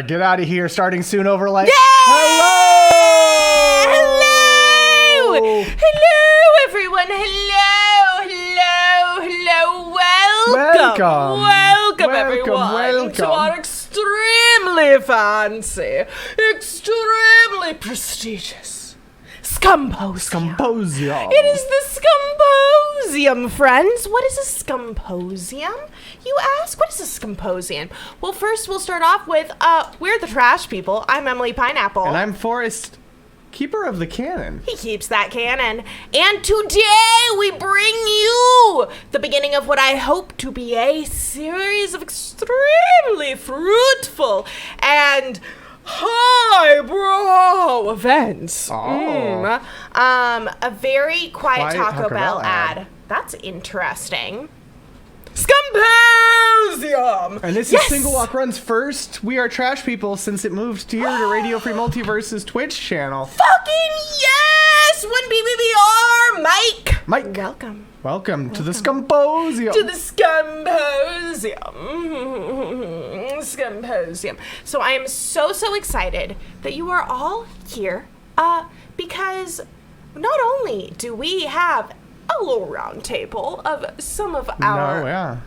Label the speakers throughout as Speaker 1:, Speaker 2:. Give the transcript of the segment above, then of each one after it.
Speaker 1: Get out of here. Starting soon over like.
Speaker 2: Yay!
Speaker 1: Hello!
Speaker 2: Hello! Hello, everyone. Hello. Welcome, everyone, to our extremely fancy, extremely prestigious Scumposium. It is the Scumposium, friends. What is a Scumposium? You ask, what is a Scumposium? Well, first we'll start off with, we're the trash people. I'm Emily Pineapple.
Speaker 1: And I'm Forrest, keeper of the cannon.
Speaker 2: He keeps that cannon. And today we bring you the beginning of what I hope to be a series of extremely fruitful and highbrow events.
Speaker 1: Oh.
Speaker 2: A very quiet Taco Bell ad. That's interesting. Scumposium!
Speaker 1: And this is Single Walk Run's first We Are Trash People since it moved here to Radio Free Multiverse's Twitch channel.
Speaker 2: Fucking yes! One BBBR! Mike!
Speaker 1: Welcome to the Scumposium.
Speaker 2: Scumposium. So I am so excited that you are all here, because not only do we have a little round table of some of our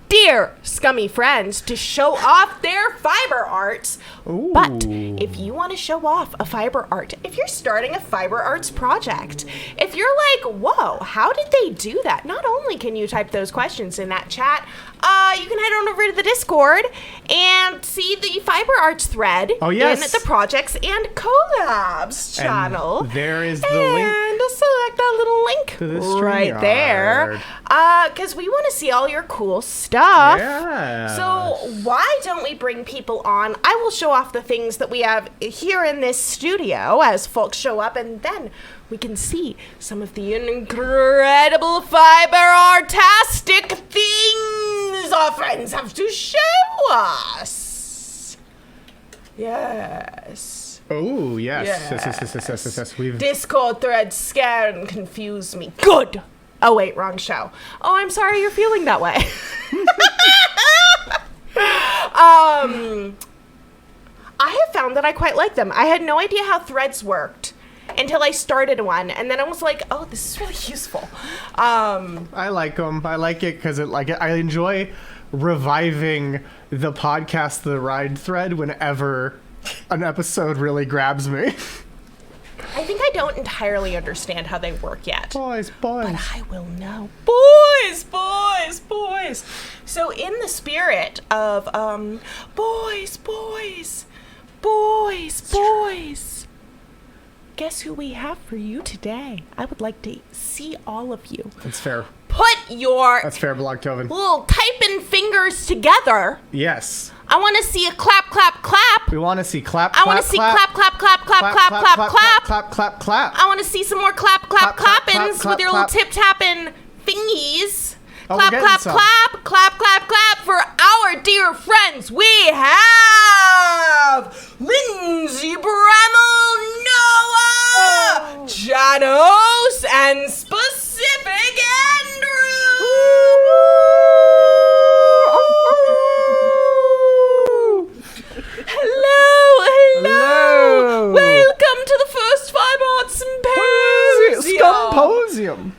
Speaker 2: dear scummy friends to show off their fiber arts.
Speaker 1: Ooh.
Speaker 2: But if you want to show off a fiber art, if you're starting a fiber arts project, if you're like, whoa, how did they do that? Not only can you type those questions in that chat, you can head on over to the Discord and see the fiber arts thread in the projects and collabs channel.
Speaker 1: And there is the link.
Speaker 2: And select that little link
Speaker 1: to the
Speaker 2: right there. Because we want to see all your cool stuff.
Speaker 1: Yeah.
Speaker 2: So why don't we bring people on? I will show off the things that we have here in this studio as folks show up, and then we can see some of the incredible fiber artastic things our friends have to show us. Yes.
Speaker 1: Oh, yes. We've
Speaker 2: Discord threads scare and confuse me. Good. Oh, wait, wrong show. Oh, I'm sorry you're feeling that way. I have found that I quite like them. I had no idea how threads worked until I started one, and then I was like, oh, this is really useful.
Speaker 1: I like them. I like it because I enjoy reviving the podcast The Ride thread whenever an episode really grabs me.
Speaker 2: I think I don't entirely understand how they work yet.
Speaker 1: Boys.
Speaker 2: But I will know. Boys. So in the spirit of, boys. Guess who we have for you today? I would like to see all of you.
Speaker 1: That's fair.
Speaker 2: Put your...
Speaker 1: That's fair, Blocktoven.
Speaker 2: Little typing fingers together.
Speaker 1: Yes.
Speaker 2: I want to see a clap.
Speaker 1: We want to see clap.
Speaker 2: I want to see clap.
Speaker 1: Clap.
Speaker 2: I want to see some more clappins with your little tip-tapping thingies. Clap for our dear friends. We have Lindsey Premmel, Noah, Janos, and Specific Andrew. Hello. Welcome to the first Fiber Arts
Speaker 1: Scumposium.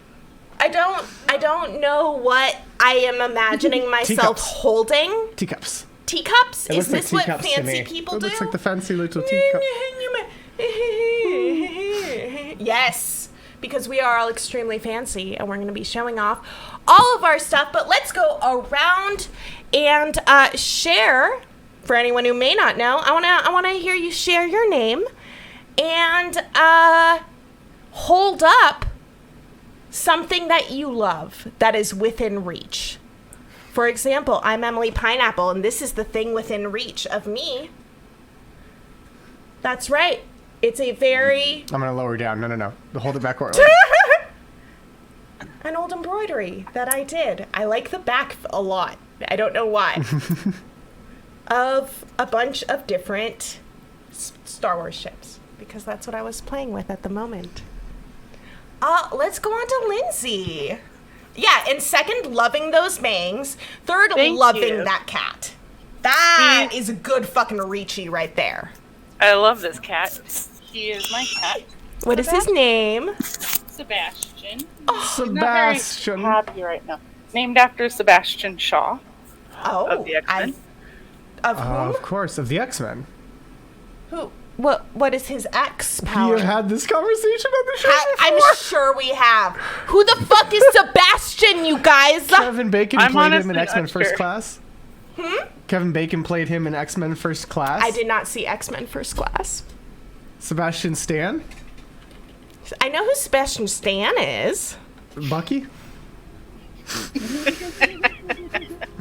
Speaker 2: I don't know what I am imagining myself holding.
Speaker 1: Teacups.
Speaker 2: Is this what fancy people do?
Speaker 1: It looks like the fancy little teacup.
Speaker 2: Yes, because we are all extremely fancy and we're going to be showing off all of our stuff. But let's go around and share. For anyone who may not know, I want to hear you share your name and hold up something that you love that is within reach. For example, I'm Emily Pineapple, and this is the thing within reach of me. That's right. It's a very...
Speaker 1: I'm going to lower down. No. Hold it back.
Speaker 2: An old embroidery that I did. I like the back a lot. I don't know why. Of a bunch of different Star Wars ships, because that's what I was playing with at the moment. Let's go on to Lindsey. Yeah, and second, loving those bangs. Third, loving that cat. That is a good fucking Ricci right there.
Speaker 3: I love this cat. He is my cat.
Speaker 2: What is his name?
Speaker 3: Sebastian.
Speaker 1: Sebastian.
Speaker 3: Not very happy right now. Named after Sebastian Shaw of the X-Men.
Speaker 2: Of whom?
Speaker 1: Of course, of the X-Men.
Speaker 2: Who? What is his X power?
Speaker 1: We have had this conversation on the show
Speaker 2: I'm sure we have. Who the fuck is Sebastian, you guys?
Speaker 1: Kevin Bacon
Speaker 3: I'm
Speaker 1: played him in
Speaker 3: honestly
Speaker 1: X-Men
Speaker 3: unsure.
Speaker 1: First Class. Kevin Bacon played him in X-Men First Class.
Speaker 2: I did not see X-Men First Class.
Speaker 1: Sebastian Stan.
Speaker 2: I know who Sebastian Stan is.
Speaker 1: Bucky.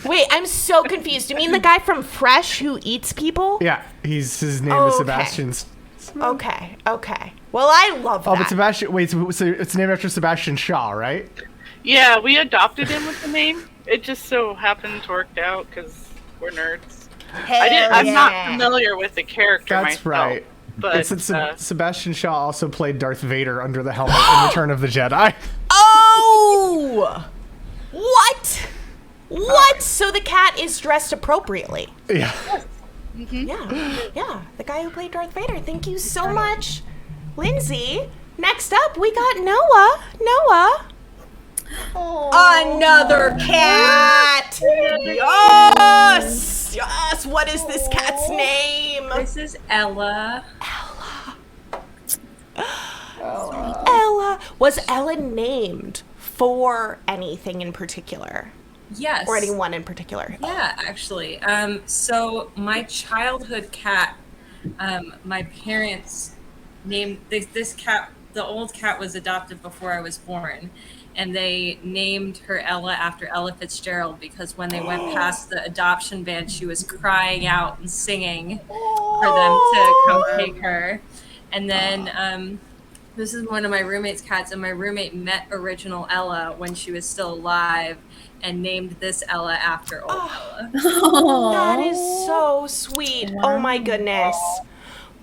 Speaker 2: Wait, I'm so confused. You mean the guy from Fresh who eats people?
Speaker 1: Yeah, his name is
Speaker 2: Okay.
Speaker 1: Sebastian.
Speaker 2: Okay. Well, I love that.
Speaker 1: Oh, but Sebastian. Wait, so it's named after Sebastian Shaw, right?
Speaker 3: Yeah, we adopted him with the name. It just so happened to work out because we're nerds. I'm not familiar with the character
Speaker 1: That's
Speaker 3: myself.
Speaker 1: right.
Speaker 3: But
Speaker 1: Sebastian Shaw also played Darth Vader under the helmet in Return of the Jedi.
Speaker 2: Oh! What? What? So the cat is dressed appropriately.
Speaker 1: Yeah.
Speaker 2: Yeah. The guy who played Darth Vader. Thank you so much, Lindsay. Next up, we got Noah. Another cat. Yes. What is this cat's name?
Speaker 4: This is Ella.
Speaker 2: Ella. Was Ella named for anything in particular?
Speaker 4: Yes.
Speaker 2: Or anyone in particular?
Speaker 4: Yeah, actually. So my childhood cat, my parents named this cat. The old cat was adopted before I was born, and they named her Ella after Ella Fitzgerald because when they went past the adoption van, she was crying out and singing for them to come take her. And then this is one of my roommate's cats, and my roommate met original Ella when she was still alive and named this Ella after old Ella.
Speaker 2: That is so sweet. Oh my goodness.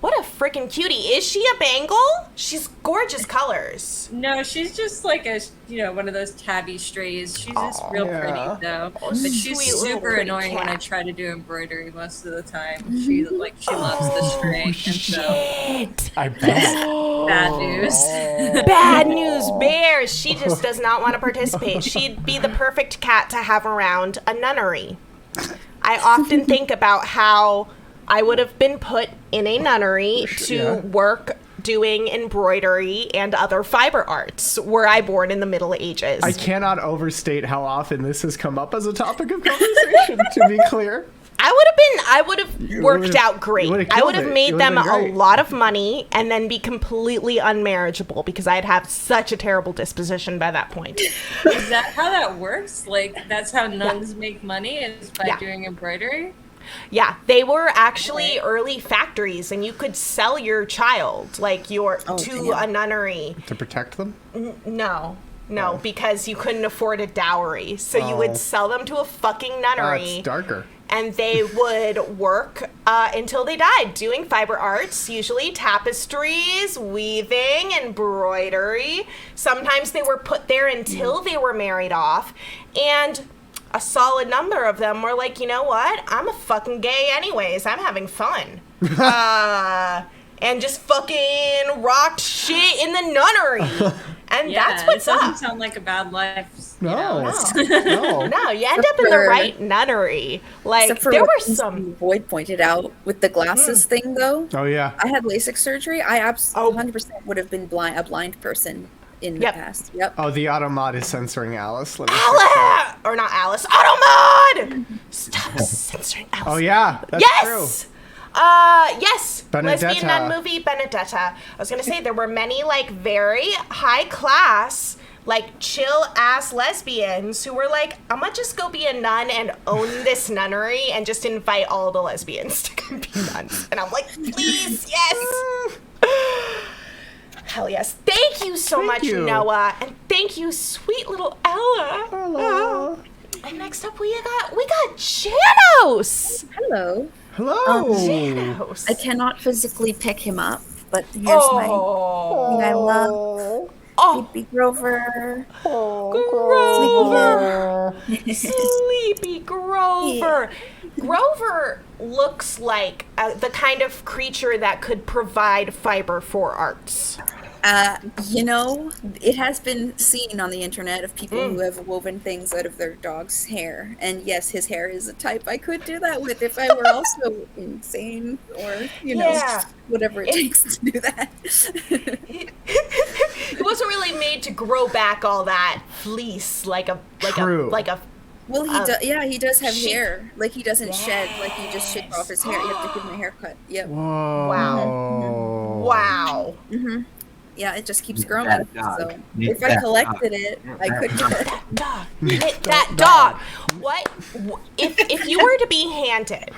Speaker 2: What a freaking cutie. Is she a Bengal? She's gorgeous colors.
Speaker 4: No, she's just like one of those tabby strays. She's just real pretty though. But she's
Speaker 2: Sweet little
Speaker 4: super
Speaker 2: pretty
Speaker 4: annoying when I
Speaker 2: cat.
Speaker 4: try to do embroidery most of the time. She loves the string, and so
Speaker 2: Shit.
Speaker 1: I bet.
Speaker 4: bad news.
Speaker 2: Bad news bears. She just does not want to participate. She'd be the perfect cat to have around a nunnery. I often think about how I would have been put in a nunnery to work doing embroidery and other fiber arts were I born in the Middle Ages.
Speaker 1: I cannot overstate how often this has come up as a topic of conversation, to be clear.
Speaker 2: I would have worked
Speaker 1: would've-
Speaker 2: out great.
Speaker 1: you would've
Speaker 2: I would
Speaker 1: killed
Speaker 2: have
Speaker 1: it.
Speaker 2: made
Speaker 1: It
Speaker 2: them
Speaker 1: would've been
Speaker 2: a
Speaker 1: great.
Speaker 2: lot of money and then be completely unmarriageable because I'd have such a terrible disposition by that point.
Speaker 4: Is that how that works? Like that's how nuns make money is by doing embroidery?
Speaker 2: Yeah, they were actually early factories, and you could sell your child, like to a nunnery.
Speaker 1: To protect them?
Speaker 2: No, because you couldn't afford a dowry, so you would sell them to a fucking nunnery.
Speaker 1: It's darker.
Speaker 2: And they would work until they died, doing fiber arts, usually tapestries, weaving, embroidery. Sometimes they were put there until they were married off, and a solid number of them were like, you know what? I'm a fucking gay anyways. I'm having fun. And just fucking rocked shit in the nunnery. And that's what's
Speaker 4: it doesn't
Speaker 2: up.
Speaker 4: sound like a bad life.
Speaker 1: No.
Speaker 2: No,
Speaker 1: No.
Speaker 2: you end up in the right nunnery. Like,
Speaker 5: Except for
Speaker 2: there
Speaker 5: what
Speaker 2: were some...
Speaker 5: Boyd pointed out with the glasses thing, though.
Speaker 1: Oh, yeah.
Speaker 5: I had LASIK surgery. I 100% would have been a blind person in the past. Yep.
Speaker 1: Oh, the Automod is censoring Alice. Let me fix that.
Speaker 2: Alice! Or not Alice. Automod! Stop censoring Alice.
Speaker 1: Oh, yeah. That's
Speaker 2: Yes!
Speaker 1: true.
Speaker 2: Yes.
Speaker 1: Benedetta.
Speaker 2: Lesbian nun movie, Benedetta. I was going to say there were many, like, very high class, like, chill ass lesbians who were like, I'm going to just go be a nun and own this nunnery and just invite all the lesbians to come be nuns. And I'm like, please, yes. Hell yes. Thank you so much,
Speaker 1: you.
Speaker 2: Noah. And thank you, sweet little Ella.
Speaker 1: Hello.
Speaker 2: And next up we got Janos.
Speaker 5: Hello.
Speaker 1: Hello.
Speaker 2: Janos.
Speaker 5: I cannot physically pick him up, but here's my thing I love.
Speaker 2: Oh,
Speaker 5: Sleepy Grover.
Speaker 2: Grover. Sleepy Grover. Grover looks like the kind of creature that could provide fiber for arts.
Speaker 5: It has been seen on the internet of people who have woven things out of their dog's hair. And yes, his hair is a type I could do that with if I were also insane or, whatever it takes to do that.
Speaker 2: It wasn't really made to grow back all that fleece like a.
Speaker 5: Well, he does have
Speaker 2: sheep.
Speaker 5: hair. Like, he doesn't shed. Like, he just shave off his hair. You have to give him a haircut. Yep.
Speaker 1: Whoa.
Speaker 2: Wow.
Speaker 5: Mm-hmm. Yeah, it just keeps growing. So
Speaker 6: Meet
Speaker 5: if I
Speaker 6: that
Speaker 5: collected it, I could do it.
Speaker 2: That dog. What if you were to be handed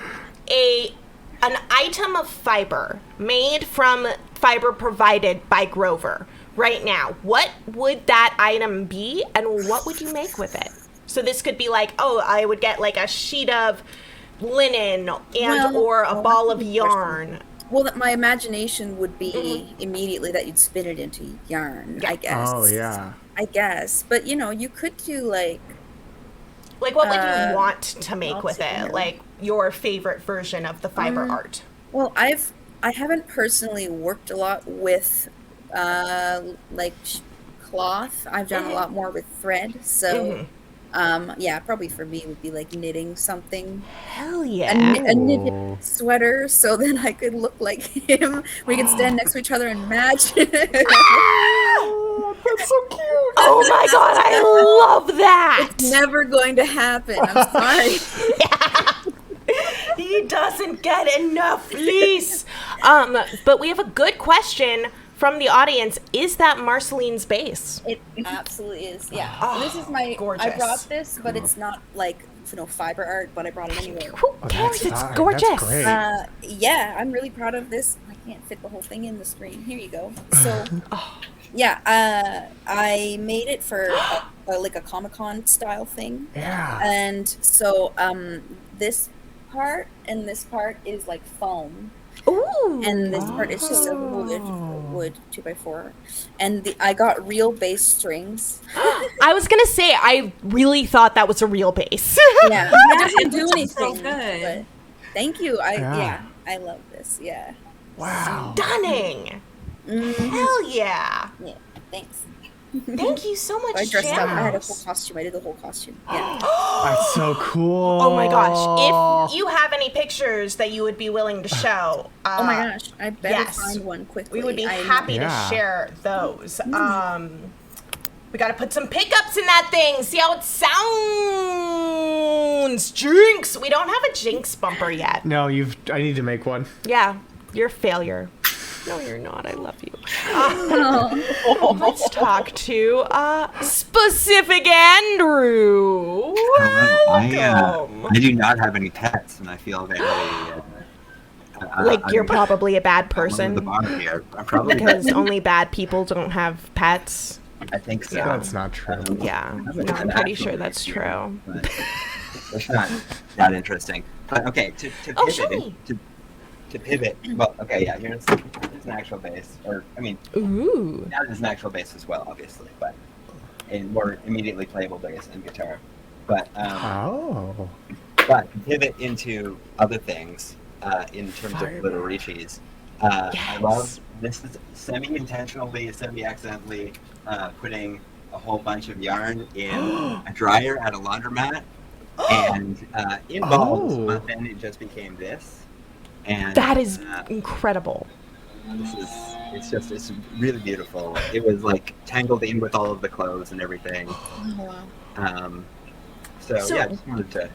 Speaker 2: an item of fiber made from fiber provided by Grover right now? What would that item be, and what would you make with it? So this could be like, I would get like a sheet of linen or a ball of yarn.
Speaker 5: Well, my imagination would be immediately that you'd spin it into yarn, I guess.
Speaker 1: Oh, yeah.
Speaker 5: I guess. But, you could do, like,
Speaker 2: what would you want to make with it? Like, your favorite version of the fiber art?
Speaker 5: Well, I haven't personally worked a lot with, cloth. I've done a lot more with thread, so... probably for me would be like knitting something.
Speaker 2: Hell yeah.
Speaker 5: A knitted sweater, so then I could look like him. We could stand next to each other and match.
Speaker 1: That's so cute.
Speaker 2: Oh my god, I love that.
Speaker 5: It's never going to happen. I'm sorry.
Speaker 2: He doesn't get enough fleece. But we have a good question from the audience. Is that Marceline's base?
Speaker 5: It absolutely is. Yeah.
Speaker 2: Oh,
Speaker 5: This is my.
Speaker 2: gorgeous.
Speaker 5: I brought this, but it's not like fiber art. But I brought it anyway.
Speaker 2: Who cares? It's gorgeous.
Speaker 1: That's great.
Speaker 5: I'm really proud of this. I can't fit the whole thing in the screen. Here you go. So, I made it for a Comic-Con style thing.
Speaker 1: Yeah.
Speaker 5: And so, this part and this part is like foam.
Speaker 2: Ooh.
Speaker 5: And this part is just a wood 2x4. And I got real bass strings.
Speaker 2: I was gonna say, I really thought that was a real bass.
Speaker 5: Yeah, it doesn't do anything.
Speaker 4: So good.
Speaker 5: But thank you. I love this. Yeah.
Speaker 1: Wow.
Speaker 2: Stunning. Hell yeah.
Speaker 5: Yeah. Thanks.
Speaker 2: Thank you so much,
Speaker 5: I dressed up. I had a
Speaker 2: Janos.
Speaker 5: whole costume. I did the whole costume. Yeah.
Speaker 1: That's so cool.
Speaker 2: Oh my gosh. If you have any pictures that you would be willing to show.
Speaker 5: Oh my gosh. I better
Speaker 2: yes.
Speaker 5: find one quickly.
Speaker 2: We would be happy to share those. We got to put some pickups in that thing. See how it sounds. Jinx. We don't have a Jinx bumper yet.
Speaker 1: No, I need to make one.
Speaker 2: Yeah. You're a failure. No, you're not. I love you. Let's talk to Specific Andrew. Welcome.
Speaker 6: I do not have any pets, and I feel very...
Speaker 2: Like you're probably a bad person.
Speaker 6: The bottom here. I'm probably
Speaker 2: Because only bad people don't have pets.
Speaker 6: I think so.
Speaker 1: That's not true.
Speaker 2: Yeah, no, I'm pretty sure that's true.
Speaker 6: But it's not that interesting. But okay, to
Speaker 2: show me.
Speaker 6: pivot, to pivot. Well, okay, yeah. Here's an actual bass, or I mean,
Speaker 2: Ooh.
Speaker 6: that is an actual bass as well, obviously, but a more immediately playable bass and guitar. But but to pivot into other things in terms of Little Richies. I love this is semi-intentionally, semi-accidentally putting a whole bunch of yarn in a dryer at a laundromat and in balls, but then it just became this. And
Speaker 2: That is incredible.
Speaker 6: It's really beautiful. It was like tangled in with all of the clothes and everything.
Speaker 5: Oh, wow.
Speaker 6: So yeah, just wanted to.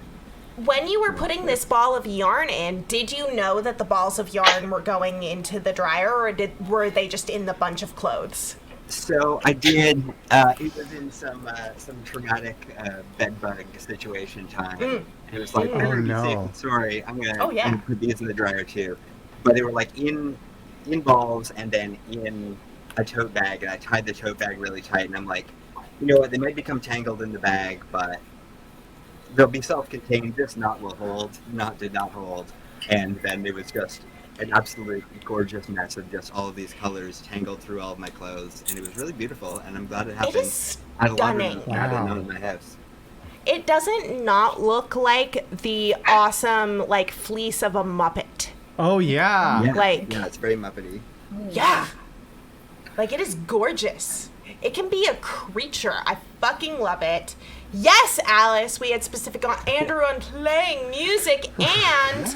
Speaker 2: When you were putting this ball of yarn in, did you know that the balls of yarn were going into the dryer, or were they just in the bunch of clothes?
Speaker 6: So I did. It was in some traumatic bed bug situation time. It was like,
Speaker 1: Oh, no.
Speaker 6: Sorry, I'm gonna put these in the dryer too. But they were like in balls and then in a tote bag, and I tied the tote bag really tight. And I'm like, you know what? They might become tangled in the bag, but they'll be self-contained. This knot will hold. Knot did not hold. And then it was just an absolute gorgeous mess of just all of these colors tangled through all of my clothes, and it was really beautiful. And I'm glad it happened.
Speaker 2: It is
Speaker 6: I had a lot
Speaker 2: stunning.
Speaker 6: of none in my house.
Speaker 2: It doesn't not look like the awesome like fleece of a Muppet.
Speaker 1: Oh yeah.
Speaker 6: Yeah, it's very Muppety.
Speaker 2: Yeah. Like, it is gorgeous. It can be a creature. I fucking love it. Yes, Alice, we had specific on Andrew on playing music, and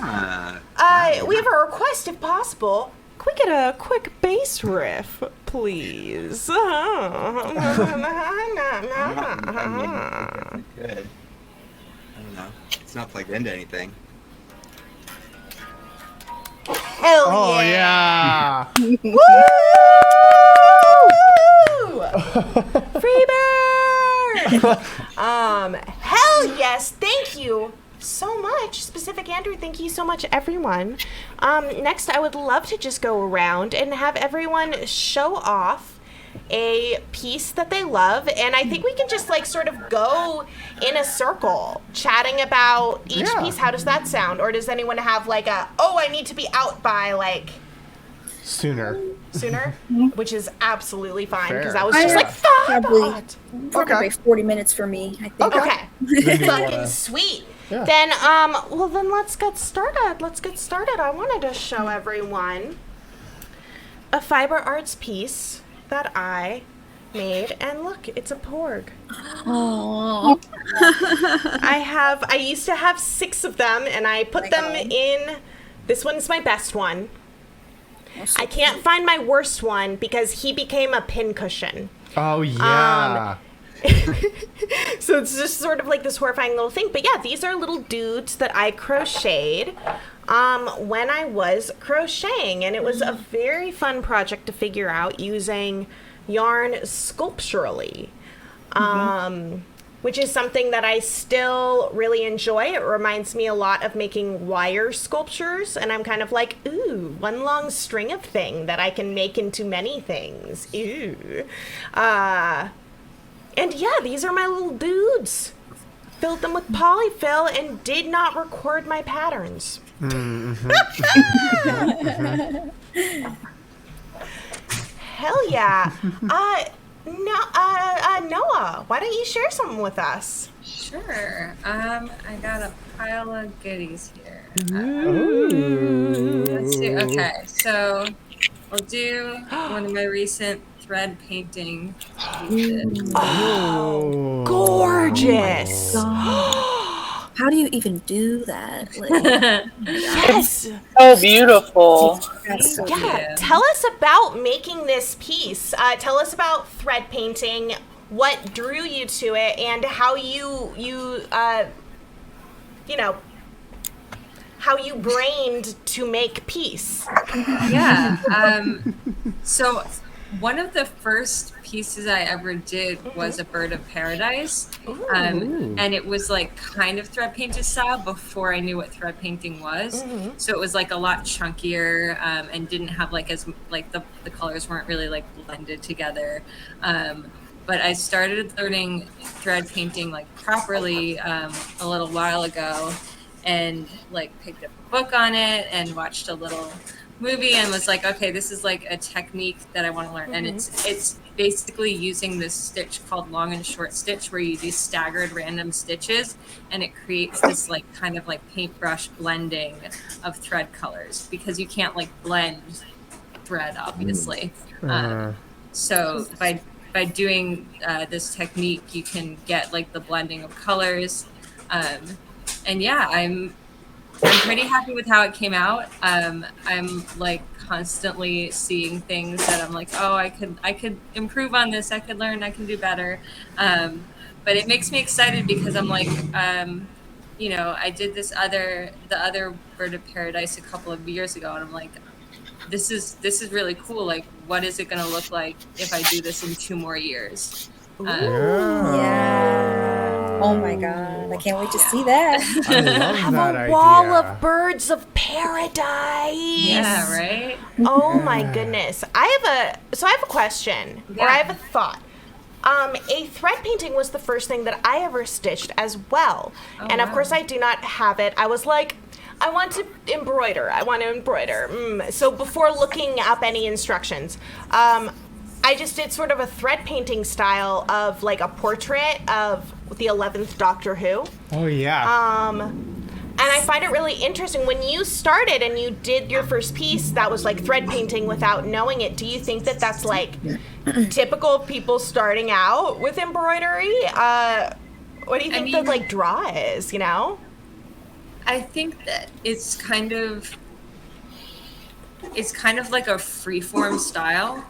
Speaker 2: we have a request, if possible. Can we get a quick bass riff, please?
Speaker 6: Good. I don't know. It's not plugged into anything.
Speaker 2: Hell yeah! Woo! FIBER! Hell yes! Thank you so much, Specific Andrew. Thank you so much, everyone. Next, I would love to just go around and have everyone show off a piece that they love, and I think we can just like sort of go in a circle chatting about each piece. How does that sound? Or does anyone have like a, oh, I need to be out by like
Speaker 1: sooner,
Speaker 2: which is absolutely fine, because
Speaker 1: Fair.
Speaker 2: I was just like,
Speaker 5: probably 40 minutes for me, I think.
Speaker 2: Okay. Fucking sweet.
Speaker 1: Yeah.
Speaker 2: Then well then let's get started. I wanted to show everyone a fiber arts piece that I made, and look, it's a porg.
Speaker 5: Aww.
Speaker 2: I used to have 6 of them, and I put them in. This one's my best one. I can't find my worst one because he became a pincushion.
Speaker 1: Oh yeah.
Speaker 2: So it's just sort of like this horrifying little thing. But yeah, these are little dudes that I crocheted when I was crocheting, and it was a very fun project to figure out using yarn sculpturally, which is something that I still really enjoy. It reminds me a lot of making wire sculptures, and I'm kind of like, ooh, one long string of thing that I can make into many things. Ooh. And yeah, these are my little dudes. Filled them with polyfill and did not record my patterns. Hell yeah. Noah, why don't you share something with us?
Speaker 4: Sure. I got a pile of goodies here. Let's see. Okay, so I'll do one of my recent thread painting pieces.
Speaker 2: Oh, gorgeous.
Speaker 5: How do you even do that? Like,
Speaker 2: Yes.
Speaker 3: So beautiful.
Speaker 5: that's so
Speaker 2: Yeah, tell us about making this piece. Tell us about thread painting, what drew you to it, and how you how you brained to make peace.
Speaker 4: Yeah. So one of the first pieces I ever did was a bird of paradise. And it was like kind of thread painted style before I knew what thread painting was. So it was like a lot chunkier and didn't have like as like the colors weren't really like blended together. But I started learning thread painting like properly a little while ago, and like picked up a book on it and watched a little movie and was like, okay, this is like a technique that I want to learn. And it's basically using this stitch called long and short stitch, where you do staggered random stitches, and it creates this like kind of like paintbrush blending of thread colors, because you can't like blend thread obviously. So by doing this technique, you can get like the blending of colors. And yeah, I'm pretty happy with how it came out. I'm like constantly seeing things that I'm like, oh, I could improve on this. I could learn. I can do better. But it makes me excited because I'm like, you know, I did the other Bird of Paradise a couple of years ago, and I'm like, this is really cool. Like, what is it going to look like if I do this in 2 more years?
Speaker 5: Yeah. Oh my god, I can't wait to see that.
Speaker 1: I love
Speaker 2: Have
Speaker 1: that
Speaker 2: a
Speaker 1: idea.
Speaker 2: wall of birds of paradise.
Speaker 4: Yeah, right?
Speaker 2: Oh my goodness. I have a question, or I have a thought. A thread painting was the first thing that I ever stitched as well. And of course I do not have it. I was like, I want to embroider. So before looking up any instructions, I just did sort of a thread painting style of like a portrait of the 11th Doctor Who.
Speaker 1: Oh, yeah.
Speaker 2: And I find it really interesting. When you started and you did your first piece that was like thread painting without knowing it, do you think that that's like typical of people starting out with embroidery? What do you think the like draw is, you know?
Speaker 4: I think that it's kind of like a freeform style.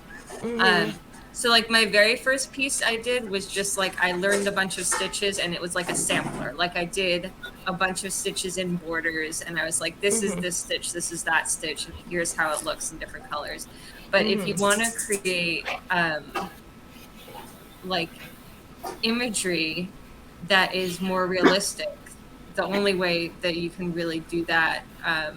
Speaker 4: So like my very first piece I did was just like I learned a bunch of stitches and it was like a sampler. Like I did a bunch of stitches in borders and I was like, this is this stitch, this is that stitch, and here's how it looks in different colors. But if you want to create like imagery that is more realistic, the only way that you can really do that, I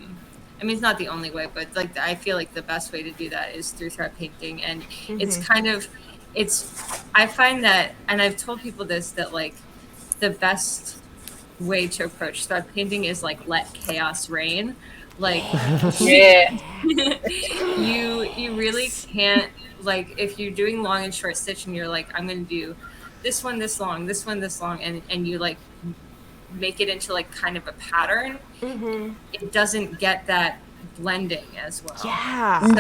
Speaker 4: mean, it's not the only way, but like I feel like the best way to do that is through thread painting. And it's kind of, I find that, and I've told people this, that like the best way to approach thread painting is like let chaos reign. Like, you really can't, like if you're doing long and short stitch and you're like, I'm going to do this one this long, this one this long, and you like make it into like kind of a pattern, it doesn't get that blending as well.
Speaker 2: Yeah.
Speaker 4: So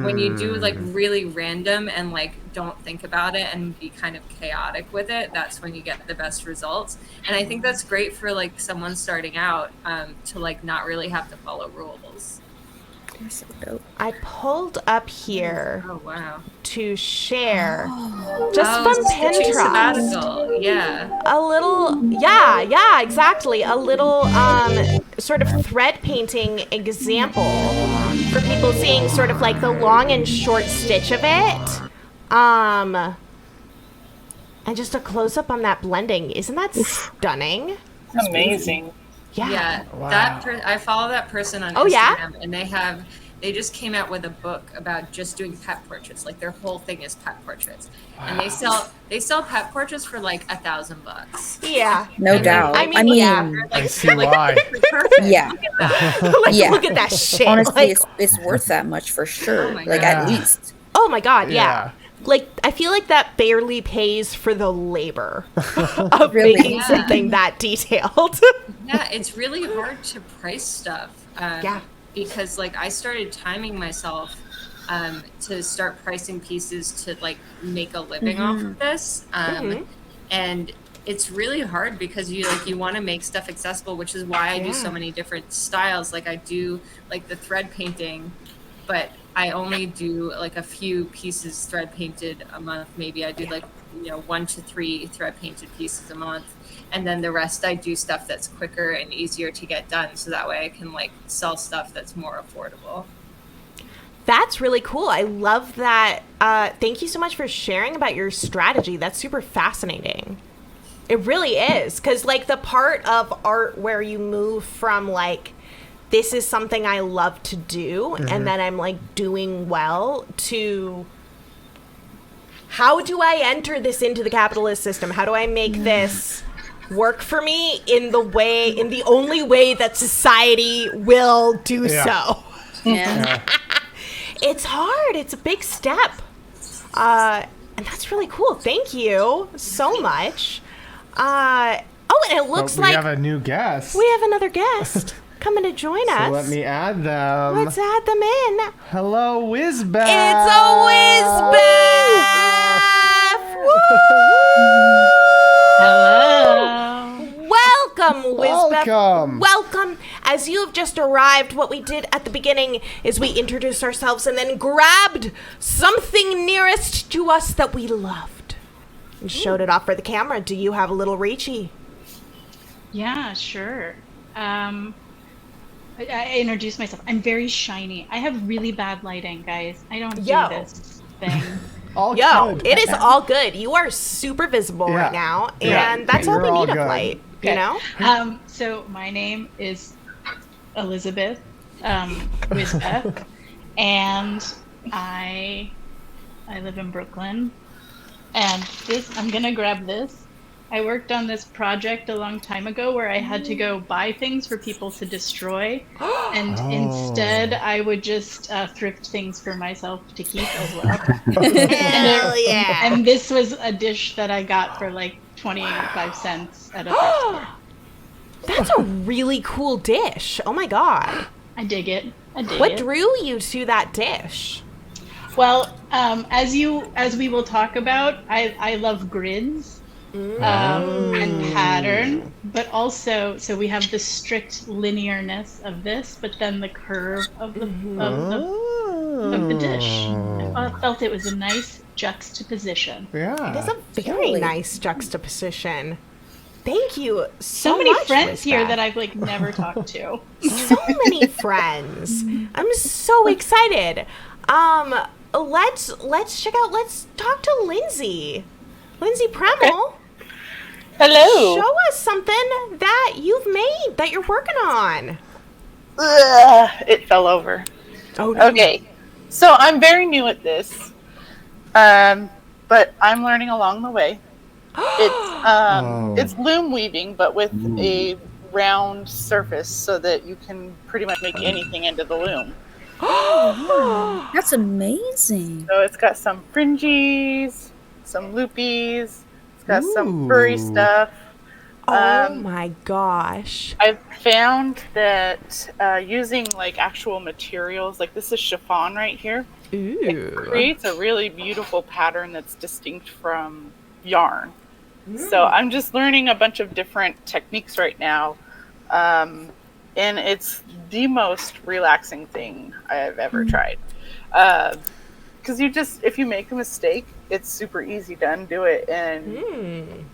Speaker 4: when you do like really random and like don't think about it and be kind of chaotic with it, that's when you get the best results. And I think that's great for like someone starting out, to like not really have to follow rules.
Speaker 5: You're so dope.
Speaker 2: I pulled up here to share just from Pinterest.
Speaker 4: Sabbatical. Yeah.
Speaker 2: A little, yeah, exactly. A little sort of thread painting example for people seeing sort of like the long and short stitch of it. And just a close up on that blending. Isn't that stunning?
Speaker 3: Amazing.
Speaker 2: Yeah.
Speaker 4: Wow. I follow that person on Instagram, and they just came out with a book about just doing pet portraits. Like their whole thing is pet portraits, and they sell pet portraits for like $1,000.
Speaker 2: Yeah,
Speaker 5: no doubt.
Speaker 2: I mean yeah.
Speaker 1: I see why.
Speaker 4: Perfect.
Speaker 5: Yeah.
Speaker 2: Look at that shit.
Speaker 5: Honestly, it's worth that much for sure. Like at least.
Speaker 2: Oh my god, yeah. Like, I feel like that barely pays for the labor of making something that detailed.
Speaker 4: Yeah, it's really hard to price stuff. Because, like, I started timing myself to start pricing pieces to, like, make a living off of this. And it's really hard because you want to make stuff accessible, which is why I do so many different styles. Like, I do, like, the thread painting, but I only do like a few pieces thread painted a month. Maybe I do like 1 to 3 thread painted pieces a month, and then the rest I do stuff that's quicker and easier to get done, so that way I can like sell stuff that's more affordable.
Speaker 2: That's really cool. I love that. Thank you so much for sharing about your strategy. That's super fascinating. It really is, because like the part of art where you move from like, this is something I love to do, and then I'm like doing well, to how do I enter this into the capitalist system? How do I make this work for me in the only way that society will do so?
Speaker 5: Yeah.
Speaker 2: It's hard. It's a big step. And that's really cool. Thank you so much. And it looks like
Speaker 1: we have a new guest.
Speaker 2: We have another guest coming to join us.
Speaker 1: So let me add them.
Speaker 2: Let's add them in.
Speaker 1: Hello, Wizbeff.
Speaker 2: It's a Wizbeff.
Speaker 3: Hello.
Speaker 2: Welcome, Wizbeff.
Speaker 1: Welcome.
Speaker 2: Welcome. As you have just arrived, what we did at the beginning is we introduced ourselves and then grabbed something nearest to us that we loved and showed it off for the camera. Do you have a little Rachie?
Speaker 7: Yeah, sure. I introduced myself. I'm very shiny. I have really bad lighting, guys. I don't do this thing.
Speaker 2: It is all good. You are super visible right now, and that's all we need of light, you know?
Speaker 7: So my name is Elizabeth Wizbeff, and I live in Brooklyn. And I'm gonna grab this I worked on this project a long time ago where I had to go buy things for people to destroy, and instead I would just thrift things for myself to keep as well.
Speaker 2: Hell yeah!
Speaker 7: And this was a dish that I got for like 25 cents at a thrift store.
Speaker 2: That's a really cool dish. Oh my god!
Speaker 7: I dig it.
Speaker 2: What drew you to that dish?
Speaker 7: Well, as we will talk about, I love grids. And pattern, but also, so we have the strict linearness of this, but then the curve of the dish. I felt it was a nice juxtaposition.
Speaker 1: Yeah,
Speaker 2: it is a very nice juxtaposition. Thank you
Speaker 7: so
Speaker 2: many
Speaker 7: much, friends
Speaker 2: Wizbeff.
Speaker 7: Here that I've like never talked to.
Speaker 2: So many friends. I'm so excited. Let's talk to Lindsey. Lindsey Premmel.
Speaker 3: Okay. Hello.
Speaker 2: Show us something that you've made that you're working on.
Speaker 3: It fell over.
Speaker 2: Oh no.
Speaker 3: Okay. So I'm very new at this. But I'm learning along the way. It's loom weaving, but with a round surface so that you can pretty much make anything into the loom.
Speaker 5: That's amazing.
Speaker 3: So it's got some fringes, some loopies, it's got some furry stuff.
Speaker 2: Oh my gosh.
Speaker 3: I've found that using like actual materials, like this is chiffon right here, it creates a really beautiful pattern that's distinct from yarn. So I'm just learning a bunch of different techniques right now. And it's the most relaxing thing I've ever tried. Because if you make a mistake, it's super easy to undo it. And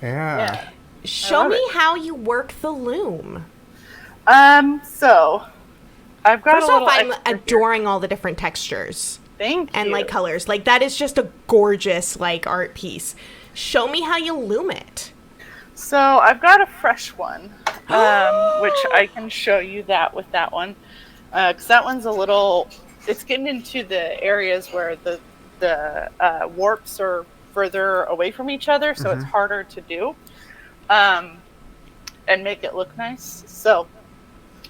Speaker 1: yeah.
Speaker 2: Show me how you work the loom.
Speaker 3: So I've got
Speaker 2: First
Speaker 3: a little
Speaker 2: off, I'm
Speaker 3: extra
Speaker 2: adoring
Speaker 3: here.
Speaker 2: all the different textures.
Speaker 3: Thank you.
Speaker 2: And like colors. Like that is just a gorgeous like art piece. Show me how you loom it.
Speaker 3: So I've got a fresh one, which I can show you that with that one. Because that one's it's getting into the areas where the warps are further away from each other, so it's harder to do. And make it look nice. So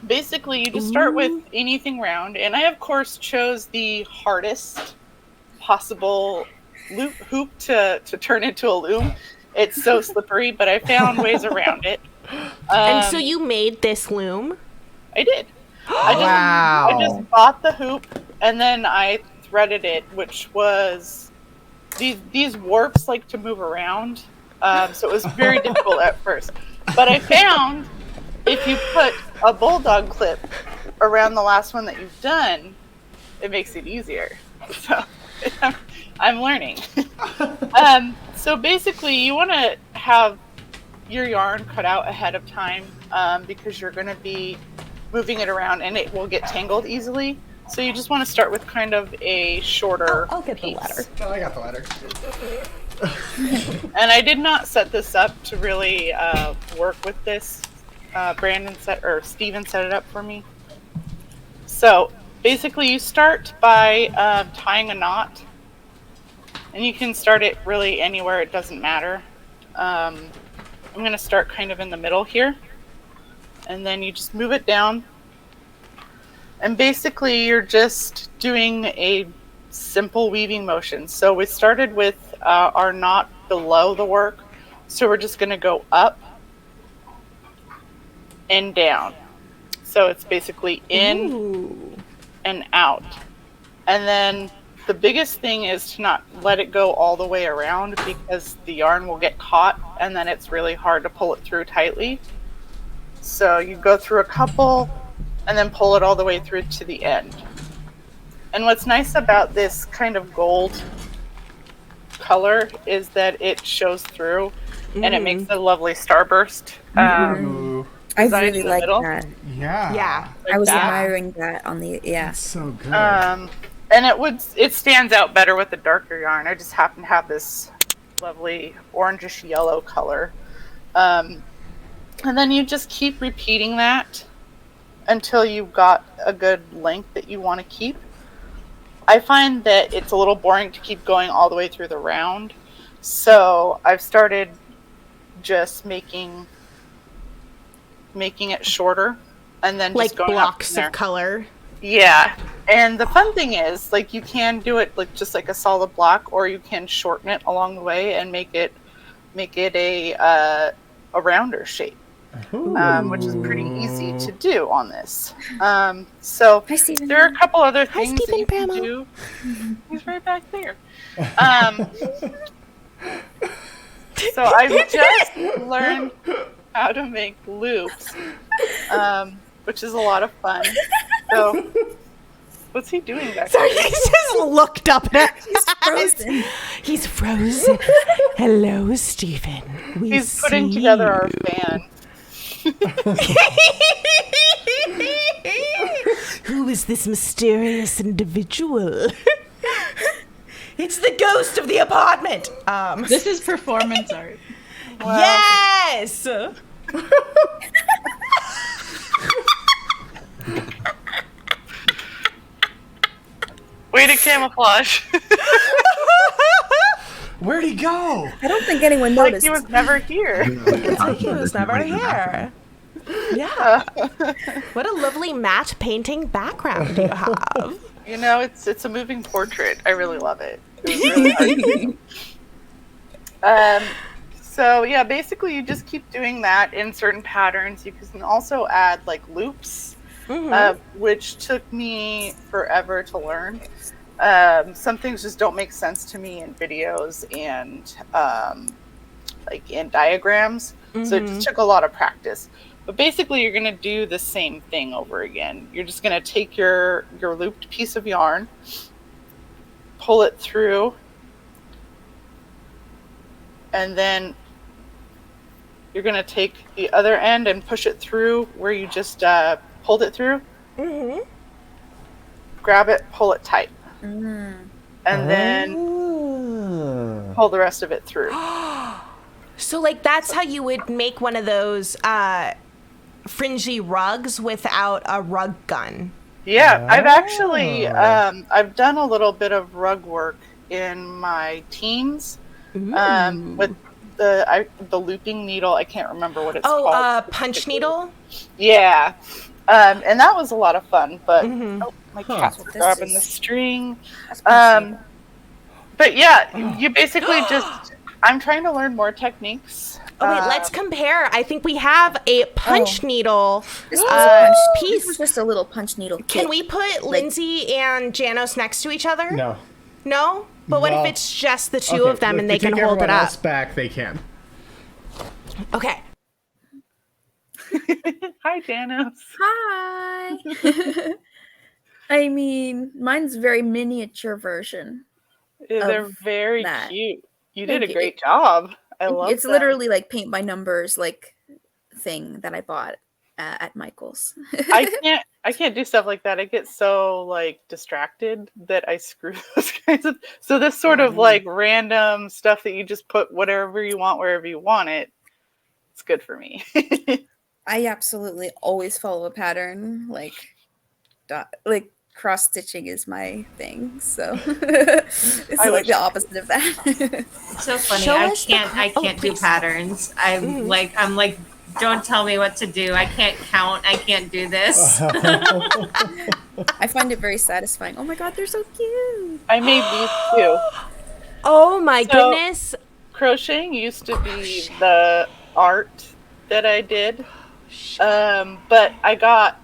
Speaker 3: basically you just start with anything round, and I of course chose the hardest possible hoop to turn into a loom. It's so slippery, but I found ways around it.
Speaker 2: And so you made this loom?
Speaker 3: I did. I just bought the hoop and then I threaded it, which was these warps like to move around. So it was very difficult at first. But I found if you put a bulldog clip around the last one that you've done, it makes it easier. So I'm learning. So basically you want to have your yarn cut out ahead of time because you're going to be moving it around and it will get tangled easily. So you just want to start with kind of a shorter
Speaker 2: I'll get
Speaker 3: piece.
Speaker 2: the ladder.
Speaker 1: Oh, I got the ladder.
Speaker 3: And I did not set this up to really work with this. Steven set it up for me. So basically you start by tying a knot, and you can start it really anywhere, it doesn't matter. I'm going to start kind of in the middle here, and then you just move it down, and basically you're just doing a simple weaving motion. So we started with our knot below the work, so we're just going to go up and down. So it's basically in and out. And then the biggest thing is to not let it go all the way around, because the yarn will get caught and then it's really hard to pull it through tightly. So you go through a couple and then pull it all the way through to the end. And what's nice about this kind of gold color is that it shows through and it makes a lovely starburst.
Speaker 5: I really like that.
Speaker 1: Yeah.
Speaker 5: I was admiring that on the
Speaker 1: That's so good.
Speaker 3: And it stands out better with the darker yarn. I just happen to have this lovely orangish yellow color. And then you just keep repeating that until you've got a good length that you want to keep. I find that it's a little boring to keep going all the way through the round. So I've started just making it shorter, and then
Speaker 2: like
Speaker 3: just going
Speaker 2: blocks
Speaker 3: up
Speaker 2: of color.
Speaker 3: Yeah, and the fun thing is, like, you can do it like just like a solid block, or you can shorten it along the way and make it a rounder shape, which is pretty easy to do on this. So
Speaker 5: Hi, Stephen.
Speaker 3: there are a couple other things that
Speaker 2: Stephen
Speaker 3: you can
Speaker 2: Premmel.
Speaker 3: do. He's right back there. So I've just learned how to make loops, which is a lot of fun. So, what's he doing back
Speaker 2: Sorry,
Speaker 3: there?
Speaker 2: he just looked up at us.
Speaker 5: He's frozen.
Speaker 2: He's frozen. Hello, Stephen.
Speaker 3: He's putting together our fan.
Speaker 2: Who is this mysterious individual? It's the ghost of the apartment.
Speaker 7: This is performance art.
Speaker 3: Wow.
Speaker 2: Yes.
Speaker 3: Way to camouflage.
Speaker 1: Where'd he go?
Speaker 5: I don't think anyone
Speaker 3: Like
Speaker 5: noticed.
Speaker 3: he was never here.
Speaker 2: It's like he was never here. Yeah. What a lovely matte painting background you have.
Speaker 3: You know, it's a moving portrait. I really love it. It was really hard. So yeah, basically you just keep doing that in certain patterns. You can also add like loops, which took me forever to learn. Some things just don't make sense to me in videos and like in diagrams. So it just took a lot of practice. But basically you're going to do the same thing over again. You're just going to take your looped piece of yarn, pull it through, and then you're going to take the other end and push it through where you just pulled it through. Grab it, pull it tight. And then pull the rest of it through.
Speaker 2: So like that's how you would make one of those fringy rugs without a rug gun.
Speaker 3: Yeah, I've actually I've done a little bit of rug work in my teens with the looping needle. I can't remember what it's called.
Speaker 2: Punch needle?
Speaker 3: Yeah. And that was a lot of fun, but my cat's grabbing the string. But yeah, you basically just, I'm trying to learn more techniques.
Speaker 2: Oh wait, let's compare. I think we have a punch needle
Speaker 5: This was a punch. This
Speaker 2: piece.
Speaker 5: was just a little punch needle kit.
Speaker 2: Can we put Lindsey and Janos next to each other?
Speaker 1: No.
Speaker 2: No? But what
Speaker 1: Well,
Speaker 2: if it's just the two of them and they
Speaker 1: if we
Speaker 2: can
Speaker 1: take
Speaker 2: hold it
Speaker 1: everyone
Speaker 2: up?
Speaker 1: else back, they can.
Speaker 2: Okay.
Speaker 3: Hi, Janos.
Speaker 5: Hi. I mean, mine's a very miniature version.
Speaker 3: They're
Speaker 5: of
Speaker 3: very
Speaker 5: that.
Speaker 3: cute. You did a
Speaker 5: Thank you.
Speaker 3: great job. I love
Speaker 5: It's
Speaker 3: them.
Speaker 5: literally like paint by numbers, like thing that I bought at Michael's.
Speaker 3: I can't do stuff like that. I get so like distracted that I screw those kinds of. So this sort of like random stuff that you just put whatever you want wherever you want it. It's good for me.
Speaker 5: I absolutely always follow a pattern. Like cross stitching is my thing. So it's like the opposite of that.
Speaker 4: So funny.
Speaker 2: Show
Speaker 4: I
Speaker 2: us the
Speaker 4: can't do
Speaker 2: please.
Speaker 4: patterns. I'm like, don't tell me what to do. I can't count. I can't do this.
Speaker 5: I find it very satisfying. Oh my god, they're so cute.
Speaker 3: I made these too.
Speaker 2: Oh my
Speaker 3: So-
Speaker 2: goodness.
Speaker 3: Crocheting used to be the art that I did, but I got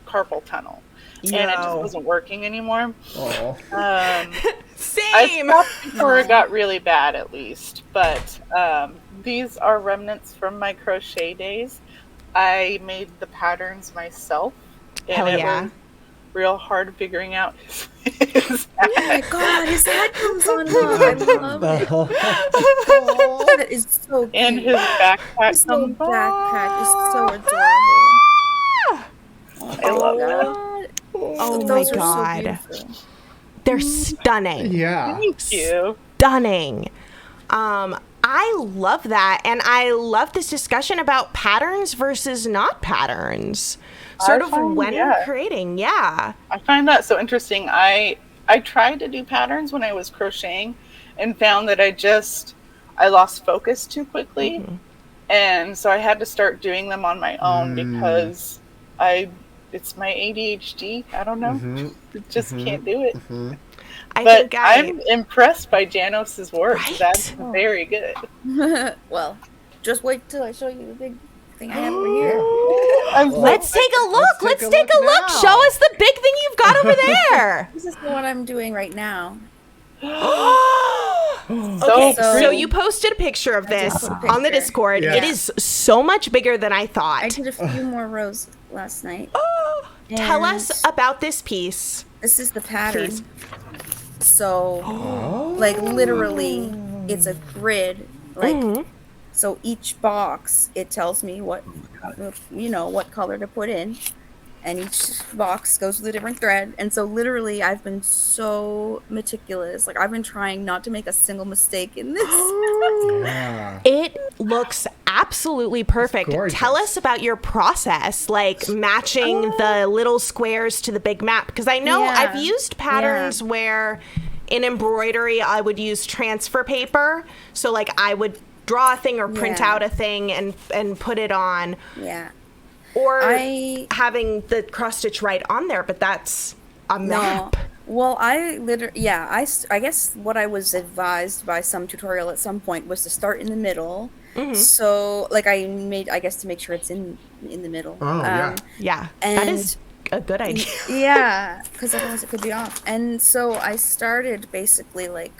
Speaker 3: carpal tunnel. And it just wasn't working anymore.
Speaker 1: Oh.
Speaker 3: I
Speaker 2: Same.
Speaker 3: stopped before it got really bad, at least. But these are remnants from my crochet days. I made the patterns myself. And
Speaker 2: Hell
Speaker 3: it
Speaker 2: yeah.
Speaker 3: was real hard figuring out his
Speaker 5: Oh my god, his hat comes on. I love it. Oh, that is so cute.
Speaker 3: and his backpack.
Speaker 5: His little
Speaker 3: comes
Speaker 5: backpack is so
Speaker 3: on.
Speaker 5: adorable.
Speaker 3: I love that.
Speaker 5: God.
Speaker 2: Oh my
Speaker 5: Those are so
Speaker 2: god.
Speaker 5: beautiful.
Speaker 2: They're stunning.
Speaker 1: Yeah.
Speaker 3: Thank you.
Speaker 2: Stunning. I love that, and I love this discussion about patterns versus not patterns. Sort of when creating, yeah.
Speaker 3: I find that so interesting. I tried to do patterns when I was crocheting and found that I lost focus too quickly. And so I had to start doing them on my own because it's my ADHD. I don't know. Just can't do it. I'm impressed by Janos's work. Right? That's very good.
Speaker 5: Well, just wait till I show you the big thing I have over here.
Speaker 2: Let's take a look. Let's take a look. Show us the big thing you've got over there.
Speaker 5: This is what I'm doing right now.
Speaker 2: Okay, so you posted a picture of this on the Discord. Yeah. It is so much bigger than I thought.
Speaker 5: I did a few more rows last night.
Speaker 2: Tell us about this piece.
Speaker 5: This is the pattern. Please. So, like, literally, it's a grid. Like, so each box, it tells me what, what color to put in. And each box goes with a different thread. And so literally I've been so meticulous. Like, I've been trying not to make a single mistake in this.
Speaker 2: Yeah. It looks absolutely perfect. Tell us about your process, like matching the little squares to the big map. Because I know I've used patterns where in embroidery I would use transfer paper. So like I would draw a thing or print out a thing and put it on.
Speaker 5: Yeah.
Speaker 2: Or having the cross stitch right on there, but that's a map.
Speaker 5: No. Well, I guess what I was advised by some tutorial at some point was to start in the middle. So, like, I guess to make sure it's in the middle.
Speaker 2: Yeah, and that is a good idea.
Speaker 5: Yeah, because otherwise it could be off. And so I started basically, like,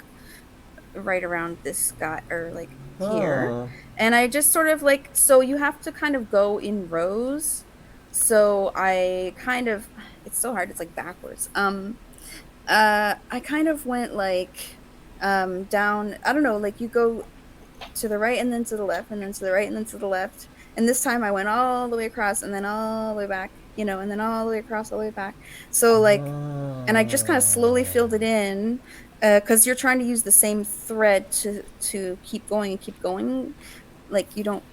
Speaker 5: right around this guy, or, like, here. And I just sort of like, so you have to kind of go in rows. So I kind of, it's so hard, it's like backwards. I kind of went like down, I don't know, like you go to the right and then to the left and then to the right and then to the left. And this time I went all the way across and then all the way back, and then all the way across, all the way back. So like, and I just kind of slowly filled it in. Because you're trying to use the same thread to keep going and keep going. Like, you don't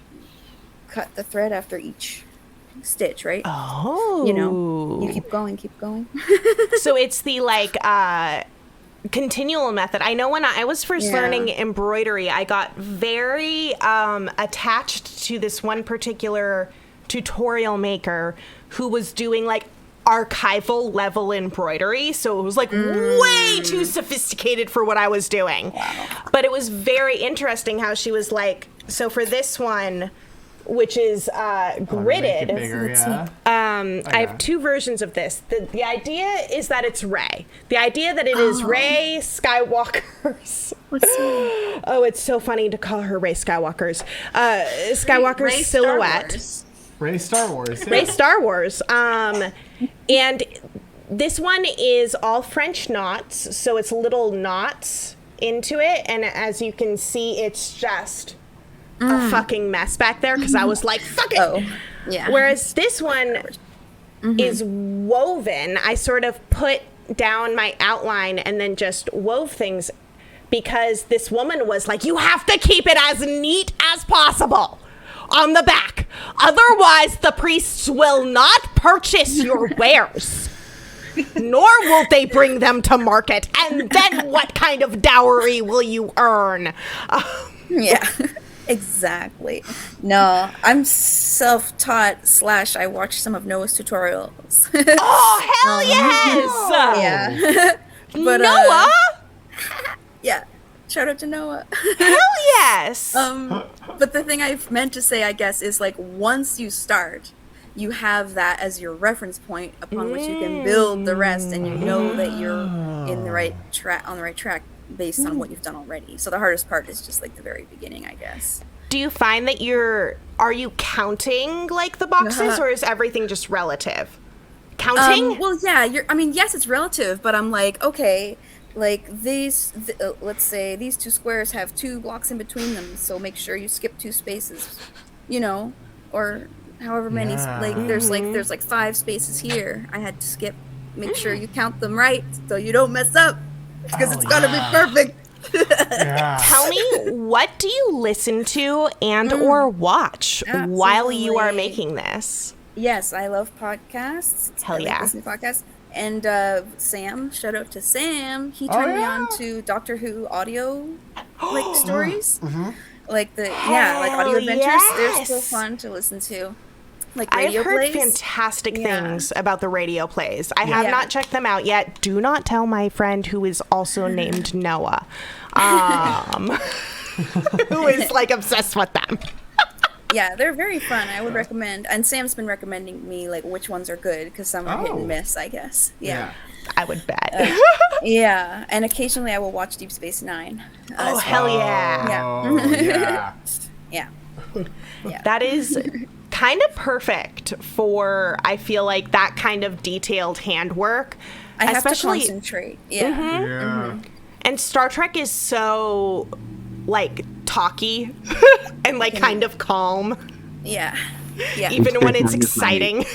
Speaker 5: cut the thread after each stitch, right?
Speaker 2: Oh.
Speaker 5: You keep going.
Speaker 2: So it's the, like, continual method. I know when I was first learning embroidery, I got very attached to this one particular tutorial maker who was doing, like, archival level embroidery, so it was like way too sophisticated for what I was doing. But it was very interesting how she was like, so for this one, which is gridded, I have two versions of this. The idea is that it's Rey. The idea that it is Rey Skywalker's. Oh, it's so funny to call her Rey Skywalker's. Skywalker's Rey silhouette.
Speaker 1: Rey Star Wars.
Speaker 2: Rey Star Wars. And this one is all French knots, so it's little knots into it. And as you can see, it's just a fucking mess back there because I was like, fuck it.
Speaker 5: Oh, yeah.
Speaker 2: Whereas this one is woven. I sort of put down my outline and then just wove things because this woman was like, you have to keep it as neat as possible on the back. Otherwise, the priests will not purchase your wares, nor will they bring them to market. And then what kind of dowry will you earn?
Speaker 5: Yeah, exactly. No, I'm self-taught / I watched some of Noah's tutorials.
Speaker 2: Oh, hell yes!
Speaker 5: Yeah. But,
Speaker 2: Noah?
Speaker 5: Yeah. Shout out to Noah.
Speaker 2: Hell yes!
Speaker 5: But the thing I meant to say, I guess, is like once you start, you have that as your reference point upon which you can build the rest, and you know that you're in the right track based on what you've done already. So the hardest part is just like the very beginning, I guess.
Speaker 2: Do you find that are you counting like the boxes, or is everything just relative? Counting?
Speaker 5: Well, yeah. Yes, it's relative, but I'm like, okay. Like let's say these two squares have 2 blocks in between them, so make sure you skip 2 spaces, or however many. Like there's 5 spaces here. I had to skip. Make sure you count them right, so you don't mess up, because it's gotta be perfect.
Speaker 2: Tell me, what do you listen to and or watch while you are making this?
Speaker 5: Yes, I love podcasts.
Speaker 2: Hell yeah,
Speaker 5: I listen to podcasts. And Sam, shout out to Sam. He turned me on to Doctor Who audio stories. like like audio adventures. They're
Speaker 2: yes.
Speaker 5: so fun to listen to. Like
Speaker 2: I've
Speaker 5: radio
Speaker 2: heard
Speaker 5: plays.
Speaker 2: fantastic things about the radio plays. I
Speaker 5: Yeah.
Speaker 2: have not checked them out yet. Do not tell my friend who is also named Noah, who is like obsessed with them.
Speaker 5: Yeah, they're very fun. I would recommend. And Sam's been recommending me like which ones are good because some are hit and miss, I guess. Yeah.
Speaker 2: I would bet.
Speaker 5: Yeah, and occasionally I will watch Deep Space Nine.
Speaker 2: Oh, hell yeah.
Speaker 5: Yeah.
Speaker 1: Yeah.
Speaker 5: Yeah.
Speaker 2: That is kind of perfect for, I feel like, that kind of detailed handwork.
Speaker 5: I have to
Speaker 2: especially,
Speaker 5: concentrate. Yeah.
Speaker 1: Yeah.
Speaker 2: And Star Trek is so, like, talky and, like, kind of calm,
Speaker 5: Yeah. Yeah.
Speaker 2: even when it's
Speaker 6: Deep Space Nine is
Speaker 2: exciting.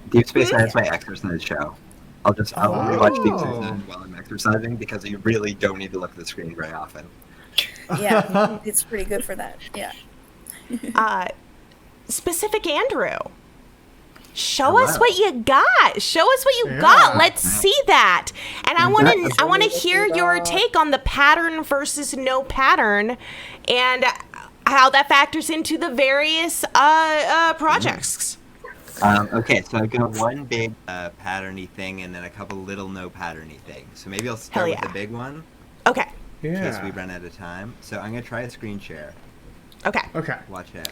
Speaker 6: Deep Space Nine is my exercise show. I'll rewatch Deep Space Nine while I'm exercising because you really don't need to look at the screen very often.
Speaker 5: Yeah. It's pretty good for that. Yeah.
Speaker 2: Specific Andrew, show us what you got. Show us what you got. Let's see that. And I want to hear your take on the pattern versus no pattern, and how that factors into the various projects.
Speaker 6: Okay, so I've got one big patterny thing and then a couple little no patterny things. So maybe I'll start with the big one.
Speaker 2: Okay.
Speaker 6: In case we run out of time. So I'm going to try a screen share.
Speaker 2: Okay.
Speaker 6: Watch out.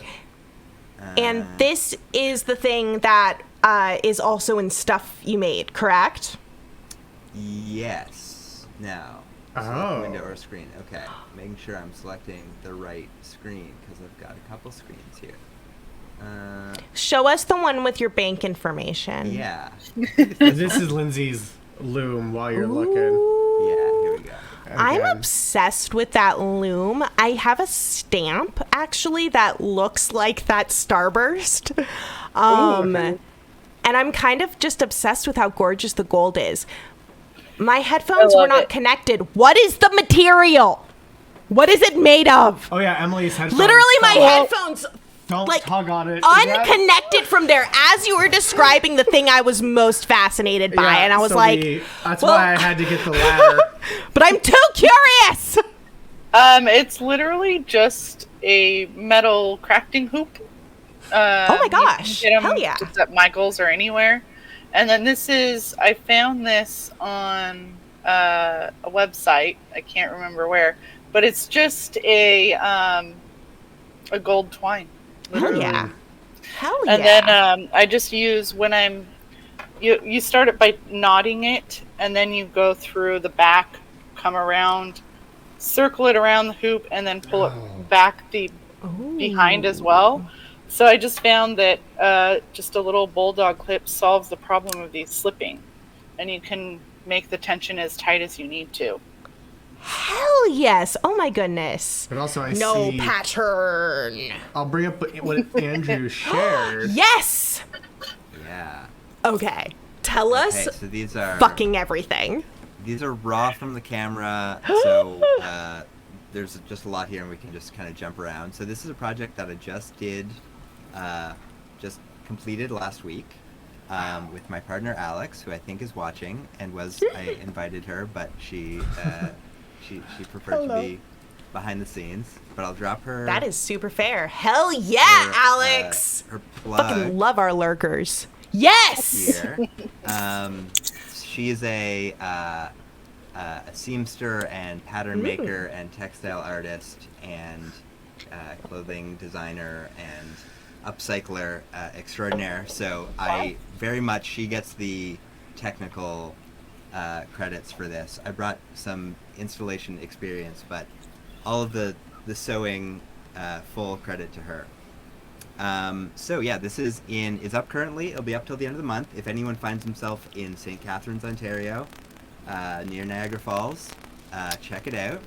Speaker 2: And this is the thing that is also in stuff you made, correct?
Speaker 6: Yes. Now, select window or screen. Okay, making sure I'm selecting the right screen because I've got a couple screens here.
Speaker 2: Show us the one with your bank information.
Speaker 6: Yeah.
Speaker 1: This is Lindsay's loom while you're looking.
Speaker 6: Yeah, here we go.
Speaker 2: I'm obsessed with that loom. I have a stamp actually that looks like that starburst. And I'm kind of just obsessed with how gorgeous the gold is. My headphones were not connected. What is the material? What is it made of?
Speaker 1: Oh yeah, Emily's headphones.
Speaker 2: Literally my headphones
Speaker 1: Don't tug on it.
Speaker 2: unconnected from there as you were describing the thing I was most fascinated by, and I was
Speaker 1: that's why I had to get the ladder.
Speaker 2: But I'm too curious.
Speaker 3: It's literally just a metal crafting hoop.
Speaker 2: Oh my gosh!
Speaker 3: You can get 'em
Speaker 2: Hell yeah!
Speaker 3: just at Michael's or anywhere. And then I found this on a website. I can't remember where, but it's just a gold twine.
Speaker 2: Literally. Hell yeah! Hell yeah!
Speaker 3: And then I just use when you start it by knotting it, and then you go through the back, come around, circle it around the hoop, and then pull it back behind as well. So I just found that just a little bulldog clip solves the problem of these slipping, and you can make the tension as tight as you need to.
Speaker 2: Hell yes! Oh my goodness!
Speaker 1: But also,
Speaker 2: no pattern.
Speaker 1: I'll bring up what Andrew shared.
Speaker 2: Yes.
Speaker 6: Yeah.
Speaker 2: Okay. Tell us.
Speaker 6: So these are
Speaker 2: fucking everything.
Speaker 6: These are raw from the camera, so there's just a lot here, and we can just kind of jump around. So this is a project that I just completed last week with my partner Alex, who I think is watching, and I invited her, but she preferred to be behind the scenes. But I'll drop her.
Speaker 2: That is super fair. Hell yeah, Alex!
Speaker 6: Her plug.
Speaker 2: Fucking love our lurkers. Yes.
Speaker 6: Here. She is a seamster and pattern maker and textile artist and clothing designer and upcycler extraordinaire. So she gets the technical credits for this. I brought some installation experience, but all of the sewing, full credit to her. So yeah, this is up currently. It'll be up till the end of the month. If anyone finds himself in St. Catharines, Ontario, near Niagara Falls, check it out.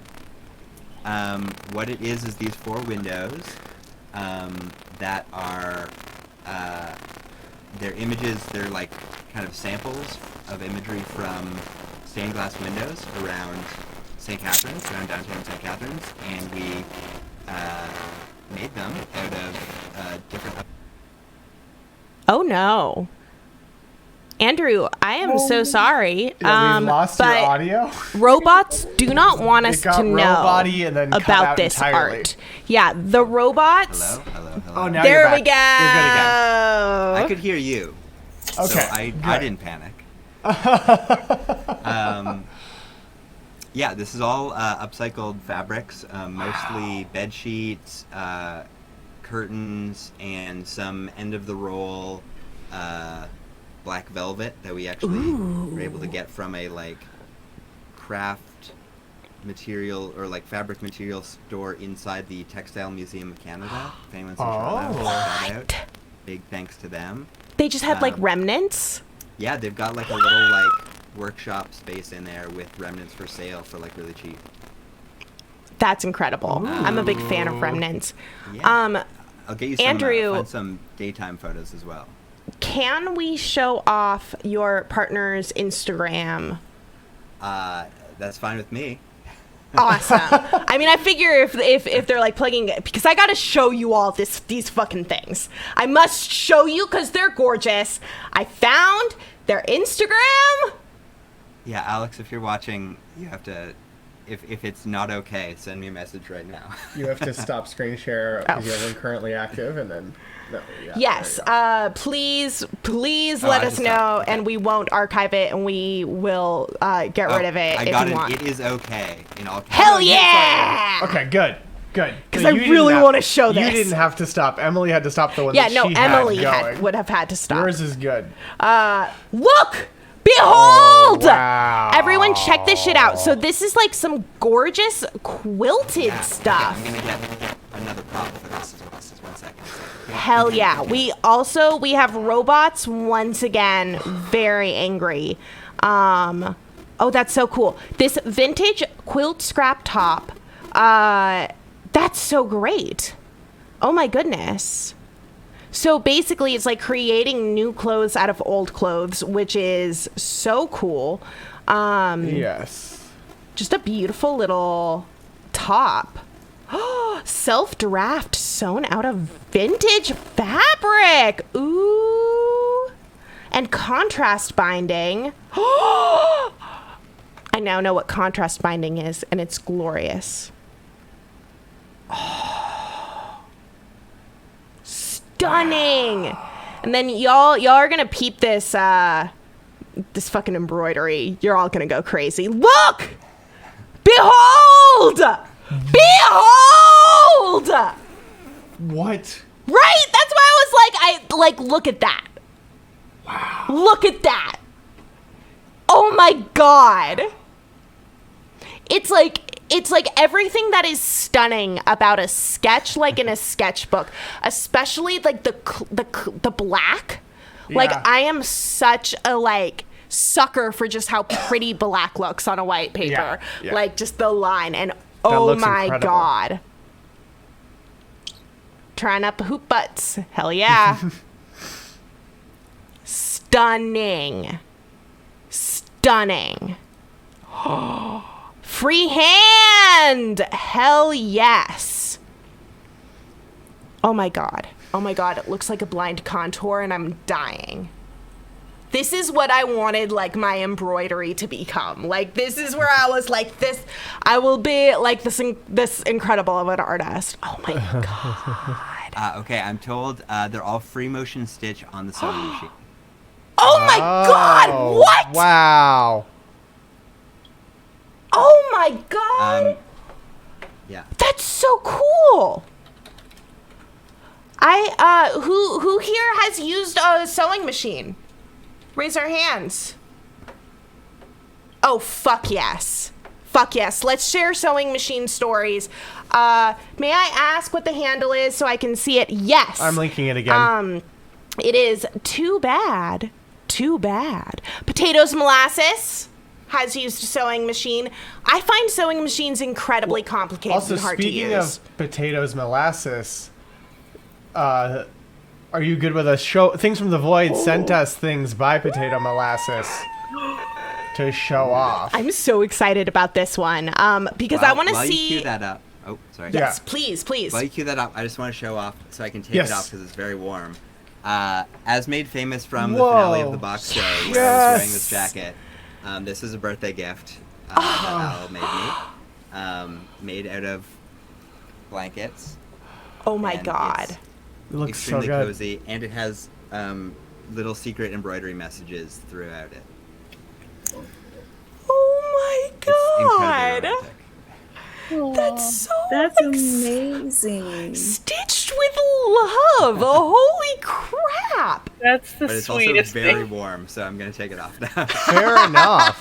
Speaker 6: What it is these 4 windows that are they're images. They're like kind of samples of imagery from stained glass windows around St. Catharines, around downtown St. Catharines, and we made them out of different.
Speaker 2: Oh no! Andrew, I am so sorry.
Speaker 1: Yeah, we've lost your
Speaker 2: but
Speaker 1: audio.
Speaker 2: robots do not want us to know
Speaker 1: robot-y and then cut
Speaker 2: about
Speaker 1: out
Speaker 2: this
Speaker 1: entirely.
Speaker 2: art. Yeah, the robots.
Speaker 6: Hello.
Speaker 1: Oh, now
Speaker 2: There
Speaker 1: you're back.
Speaker 2: we go.
Speaker 1: You're good again.
Speaker 6: I could hear you.
Speaker 1: Okay.
Speaker 6: So I didn't panic. Yeah, this is all upcycled fabrics, mostly bed sheets, curtains, and some end of the roll black velvet that we actually were able to get from a craft material or fabric material store inside the Textile Museum of Canada. If anyone's in Toronto, check that out. Big thanks to them.
Speaker 2: They just had remnants.
Speaker 6: Yeah, they've got a little workshop space in there with remnants for sale for really cheap.
Speaker 2: That's incredible. I'm a big fan of remnants.
Speaker 6: Yeah. I'll get you some,
Speaker 2: Andrew,
Speaker 6: find some daytime photos as well.
Speaker 2: Can we show off your partner's Instagram?
Speaker 6: That's fine with me.
Speaker 2: Awesome. I mean, I figure if they're plugging it, because I gotta show you all these fucking things. I must show you because they're gorgeous. I found their Instagram.
Speaker 6: Yeah, Alex, if you're watching, you have to. If it's not okay, send me a message right now.
Speaker 1: You have to stop screen share because you have one currently active, and then. No, yeah,
Speaker 2: yes, please let us know, okay. And we won't archive it, and we will get rid of it if you want.
Speaker 6: It is okay in all cases.
Speaker 2: Hell yeah!
Speaker 1: Okay, good.
Speaker 2: Because I really want to show this.
Speaker 1: You didn't have to stop. Emily had to stop the one
Speaker 2: that
Speaker 1: she
Speaker 2: Emily
Speaker 1: had going.
Speaker 2: would have had to stop.
Speaker 1: Yours is good.
Speaker 2: Look! Behold!
Speaker 1: Oh, wow.
Speaker 2: Everyone check this shit out. So this is some gorgeous quilted stuff.
Speaker 6: Okay, I'm going to get another prop for this as well. Just 1 second.
Speaker 2: Hell yeah. We have robots once again, very angry. Oh, that's so cool. This vintage quilt scrap top. That's so great. Oh my goodness. So basically it's creating new clothes out of old clothes, which is so cool.
Speaker 1: Yes.
Speaker 2: Just a beautiful little top. Self-draft sewn out of vintage fabric. Ooh. And contrast binding. I now know what contrast binding is, and it's glorious. Stunning. And then y'all are gonna peep this this fucking embroidery. You're all gonna go crazy. Look! Behold! Behold!
Speaker 1: What?
Speaker 2: Right? That's why I was look at that.
Speaker 1: Wow.
Speaker 2: Look at that. Oh my god. It's everything that is stunning about a sketch, in a sketchbook, especially the black.
Speaker 1: Yeah.
Speaker 2: I am such a sucker for just how pretty black looks on a white paper.
Speaker 1: Yeah.
Speaker 2: Just the line, and oh my incredible. God. Trying up hoop butts. Hell yeah. Stunning. Freehand! Hell yes. Oh my god. It looks like a blind contour and I'm dying. This is what I wanted my embroidery to become. This is where I was this, I will be this incredible of an artist. Oh my god.
Speaker 6: Okay, I'm told they're all free motion stitch on the sewing machine.
Speaker 2: Oh my god, what?
Speaker 1: Wow.
Speaker 2: Oh my god.
Speaker 6: Yeah.
Speaker 2: That's so cool. Who here has used a sewing machine? Raise our hands. Oh, fuck yes. Let's share sewing machine stories. May I ask what the handle is so I can see it? Yes.
Speaker 1: I'm linking it again.
Speaker 2: It is Too Bad. Potatoes Molasses has used a sewing machine. I find sewing machines incredibly complicated and hard to use.
Speaker 1: Also, speaking of Potatoes Molasses, are you good with a show? Things from the Void sent us things by Potato Molasses to show off.
Speaker 2: I'm so excited about this one because I want to see.
Speaker 6: While you cue that up. Oh, sorry.
Speaker 2: Yes, please.
Speaker 6: While you cue that up, I just want to show off so I can take it off because it's very warm. As made famous from the finale of the box show, where I was wearing this jacket. This is a birthday gift that Al made me. Made out of blankets.
Speaker 2: Oh my god.
Speaker 1: It looks
Speaker 6: extremely
Speaker 1: so good.
Speaker 6: cozy, and it has little secret embroidery messages throughout it.
Speaker 2: Oh my god.
Speaker 6: It's incredibly romantic.
Speaker 2: That's
Speaker 5: amazing.
Speaker 2: Stitched with love. Oh, holy crap.
Speaker 3: That's the
Speaker 6: But it's also
Speaker 3: sweetest
Speaker 6: very
Speaker 3: thing.
Speaker 6: warm, so I'm going to take it off now.
Speaker 1: Fair enough.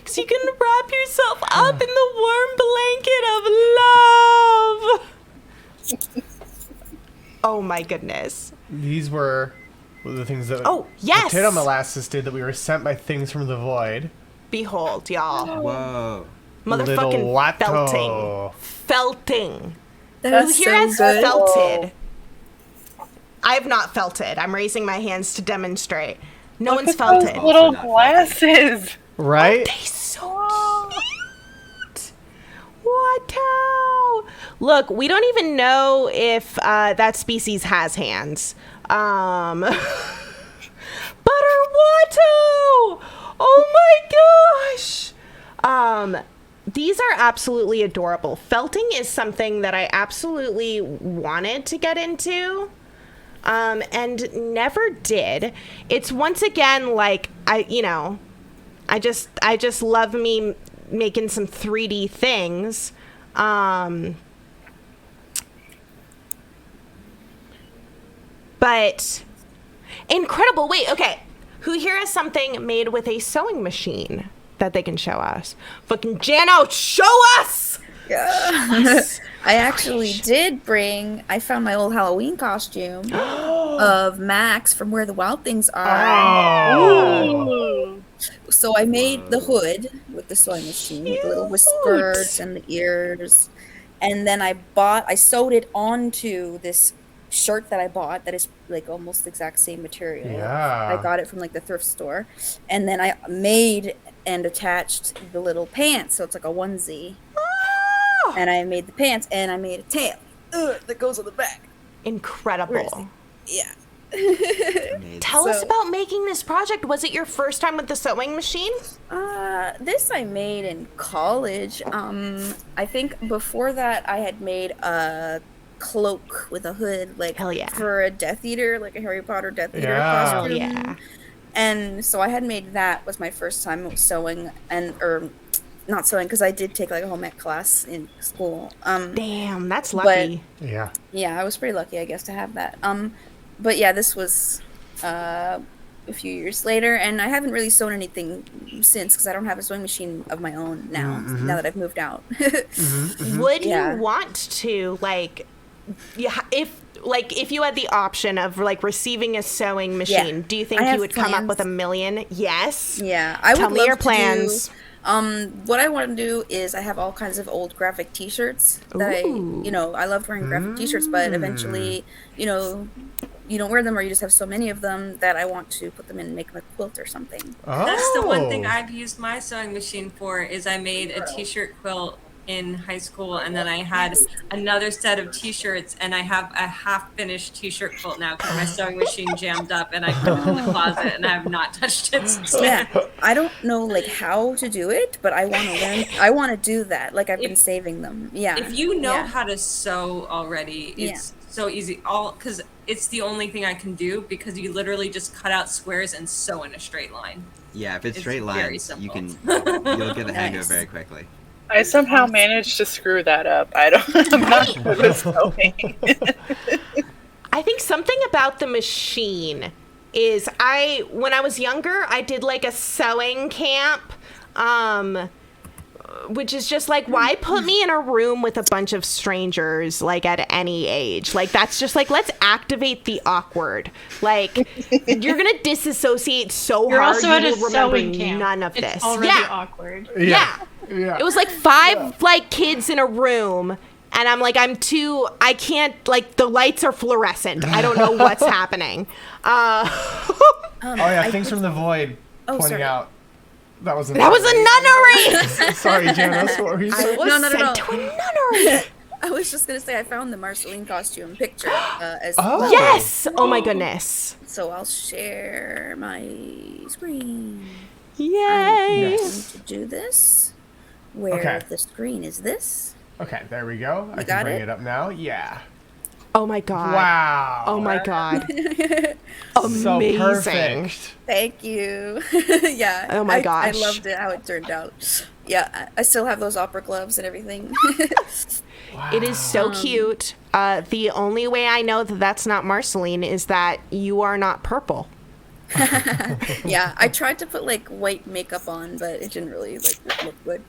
Speaker 2: So you can wrap yourself up in the warm blanket of love. Oh my goodness.
Speaker 1: These were the things that
Speaker 2: yes.
Speaker 1: Potato Molasses did that we were sent by Things from the Void.
Speaker 2: Behold, y'all.
Speaker 6: Whoa.
Speaker 2: Motherfucking
Speaker 1: Little
Speaker 2: felting. Felting.
Speaker 5: That's
Speaker 2: Who here
Speaker 5: so
Speaker 2: has
Speaker 5: good.
Speaker 2: felted? I have not felted. I'm raising my hands to demonstrate. No one's felted.
Speaker 3: Those little glasses.
Speaker 1: Right?
Speaker 2: They so cute. Wow. Look, we don't even know if that species has hands. Butterwato! Oh my gosh! These are absolutely adorable. Felting is something that I absolutely wanted to get into, and never did. It's once again like I just love me making some 3D things. But incredible. Wait, okay. Who here has something made with a sewing machine that they can show us? Fucking Janos, show us!
Speaker 5: Yes. I actually did bring. I found my old Halloween costume of Max from Where the Wild Things Are.
Speaker 1: Oh.
Speaker 5: So I made the hood with the sewing machine, with the little whiskers and the ears, and then I sewed it onto this shirt that I bought that is like almost the exact same material.
Speaker 1: Yeah.
Speaker 5: I got it from like the thrift store, and then I made and attached the little pants, so it's like a onesie. And I made the pants, and I made a tail that goes on the back.
Speaker 2: Incredible.
Speaker 5: Yeah.
Speaker 2: Tell us about making this project. Was it your first time with the sewing machine?
Speaker 5: This I made in college. I think before that I had made a cloak with a hood, like
Speaker 2: Hell yeah.
Speaker 5: for a Death Eater, like a Harry Potter Death Eater
Speaker 1: Yeah.
Speaker 5: costume.
Speaker 2: Oh yeah.
Speaker 5: And so I had made that was my first time sewing, or not sewing because I did take like a home ec class in school.
Speaker 2: Damn, that's lucky.
Speaker 1: Yeah.
Speaker 5: Yeah, I was pretty lucky, I guess, to have that. But yeah, this was a few years later, and I haven't really sewn anything since because I don't have a sewing machine of my own now.
Speaker 1: Mm-hmm.
Speaker 5: Now that I've moved out.
Speaker 2: Would
Speaker 5: Yeah.
Speaker 2: you want to if you had the option of like receiving a sewing machine,
Speaker 5: Yeah.
Speaker 2: do you think
Speaker 5: I
Speaker 2: you
Speaker 5: have
Speaker 2: would come up
Speaker 5: plans.
Speaker 2: with $1 million? Yes.
Speaker 5: Yeah, I
Speaker 2: Tell
Speaker 5: would
Speaker 2: me
Speaker 5: love
Speaker 2: your
Speaker 5: to
Speaker 2: plans.
Speaker 5: do. What I want to do is I have all kinds of old graphic T-shirts that
Speaker 2: Ooh.
Speaker 5: I loved wearing graphic T-shirts, but eventually, you don't wear them, or you just have so many of them that I want to put them in and make them a quilt or something.
Speaker 1: Oh.
Speaker 4: That's the one thing I've used my sewing machine for. Is I made a T-shirt quilt in high school, and then I had another set of T-shirts, and I have a half-finished T-shirt quilt now because my sewing machine jammed up, and I put it in the closet, and I have not touched it since then.
Speaker 5: Yeah, I don't know like how to do it, but I want to learn. I want to do that. Like I've been saving them. Yeah.
Speaker 4: If you know
Speaker 5: Yeah.
Speaker 4: how to sew already, it's so easy. Because it's the only thing I can do, because you literally just cut out squares and sew in a straight line.
Speaker 6: Yeah, if it's
Speaker 4: It's
Speaker 6: straight
Speaker 4: very
Speaker 6: lines,
Speaker 4: simple.
Speaker 6: you'll get the hang of it
Speaker 5: Nice.
Speaker 6: very quickly.
Speaker 3: I somehow managed to screw that up. I'm not good at sewing.
Speaker 2: I think something about the machine is when I was younger, I did like a sewing camp, which is just like, why put me in a room with a bunch of strangers, like at any age? Like, that's just like, let's activate the awkward. Like, you're going to disassociate so
Speaker 7: You're
Speaker 2: hard,
Speaker 7: also
Speaker 2: you
Speaker 7: at a
Speaker 2: will remember
Speaker 7: sewing camp.
Speaker 2: none of
Speaker 7: It's
Speaker 2: this.
Speaker 7: already
Speaker 2: Yeah.
Speaker 7: awkward.
Speaker 2: Yeah.
Speaker 1: Yeah.
Speaker 2: It was like 5 like kids in a room, and I'm like, I can't, like, the lights are fluorescent. I don't know what's happening.
Speaker 1: Oh yeah, Things from the Void pointing
Speaker 5: sorry.
Speaker 1: out. That was a
Speaker 2: That was a nunnery!
Speaker 1: Sorry, Janos. What were you saying?
Speaker 2: I was
Speaker 5: No, not at
Speaker 2: sent
Speaker 5: all.
Speaker 2: to a nunnery.
Speaker 5: I was just gonna say I found the Marceline costume picture as well.
Speaker 2: Yes! Oh my goodness.
Speaker 5: So I'll share my screen.
Speaker 2: Yay!
Speaker 5: I'm going to do this. Where the screen is this.
Speaker 1: Okay, there we go. I can
Speaker 5: got
Speaker 1: bring
Speaker 5: it?
Speaker 1: it up now. Yeah.
Speaker 2: Oh my god.
Speaker 1: Wow.
Speaker 2: Oh my god.
Speaker 1: So
Speaker 2: Amazing.
Speaker 1: perfect.
Speaker 5: Thank you. Yeah.
Speaker 2: Oh my gosh.
Speaker 5: I loved it how it turned out. Yeah, I still have those opera gloves and everything.
Speaker 1: Wow.
Speaker 2: It is so cute. The only way I know that that's not Marceline is that you are not purple.
Speaker 5: Yeah, I tried to put like white makeup on, but it didn't really like look good.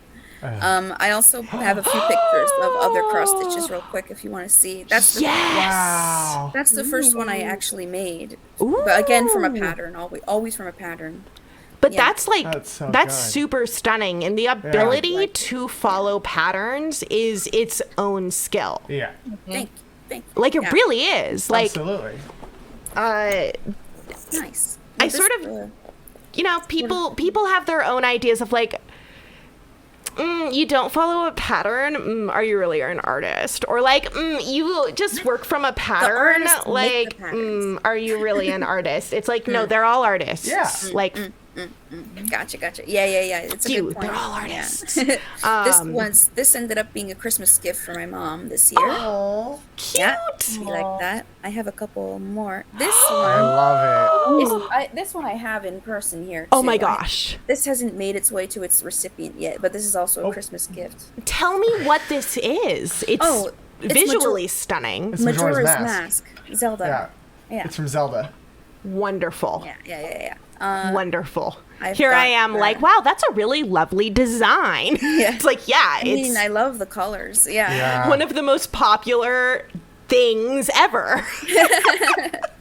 Speaker 5: I also have a few pictures of other cross stitches real quick if you want to see. That's the
Speaker 1: Wow.
Speaker 5: That's the first one I actually made. But again from a pattern, always from a pattern.
Speaker 2: But
Speaker 5: Yeah.
Speaker 2: that's like
Speaker 1: That's so
Speaker 2: that's
Speaker 1: good.
Speaker 2: super stunning, and the ability
Speaker 5: Yeah.
Speaker 2: to follow patterns is its own skill.
Speaker 1: Yeah.
Speaker 5: Thank you.
Speaker 2: Like it
Speaker 5: Yeah.
Speaker 2: really is. Like
Speaker 1: Absolutely.
Speaker 5: Nice.
Speaker 2: I sort of you know, people have their own ideas of like you don't follow a pattern. Are you really an artist? Or like, you just work from a pattern.
Speaker 5: artists make the
Speaker 2: Like,
Speaker 5: patterns.
Speaker 2: are you really an artist? It's like, no, they're all artists.
Speaker 1: Yeah.
Speaker 2: like,
Speaker 5: Gotcha. Yeah. It's a
Speaker 2: Dude,
Speaker 5: good point.
Speaker 2: they're all
Speaker 5: Yeah.
Speaker 2: artists.
Speaker 5: This ended up being a Christmas gift for my mom this year.
Speaker 1: Oh,
Speaker 2: cute.
Speaker 5: Yeah, you like that? I have a couple more. This
Speaker 1: I
Speaker 5: one,
Speaker 1: love it.
Speaker 5: this one I have in person here.
Speaker 2: Oh
Speaker 5: too.
Speaker 2: my gosh.
Speaker 5: This hasn't made its way to its recipient yet, but this is also a Christmas gift.
Speaker 2: Tell me what this is. It's
Speaker 5: it's
Speaker 2: visually stunning.
Speaker 1: It's Majora's
Speaker 5: Majora's
Speaker 1: Mask.
Speaker 5: Mask. Zelda.
Speaker 1: Yeah. It's from Zelda.
Speaker 2: Wonderful.
Speaker 5: Yeah.
Speaker 2: Wonderful.
Speaker 5: I've
Speaker 2: Here I
Speaker 5: got
Speaker 2: am
Speaker 5: the-
Speaker 2: like, wow, that's a really lovely design.
Speaker 5: Yeah.
Speaker 2: It's like, yeah,
Speaker 5: I mean, I love the colors.
Speaker 1: Yeah.
Speaker 2: one of the most popular things ever.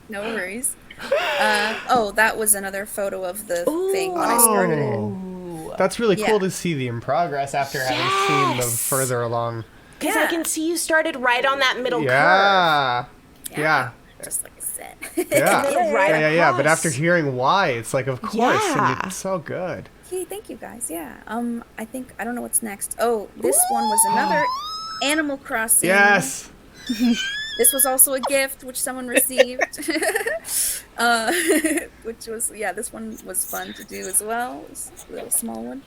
Speaker 5: No worries. That was another photo of the thing when I started it.
Speaker 1: Oh, that's really
Speaker 5: Yeah.
Speaker 1: cool to see the in progress after having seen them further along.
Speaker 2: Because I can see you started right on that middle curve.
Speaker 1: Yeah.
Speaker 5: Just like I said.
Speaker 1: Yeah.
Speaker 2: Right
Speaker 1: Yeah. But
Speaker 2: across.
Speaker 1: after hearing why, it's like, of course,
Speaker 2: Yeah.
Speaker 1: and it's so good.
Speaker 5: Hey, thank you guys. Yeah. I don't know what's next. Oh, this one was another Animal Crossing.
Speaker 1: Yes.
Speaker 5: This was also a gift which someone received. Which was this one was fun to do as well. It's a little small one.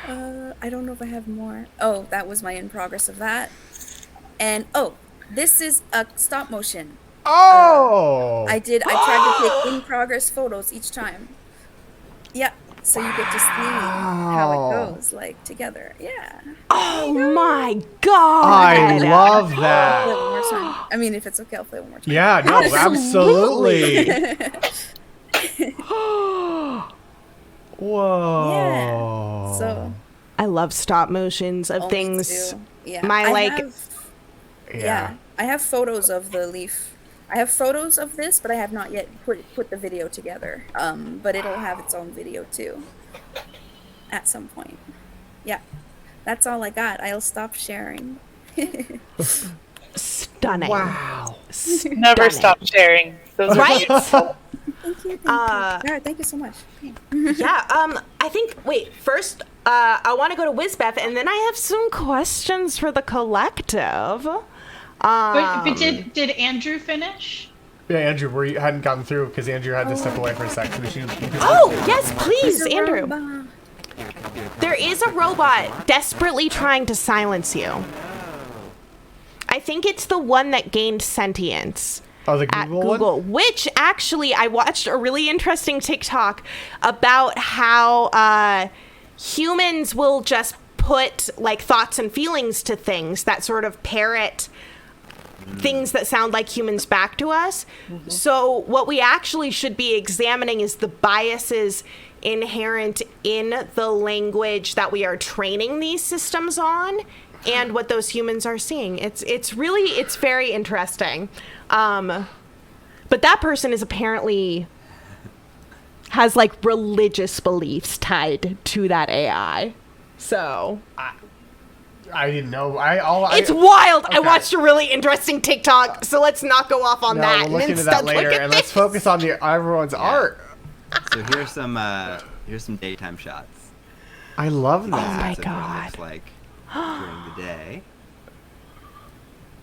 Speaker 5: I don't know if I have more. Oh, that was my in progress of that. And this is a stop motion.
Speaker 1: Oh.
Speaker 5: I tried to take in progress photos each time. Yeah. So you get to see how it goes, like together. Yeah.
Speaker 2: Oh my god!
Speaker 1: I love
Speaker 5: Play it
Speaker 1: that.
Speaker 5: one more time. I mean, if it's okay, I'll play it one more time.
Speaker 1: Yeah, no, absolutely. Whoa.
Speaker 5: Yeah. So
Speaker 2: I love stop motions of
Speaker 5: me
Speaker 2: things.
Speaker 5: too. Yeah.
Speaker 2: My
Speaker 5: I have photos of the leaf. I have photos of this, but I have not yet put the video together. But it'll have its own video too. At some point. Yeah. That's all I got. I'll stop sharing.
Speaker 2: Stunning.
Speaker 1: Wow.
Speaker 3: Never stop sharing. Those are
Speaker 2: Right?
Speaker 3: beautiful.
Speaker 5: Thank you. Yeah, thank you so much.
Speaker 2: Yeah. I think. Wait. First, I want to go to Wizbeff, and then I have some questions for the collective.
Speaker 7: But did Andrew finish?
Speaker 1: Yeah, Andrew, you hadn't gotten through because Andrew had to step away for a second.
Speaker 2: Oh yes, please,
Speaker 5: There's a
Speaker 2: Andrew.
Speaker 5: robot.
Speaker 2: There is a robot desperately trying to silence you. I think it's the one that gained sentience.
Speaker 1: Oh, the
Speaker 2: At
Speaker 1: Google
Speaker 2: Google,
Speaker 1: one?
Speaker 2: which actually I watched a really interesting TikTok about how humans will just put like thoughts and feelings to things that sort of parrot things that sound like humans back to us. So what we actually should be examining is the biases inherent in the language that we are training these systems on and what those humans are seeing. It's very interesting. But that person is apparently has like religious beliefs tied to that AI. So
Speaker 1: I didn't know.
Speaker 2: it's wild.
Speaker 1: Okay.
Speaker 2: I watched a really interesting TikTok, so let's not go off on
Speaker 1: No,
Speaker 2: that.
Speaker 1: we'll look
Speaker 2: and
Speaker 1: into that
Speaker 2: instead look
Speaker 1: later,
Speaker 2: at
Speaker 1: and
Speaker 2: this.
Speaker 1: let's focus on everyone's art.
Speaker 6: So here's some daytime shots.
Speaker 1: I love that.
Speaker 2: Oh my
Speaker 6: That's what it
Speaker 2: god.
Speaker 6: looks like. during the day.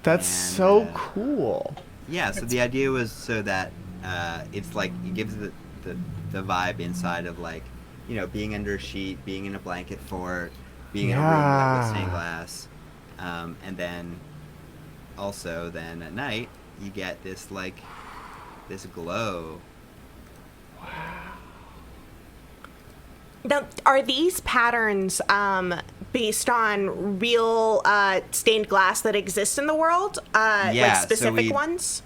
Speaker 1: That's so cool.
Speaker 6: Yeah, so the idea was so that it's like it gives the vibe inside of like, you know, being under a sheet, being in a blanket fort, being in a room with stained glass, and then also then at night you get this like this glow.
Speaker 2: Now, are these patterns based on real stained glass that exists in the world? Like specific ones?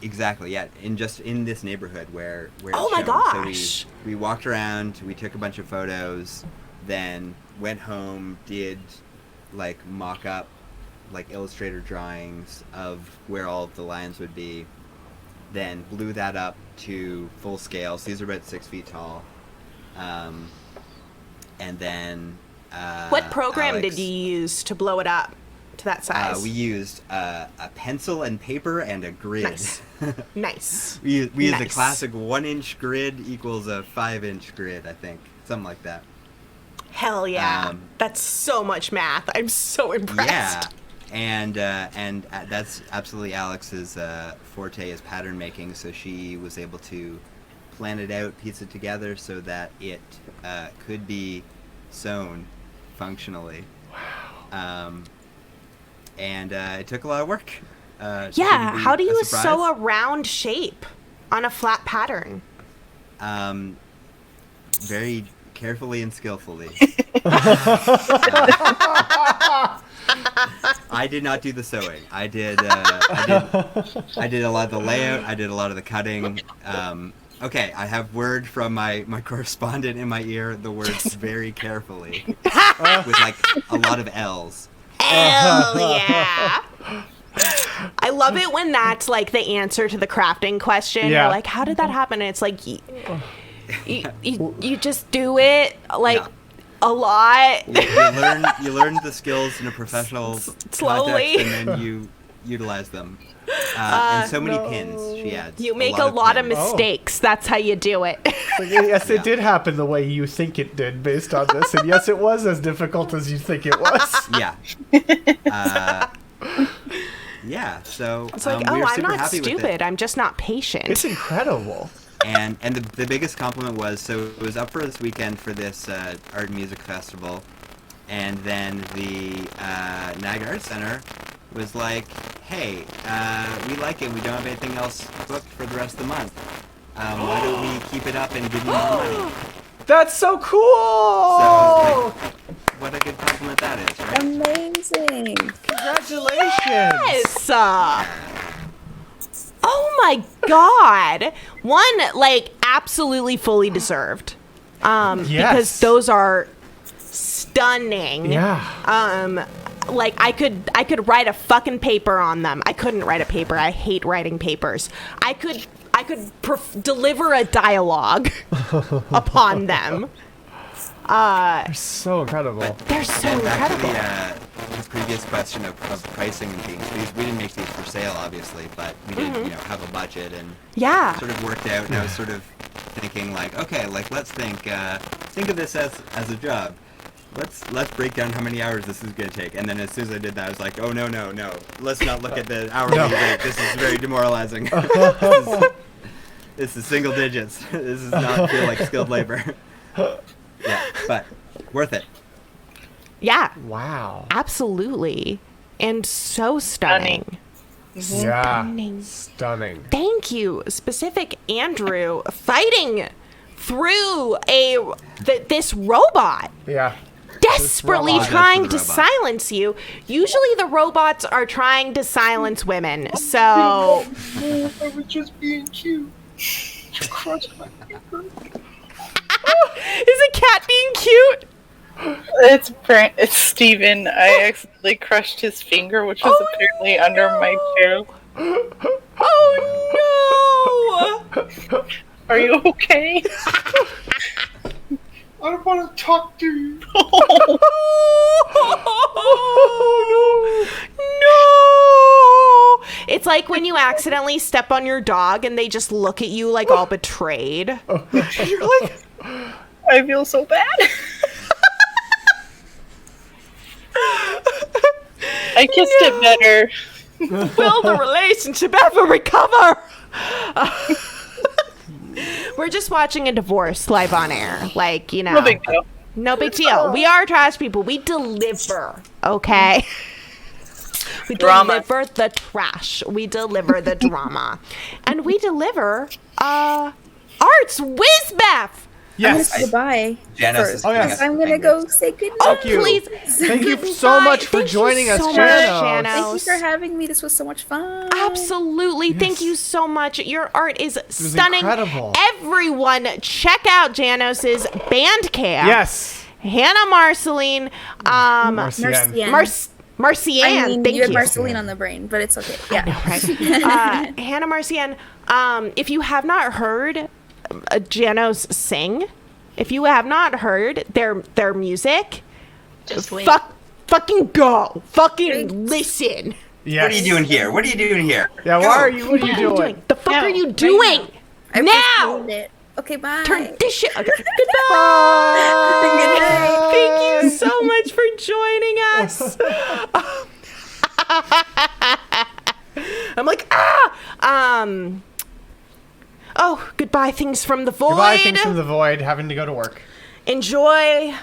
Speaker 6: Exactly, yeah. In this neighborhood where
Speaker 2: oh my gosh.
Speaker 6: So we walked around, we took a bunch of photos, then went home, did like mock-up, like Illustrator drawings of where all of the lines would be, then blew that up to full scale. So these are about 6 feet tall. And then
Speaker 2: what program did you use to blow it up to that size?
Speaker 6: We used a pencil and paper and a grid.
Speaker 2: Nice. Nice.
Speaker 6: we used a classic 1-inch grid equals a 5-inch grid, I think. Something like that.
Speaker 2: Hell yeah. That's so much math. I'm so impressed.
Speaker 6: Yeah. And that's absolutely Alex's forte is pattern making, so she was able to plan it out, piece it together so that it could be sewn functionally. Wow. And it took a lot of work.
Speaker 2: Yeah, how do you sew a round shape on a flat pattern?
Speaker 6: Very carefully and skillfully. I did not do the sewing. I did a lot of the layout. I did a lot of the cutting. Okay, I have word from my correspondent in my ear, the words very carefully, with like a lot of L's.
Speaker 2: Hell yeah. I love it when that's like the answer to the crafting question.
Speaker 1: Yeah.
Speaker 2: You're like, how did that happen? And it's like, you just do it like a lot.
Speaker 6: You learn the skills in a professional
Speaker 2: slowly,
Speaker 6: context, and then you utilize them. And so many pins she adds.
Speaker 2: You make a lot of mistakes. That's how you do it.
Speaker 1: Yes, it did happen the way you think it did based on this. And yes, it was as difficult as you think it was.
Speaker 6: Yeah. Yeah, so
Speaker 2: it's like,
Speaker 6: we were
Speaker 2: I'm
Speaker 6: super
Speaker 2: not
Speaker 6: happy
Speaker 2: stupid.
Speaker 6: with it.
Speaker 2: I'm just not patient.
Speaker 1: It's incredible.
Speaker 6: And the biggest compliment was, so it was up for this weekend for this art and music festival, and then the Niagara Arts Center was like, hey, we like it, we don't have anything else booked for the rest of the month. Why don't we keep it up and give you more money?
Speaker 1: That's so cool!
Speaker 6: So, like, what a good compliment that is, right?
Speaker 5: Amazing!
Speaker 1: Congratulations!
Speaker 2: Yes! Oh my god! One, like, absolutely fully deserved. Because those are stunning.
Speaker 1: Yeah.
Speaker 2: Like, I could write a fucking paper on them. I couldn't write a paper. I hate writing papers. I could deliver a dialogue upon them.
Speaker 1: They're so incredible.
Speaker 2: They're so incredible.
Speaker 6: Back to the previous question of pricing and things. We didn't make these for sale, obviously, but we did, have a budget and sort of worked out. And I was sort of thinking, like, okay, like let's think of this as a job. Let's break down how many hours this is going to take. And then as soon as I did that, I was like, oh, no. Let's not look at the hourly rate. This is very demoralizing. This is single digits. This does not feel like skilled labor. Yeah, but worth it.
Speaker 2: Yeah.
Speaker 1: Wow.
Speaker 2: Absolutely. And so stunning.
Speaker 1: Yeah. Stunning.
Speaker 2: Thank you, specific Andrew, fighting through this robot.
Speaker 1: Yeah.
Speaker 2: Desperately trying to silence you. Usually the robots are trying to silence women, so...
Speaker 3: I was just being cute. You crushed my finger.
Speaker 2: Is a cat being cute?
Speaker 3: It's Steven. I accidentally crushed his finger, which was apparently under my chair.
Speaker 2: Oh no!
Speaker 3: Are you okay? I don't want to talk to you.
Speaker 2: No! It's like when you accidentally step on your dog and they just look at you like all betrayed. And you're like,
Speaker 3: I feel so bad. I kissed it better.
Speaker 2: Will the relationship ever recover? We're just watching a divorce live on air. Like, you know.
Speaker 3: No big deal.
Speaker 2: No big deal. We are trash people. We deliver, okay? We deliver the trash. We deliver the drama. And we deliver arts. Wizbeff!
Speaker 1: Yes.
Speaker 5: I'm gonna say goodbye.
Speaker 6: Janos
Speaker 5: first,
Speaker 6: is giving
Speaker 1: yes.
Speaker 6: us
Speaker 5: I'm gonna
Speaker 6: fingers.
Speaker 5: go say goodnight.
Speaker 2: Oh,
Speaker 1: you.
Speaker 2: please.
Speaker 1: Thank you
Speaker 2: Goodbye.
Speaker 1: so much for
Speaker 2: Thank you
Speaker 1: joining us,
Speaker 2: so much,
Speaker 1: Janos.
Speaker 5: Thank you for having me. This was so much fun.
Speaker 2: Absolutely. Thank you so much. Your art is
Speaker 1: was
Speaker 2: stunning.
Speaker 1: incredible.
Speaker 2: Everyone, check out Janos's Bandcamp.
Speaker 1: Yes.
Speaker 2: Hannah Marceline.
Speaker 1: Marcian.
Speaker 2: Marcian.
Speaker 5: I mean,
Speaker 2: Thank
Speaker 5: you had
Speaker 2: you.
Speaker 5: Marceline on the brain, but it's okay. Yeah.
Speaker 2: Right. Hannah Marcian. If you have not heard Janos sing, if you have not heard their music,
Speaker 7: Just wait.
Speaker 2: fucking go. Fucking listen.
Speaker 1: Yes.
Speaker 6: What are you doing here? What are you doing here?
Speaker 1: Yeah,
Speaker 6: Go.
Speaker 1: what are you doing?
Speaker 2: The fuck
Speaker 7: No,
Speaker 2: are you
Speaker 7: right
Speaker 2: doing?
Speaker 5: I
Speaker 2: now.
Speaker 5: postponed it. Okay, bye.
Speaker 2: Turn this shit. Okay. Goodbye.
Speaker 5: Good night.
Speaker 2: Thank you so much for joining us. I'm like, oh, goodbye, things from the void.
Speaker 1: Goodbye, things from the void, having to go to work.
Speaker 2: Enjoy,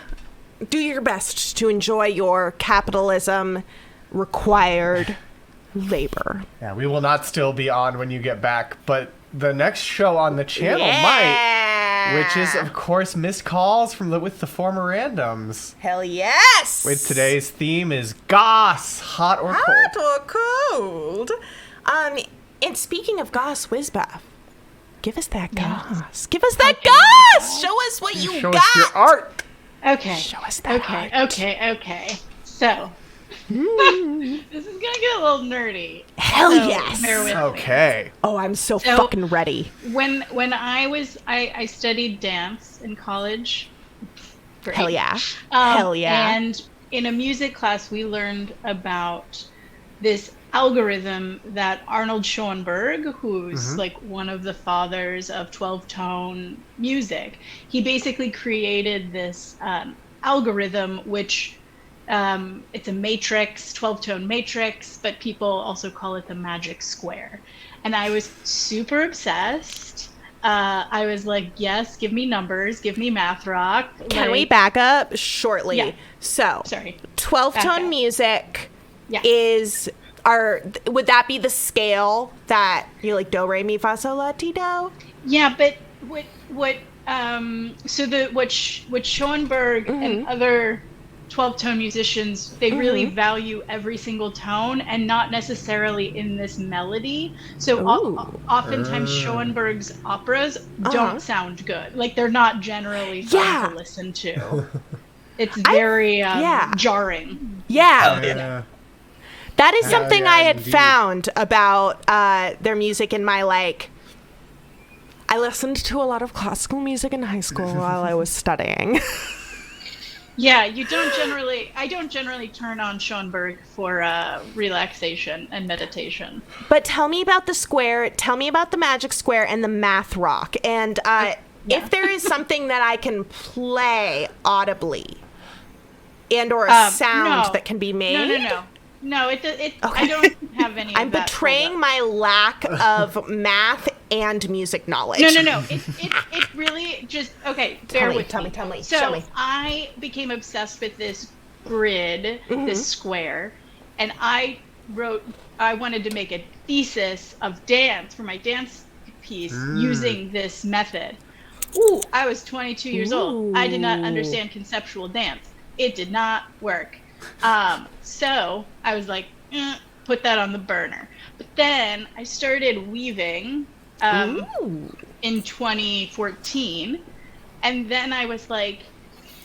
Speaker 2: do your best to enjoy your capitalism required labor.
Speaker 1: Yeah, we will not still be on when you get back, but the next show on the channel might, which is, of course, missed calls with the former randoms.
Speaker 2: Hell yes.
Speaker 1: With today's theme is Goss, hot or cold.
Speaker 2: Hot or cold. And speaking of Goss, Wizbeff, give us that Goss. Give us that Goss. Show us what you
Speaker 1: Show
Speaker 2: got.
Speaker 1: us your art.
Speaker 7: Okay.
Speaker 2: Show us that art.
Speaker 7: Okay. So, this is gonna get a little nerdy.
Speaker 2: Hell
Speaker 7: So,
Speaker 2: yes.
Speaker 7: bear with me.
Speaker 1: Okay.
Speaker 2: Oh, I'm so
Speaker 7: So-
Speaker 2: fucking ready.
Speaker 7: When I studied dance in college. Great.
Speaker 2: Hell yeah. Hell yeah.
Speaker 7: And in a music class, we learned about this algorithm that Arnold Schoenberg, who's like one of the fathers of 12-tone music, he basically created this algorithm, which it's a matrix, 12-tone matrix, but people also call it the magic square. And I was super obsessed. I was like, yes, give me numbers, give me math rock.
Speaker 2: Can
Speaker 7: like,
Speaker 2: we back up shortly?
Speaker 7: Yeah.
Speaker 2: So,
Speaker 7: Sorry.
Speaker 2: 12-tone
Speaker 7: up.
Speaker 2: music
Speaker 7: Yeah.
Speaker 2: would that be the scale that you're like do, re, mi, fa, sol, la, ti, do?
Speaker 7: Yeah, but what Schoenberg and other 12-tone musicians, they really value every single tone and not necessarily in this melody. So oftentimes Schoenberg's operas don't sound good. Like they're not generally fun to listen to. It's very jarring.
Speaker 2: Yeah. That is something I had
Speaker 1: indeed.
Speaker 2: found about their music in my I listened to a lot of classical music in high school while I was studying.
Speaker 7: Yeah, I don't generally turn on Schoenberg for relaxation and meditation.
Speaker 2: But tell me about the square, tell me about the magic square and the math rock. And if there is something that I can play audibly and or a sound that can be made.
Speaker 7: No, I don't have any
Speaker 2: I'm
Speaker 7: of that
Speaker 2: betraying
Speaker 7: pulled up.
Speaker 2: my lack of math and music knowledge.
Speaker 7: No. It really just bear with me.
Speaker 2: Tell me.
Speaker 7: So
Speaker 2: Show me.
Speaker 7: I became obsessed with this grid, this square, and I wanted to make a thesis of dance for my dance piece using this method. Ooh, I was 22 years old. I did not understand conceptual dance. It did not work. So I was like, put that on the burner. But then I started weaving in 2014, and then I was like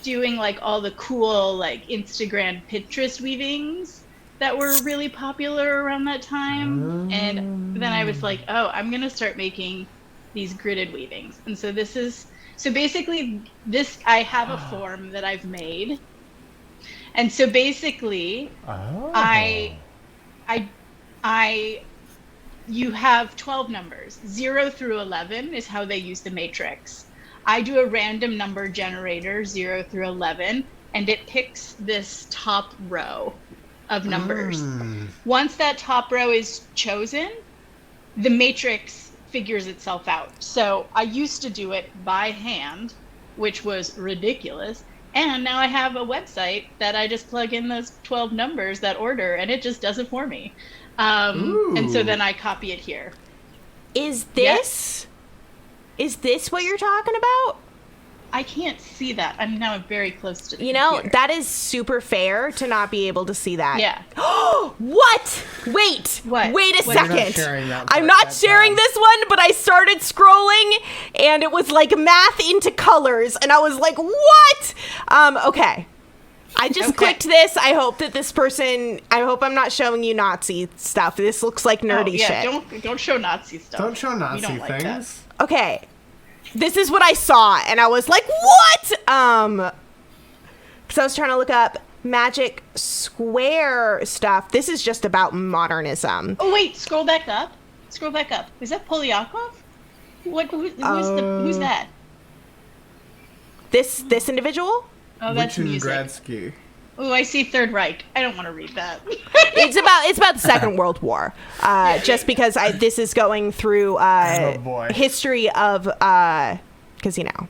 Speaker 7: doing like all the cool like Instagram Pinterest weavings that were really popular around that time. And then I was like, oh, I'm gonna start making these gridded weavings. And so basically I have a form that I've made. And so basically, you have 12 numbers. 0 through 11 is how they use the matrix. I do a random number generator, 0 through 11, and it picks this top row. of numbers. Once that top row is chosen, the matrix figures itself out. So I used to do it by hand, which was ridiculous. And now I have a website that I just plug in those 12 numbers, that order, and it just does it for me. And so then I copy it here.
Speaker 2: Is this what you're talking about?
Speaker 7: I can't see that. I'm now very close to the
Speaker 2: You know,
Speaker 7: computer.
Speaker 2: that is super fair to not be able to see that.
Speaker 7: Yeah.
Speaker 2: What? Wait.
Speaker 7: What?
Speaker 2: Wait a
Speaker 7: What?
Speaker 1: You're not
Speaker 2: second.
Speaker 1: sharing that
Speaker 2: I'm
Speaker 1: part.
Speaker 2: not
Speaker 1: That's
Speaker 2: sharing
Speaker 1: bad.
Speaker 2: this one, but I started scrolling and it was like math into colors and I was like, what? Okay. I just clicked this. I hope that this person, I hope I'm not showing you Nazi stuff. This looks like nerdy shit.
Speaker 7: Don't show Nazi stuff.
Speaker 1: Don't show
Speaker 7: We
Speaker 1: Nazi
Speaker 7: don't like that.
Speaker 1: things.
Speaker 2: Okay. This is what I saw and I was like, what? Because I was trying to look up Magic Square stuff. This is just about modernism.
Speaker 7: Oh wait, scroll back up. Scroll back up. Is that Polyakov? Who's that?
Speaker 2: This individual?
Speaker 7: Oh, that's music.
Speaker 1: Gradsky.
Speaker 7: Oh, I see Third Reich. I don't want to read that.
Speaker 2: It's about the Second World War. Just because this is going through
Speaker 1: Oh, boy.
Speaker 2: history of because
Speaker 7: That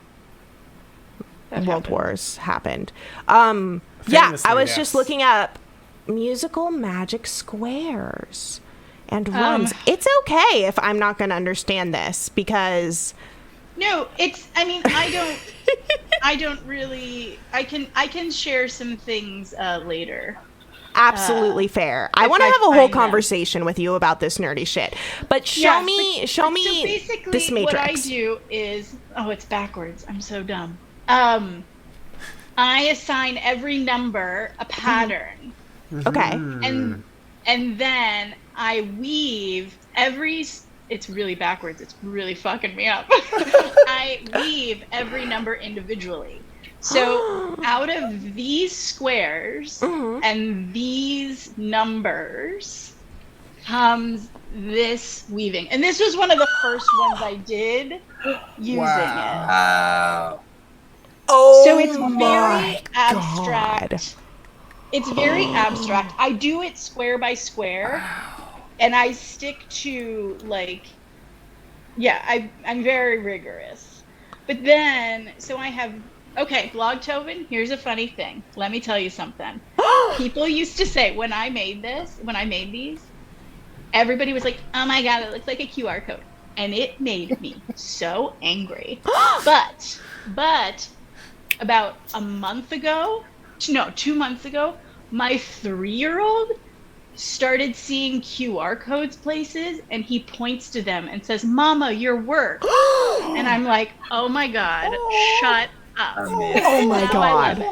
Speaker 2: World
Speaker 7: happened.
Speaker 2: Wars happened. Yeah,
Speaker 1: Famously,
Speaker 2: I was
Speaker 1: yes.
Speaker 2: just looking up musical magic squares and runs. It's okay if I'm not going to understand this because
Speaker 7: No, I mean, I don't really. I can share some things later.
Speaker 2: absolutely fair. I
Speaker 7: if
Speaker 2: want to
Speaker 7: I
Speaker 2: have a whole
Speaker 7: find them.
Speaker 2: conversation with you about this nerdy shit. But show me
Speaker 7: So basically,
Speaker 2: this matrix.
Speaker 7: what I do is, it's backwards. I'm so dumb. I assign every number a pattern,
Speaker 2: Okay.
Speaker 7: and then I weave It's really backwards. It's really fucking me up. I weave every number individually. So out of these squares and these numbers comes this weaving. And this was one of the first ones I did using it.
Speaker 6: Wow.
Speaker 2: Oh,
Speaker 7: So it's
Speaker 2: my
Speaker 7: very
Speaker 2: God.
Speaker 7: abstract. It's very abstract. I do it square by square. And I stick to, I'm very rigorous. But then, so I have, Blogtoven, here's a funny thing. Let me tell you something. People used to say, when I made these, everybody was like, oh my God, it looks like a QR code. And it made me so angry. But about a month ago, no, 2 months ago, my 3-year-old started seeing QR codes places and he points to them and says, Mama, your work. And I'm like, oh my God, shut up.
Speaker 2: Oh my God.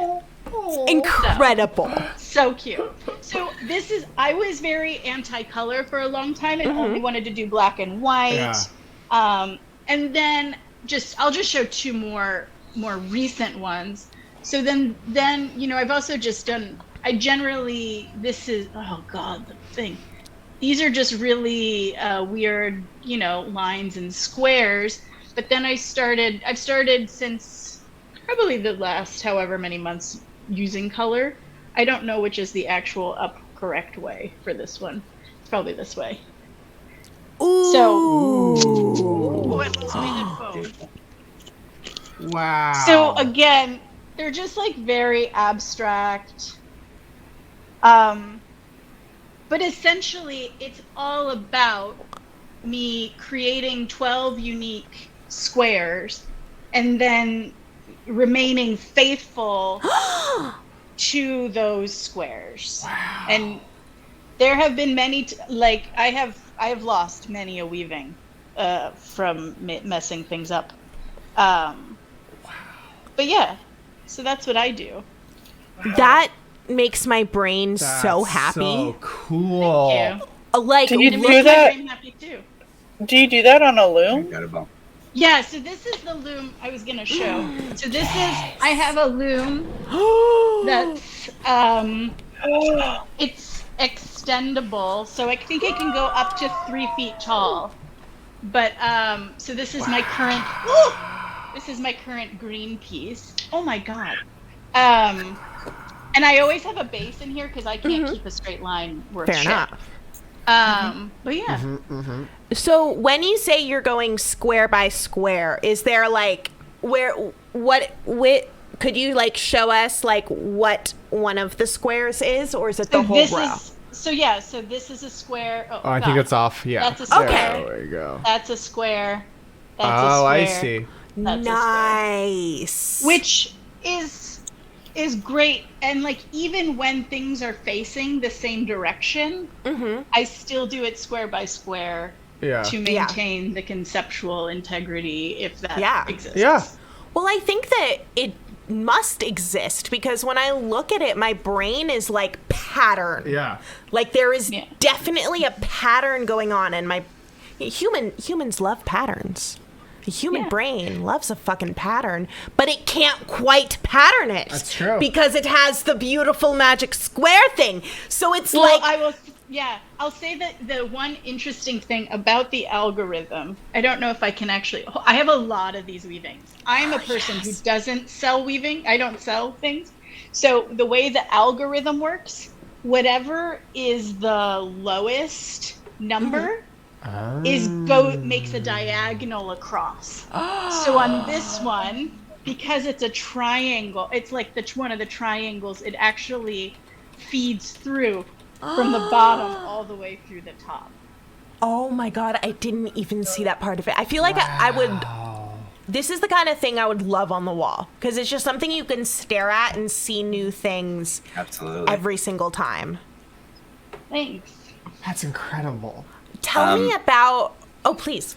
Speaker 2: Incredible.
Speaker 7: So cute. So I was very anti-color for a long time and only wanted to do black and white.
Speaker 1: Yeah.
Speaker 7: And then I'll just show two more recent ones. So then, I've also just done, these are just really weird, lines and squares. But then I've started since probably the last however many months using color. I don't know which is the actual correct way for this one. It's probably this way.
Speaker 2: Ooh.
Speaker 7: So, I lost my headphone.
Speaker 1: Wow.
Speaker 7: So again, they're just very abstract. But essentially, it's all about me creating 12 unique squares and then remaining faithful to those squares. Wow. And there have been many, I have lost many a weaving from messing things up. But yeah, so that's what I do.
Speaker 2: That makes my brain so happy.
Speaker 1: So cool.
Speaker 7: Thank you.
Speaker 3: Do you
Speaker 7: It
Speaker 3: do
Speaker 7: makes my
Speaker 3: that?
Speaker 7: brain happy too.
Speaker 3: Do you do that on a loom?
Speaker 6: Got a bump.
Speaker 7: Yeah, so this is the loom I was gonna show. So I have a loom that's it's extendable, so I think it can go up to 3 feet tall. But so this is my current. This is my current green piece. Oh my God. And I always have a base in here because I can't keep a straight line worth
Speaker 2: Fair
Speaker 7: shit.
Speaker 2: enough.
Speaker 7: But yeah.
Speaker 2: So when you say you're going square by square, is there like could you like show us like what one of the squares is, or is it the whole row?
Speaker 7: So this is a square. Oh,
Speaker 1: I think it's off. Yeah.
Speaker 7: That's a square.
Speaker 2: Okay.
Speaker 1: There we go.
Speaker 7: That's a square. That's a
Speaker 1: Oh,
Speaker 7: square.
Speaker 1: I see.
Speaker 7: That's
Speaker 2: Nice.
Speaker 7: Which is great, and like even when things are facing the same direction, I still do it square by square to maintain the conceptual integrity, if that exists.
Speaker 1: Yeah.
Speaker 2: Well, I think that it must exist because when I look at it, my brain is like pattern.
Speaker 1: Yeah.
Speaker 2: Like there is definitely a pattern going on, and humans love patterns. The human brain loves a fucking pattern, but it can't quite pattern it.
Speaker 1: That's true.
Speaker 2: Because it has the beautiful magic square thing. So it's
Speaker 7: I'll say that the one interesting thing about the algorithm, I don't know if I can actually, I have a lot of these weavings. I'm a person who doesn't sell weaving. I don't sell things. So the way the algorithm works, whatever is the lowest number makes a diagonal across. So on this one, because it's a triangle, it's like one of the triangles, it actually feeds through from the bottom all the way through the top.
Speaker 2: Oh my God, I didn't even see that part of it. I feel like I would, this is the kind of thing I would love on the wall because it's just something you can stare at and see new things every single time.
Speaker 7: Thanks.
Speaker 1: That's incredible.
Speaker 2: Tell me about, please.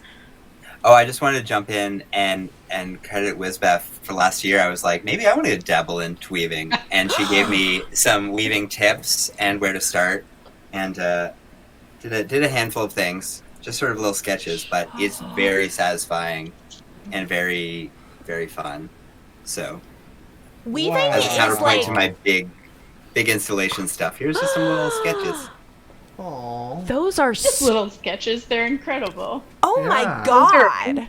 Speaker 6: Oh, I just wanted to jump in and credit Wizbeff for last year. I was like, maybe I want to dabble into weaving. And she gave me some weaving tips and where to start. And did a handful of things, just sort of little sketches, but it's very satisfying and very, very fun. So
Speaker 2: Weaving
Speaker 6: as a
Speaker 2: is
Speaker 6: counterpoint
Speaker 2: like
Speaker 6: to my big installation stuff, here's just some little sketches.
Speaker 1: Aww.
Speaker 2: Those are
Speaker 7: Just little sketches. They're incredible.
Speaker 2: Oh my
Speaker 1: Yeah.
Speaker 2: God.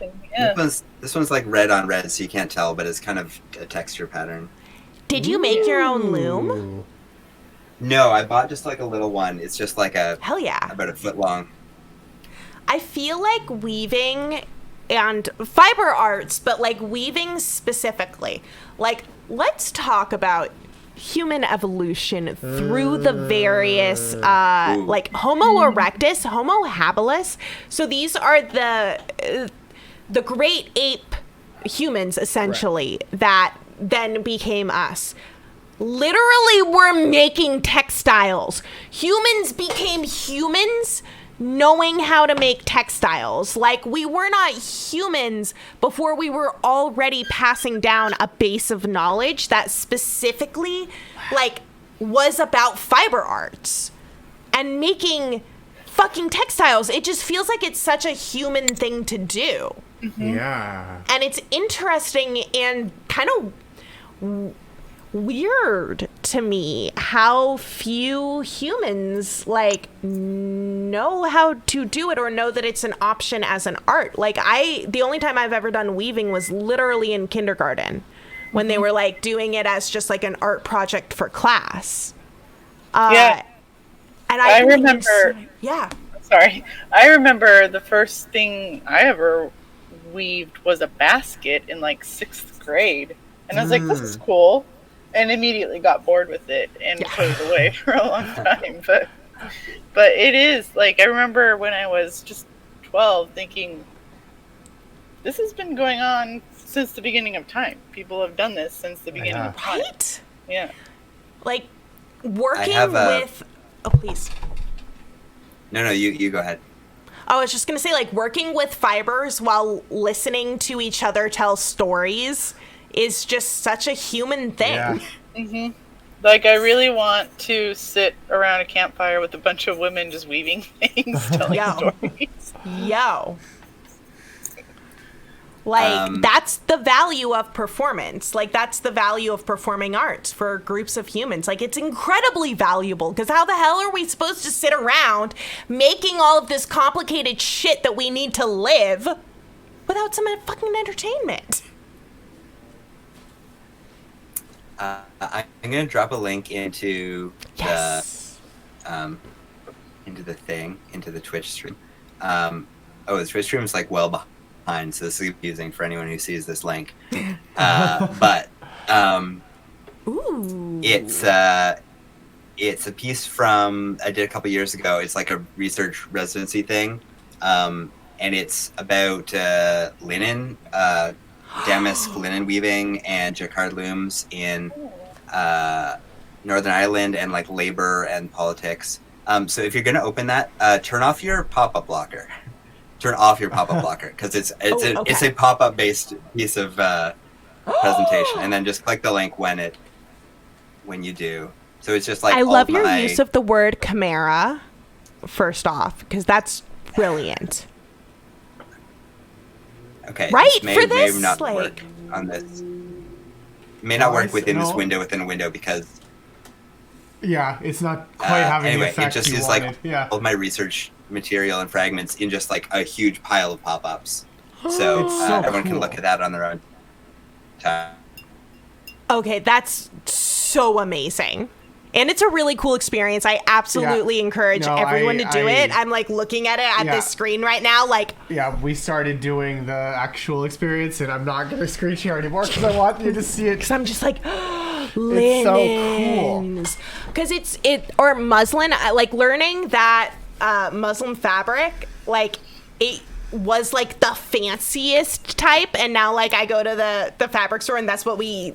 Speaker 6: This one's like red on red, so you can't tell, but it's kind of a texture pattern.
Speaker 2: Did you make your own loom?
Speaker 6: No, I bought just like a little one. It's just like
Speaker 2: Hell yeah.
Speaker 6: about a foot long.
Speaker 2: I feel like weaving and fiber arts, but like weaving specifically. Like, let's talk about human evolution through the various like Homo erectus, Homo habilis. So these are the great ape humans essentially that then became us. Literally, we're making textiles. Humans became humans knowing how to make textiles. Like, we were not humans before we were already passing down a base of knowledge that specifically, like, was about fiber arts and making fucking textiles. It just feels like it's such a human thing to do.
Speaker 1: Yeah.
Speaker 2: And it's interesting and kind of weird to me how few humans like know how to do it or know that it's an option as an art. Like the only time I've ever done weaving was literally in kindergarten when they were like doing it as just like an art project for class.
Speaker 3: And I remember I remember the first thing I ever weaved was a basket in like 6th grade, and I was like, this is cool, and immediately got bored with it and put it away for a long time. But it is like, I remember when I was just 12 thinking, this has been going on since the beginning of time. People have done this since the beginning of time.
Speaker 2: Right?
Speaker 3: Yeah.
Speaker 2: Like working with please.
Speaker 6: No, you go ahead.
Speaker 2: I was just going to say, like, working with fibers while listening to each other tell stories is just such a human thing.
Speaker 1: Yeah.
Speaker 3: Mm-hmm. Like, I really want to sit around a campfire with a bunch of women just weaving things, telling stories.
Speaker 2: Like, that's the value of performance. Like, that's the value of performing arts for groups of humans. Like, it's incredibly valuable, because how the hell are we supposed to sit around making all of this complicated shit that we need to live without some fucking entertainment?
Speaker 6: I'm going to drop a link into into the Twitch stream. The Twitch stream is like well behind, so this is confusing for anyone who sees this link. But it's a piece from I did a couple years ago. It's like a research residency thing, and it's about linen, damask linen weaving and jacquard looms in Northern Ireland and like labor and politics. So if you're going to open that, turn off your pop-up blocker. Turn off your pop-up blocker because it's a pop-up based piece of presentation, and then just click the link when you do. So it's just like
Speaker 2: I love your use of the word chimera. First off, because that's brilliant.
Speaker 6: Okay,
Speaker 2: right
Speaker 6: may
Speaker 2: for this
Speaker 6: not work on this. May not work within a window because.
Speaker 1: Yeah, it's not quite having the effect
Speaker 6: it just
Speaker 1: you
Speaker 6: is
Speaker 1: wanted.
Speaker 6: like all of my research material and fragments in just like a huge pile of pop-ups. So, everyone can look at that on their own time.
Speaker 2: Okay, that's so amazing. And it's a really cool experience. I absolutely encourage everyone to do it. I'm like looking at it this screen right now. Like,
Speaker 1: we started doing the actual experience, and I'm not going to screen share anymore because I want you to see it.
Speaker 2: Because I'm just like,
Speaker 1: it's so cool.
Speaker 2: Because or muslin. Like learning that muslin fabric, like it was like the fanciest type, and now like I go to the fabric store, and that's what we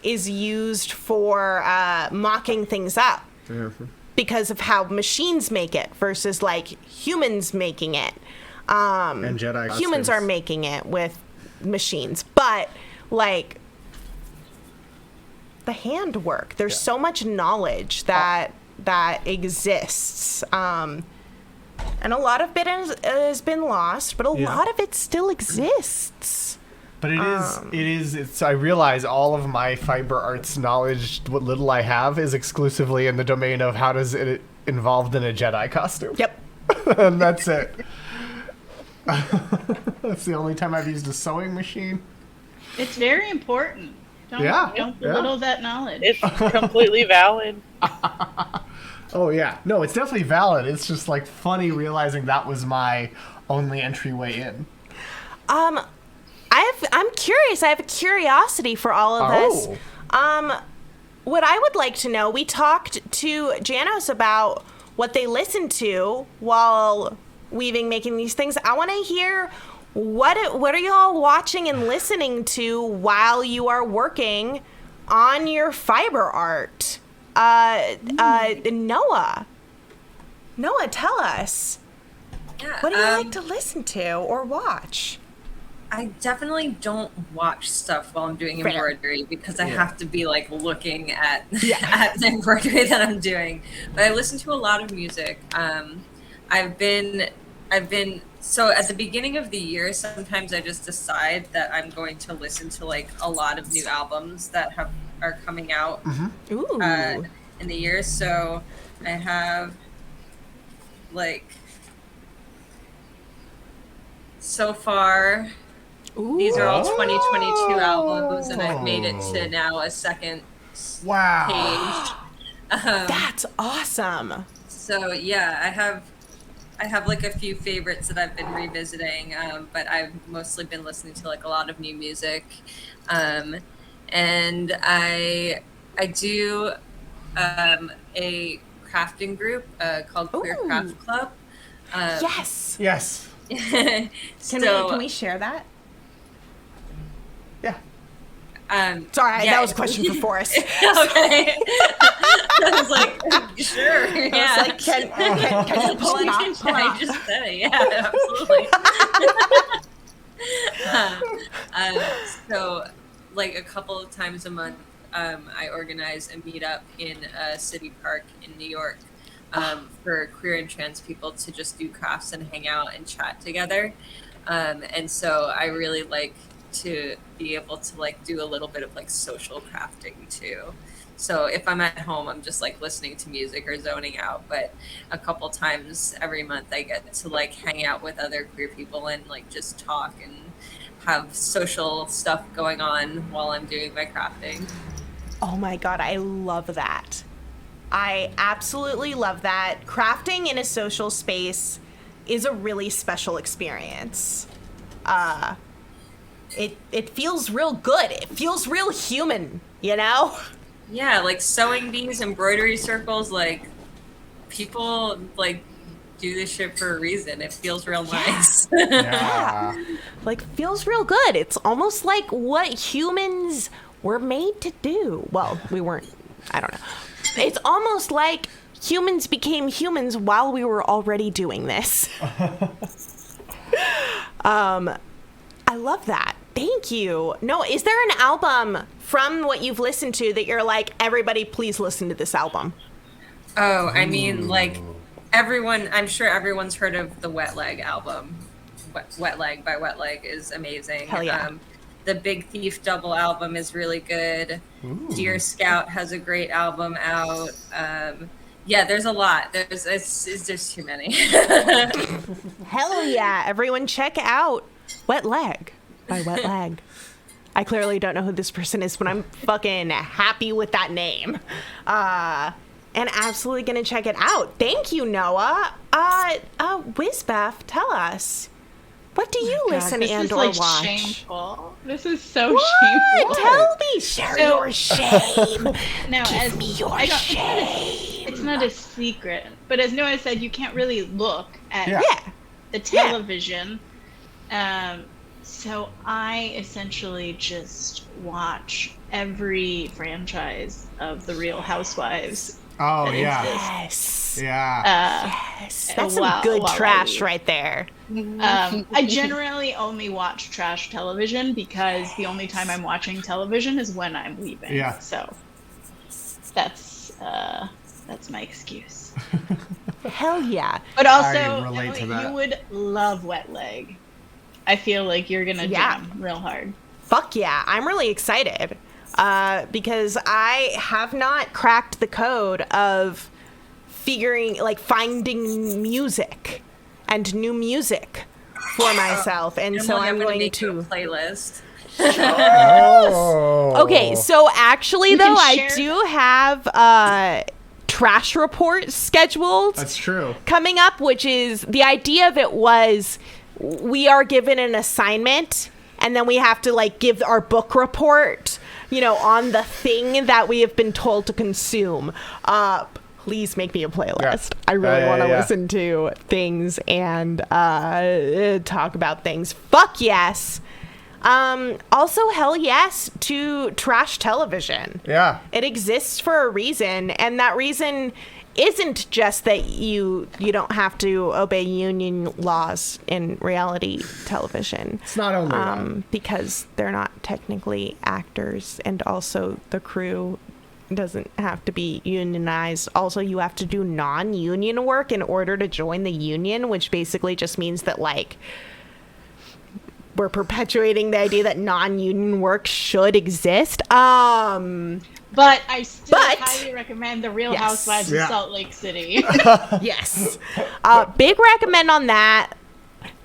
Speaker 2: is used for mocking things up because of how machines make it versus like humans making it.
Speaker 1: And Jedi
Speaker 2: humans are making it with machines, but like the handwork, there's so much knowledge that exists. And a lot of it has been lost, but a lot of it still exists.
Speaker 1: But I realize all of my fiber arts knowledge, what little I have, is exclusively in the domain of how does it involved in a Jedi costume.
Speaker 2: Yep.
Speaker 1: And that's it. That's the only time I've used a sewing machine.
Speaker 7: It's very important. Don't belittle that knowledge.
Speaker 3: It's completely valid.
Speaker 1: Oh, yeah. No, it's definitely valid. It's just like funny realizing that was my only entryway in.
Speaker 2: I'm curious. I have a curiosity for all of us. What I would like to know, we talked to Janos about what they listen to while weaving, making these things. I want to hear what are y'all watching and listening to while you are working on your fiber art? Noah, tell us.
Speaker 4: Yeah,
Speaker 2: what do you like to listen to or watch?
Speaker 4: I definitely don't watch stuff while I'm doing embroidery because I have to be like looking at at the embroidery that I'm doing. But I listen to a lot of music. I've been so at the beginning of the year, sometimes I just decide that I'm going to listen to like a lot of new albums that are coming out in the year. So I have like so far. These are all 2022 albums, and I've made it to now a second page.
Speaker 2: That's awesome.
Speaker 4: So yeah, I have like a few favorites that I've been revisiting, but I've mostly been listening to like a lot of new music, and I do a crafting group called Queer Craft Club.
Speaker 2: Yes.
Speaker 4: Can
Speaker 2: we share that?
Speaker 1: Yeah.
Speaker 2: Sorry, that was a question for Forrest.
Speaker 4: Okay. I was like, sure. Yeah.
Speaker 2: I was like, can you pull it off?
Speaker 4: I just said it. Yeah, absolutely. So, like a couple of times a month, I organize a meetup in a city park in New York for queer and trans people to just do crafts and hang out and chat together. And so I really like to be able to like do a little bit of like social crafting too. So if I'm at home, I'm just like listening to music or zoning out, but a couple times every month I get to like hang out with other queer people and like just talk and have social stuff going on while I'm doing my crafting.
Speaker 2: Oh my God, I love that. I absolutely love that. Crafting in a social space is a really special experience. It feels real good. It feels real human, you know?
Speaker 4: Yeah, like sewing bees, embroidery circles, like people like do this shit for a reason. It feels real nice.
Speaker 2: Yeah. Like feels real good. It's almost like what humans were made to do. Well, we weren't. I don't know. It's almost like humans became humans while we were already doing this. I love that. Thank you. No, is there an album from what you've listened to that you're like, everybody please listen to this album?
Speaker 4: Oh, I mean, like I'm sure everyone's heard of the Wet Leg album. Wet Leg by Wet Leg is amazing.
Speaker 2: Hell yeah.
Speaker 4: The Big Thief double album is really good.
Speaker 1: Ooh.
Speaker 4: Dear Scout has a great album out. Yeah, there's a lot. It's just too many.
Speaker 2: Hell yeah. Everyone check out Wet Leg by Wet Leg. I clearly don't know who this person is, but I'm fucking happy with that name. And absolutely gonna check it out. Thank you, Noah. Wizbeff, tell us. What do you listen and or watch?
Speaker 7: Shameful. This is so
Speaker 2: What?
Speaker 7: shameful.
Speaker 2: Tell me, share your shame.
Speaker 7: No,
Speaker 2: Give me your shame.
Speaker 7: It's not a secret, but as Noah said, you can't really look at the television. So I essentially just watch every franchise of The Real Housewives.
Speaker 1: Oh,
Speaker 7: that
Speaker 1: yeah.
Speaker 7: exists.
Speaker 1: Yeah.
Speaker 2: Yes. That's some good trash right there.
Speaker 7: I generally only watch trash television because the only time I'm watching television is when I'm leaving.
Speaker 1: Yeah.
Speaker 7: So that's my excuse.
Speaker 2: Hell yeah.
Speaker 7: But also,
Speaker 1: I relate to that.
Speaker 7: you would love Wet Leg. I feel like you're gonna jam real hard.
Speaker 2: Fuck yeah. I'm really excited. Because I have not cracked the code of finding music and new music for myself. And so I'm going to
Speaker 4: a playlist.
Speaker 1: Oh.
Speaker 2: Okay, so actually,
Speaker 7: You
Speaker 2: though,
Speaker 7: can
Speaker 2: I
Speaker 7: share-
Speaker 2: do have trash report scheduled.
Speaker 1: That's true.
Speaker 2: Coming up, which is the idea of it was we are given an assignment and then we have to give our book report, on the thing that we have been told to consume. Please make me a playlist.
Speaker 1: Yeah.
Speaker 2: I really want to listen to things and talk about things. Fuck yes. Also, hell yes to trash television.
Speaker 1: Yeah.
Speaker 2: It exists for a reason, and that reason isn't just that you don't have to obey union laws in reality television.
Speaker 1: It's not only that.
Speaker 2: Because they're not technically actors, and also the crew doesn't have to be unionized. Also, you have to do non-union work in order to join the union, which basically just means that we're perpetuating the idea that non-union work should exist.
Speaker 7: But I still highly recommend The Real Housewives of Salt Lake City.
Speaker 2: Yes. Big recommend on that.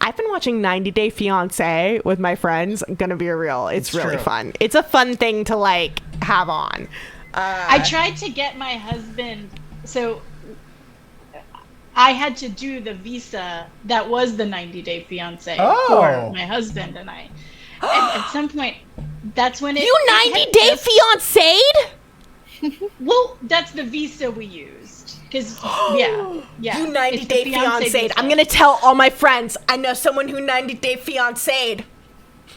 Speaker 2: I've been watching 90 Day Fiancé with my friends. I'm gonna be real. It's really
Speaker 1: true.
Speaker 2: fun. It's a fun thing to have on.
Speaker 7: I tried to get my husband, so I had to do the visa that was the 90 Day Fiancé for my husband and I. And at some point, that's when it...
Speaker 2: You 90 Day Fiancé'd?
Speaker 7: Well, that's the visa we used. Because, yeah.
Speaker 2: You 90
Speaker 7: It's the
Speaker 2: Day
Speaker 7: fiancé
Speaker 2: Fiancé'd.
Speaker 7: visa.
Speaker 2: I'm gonna tell all my friends. I know someone who 90 Day Fiancé'd.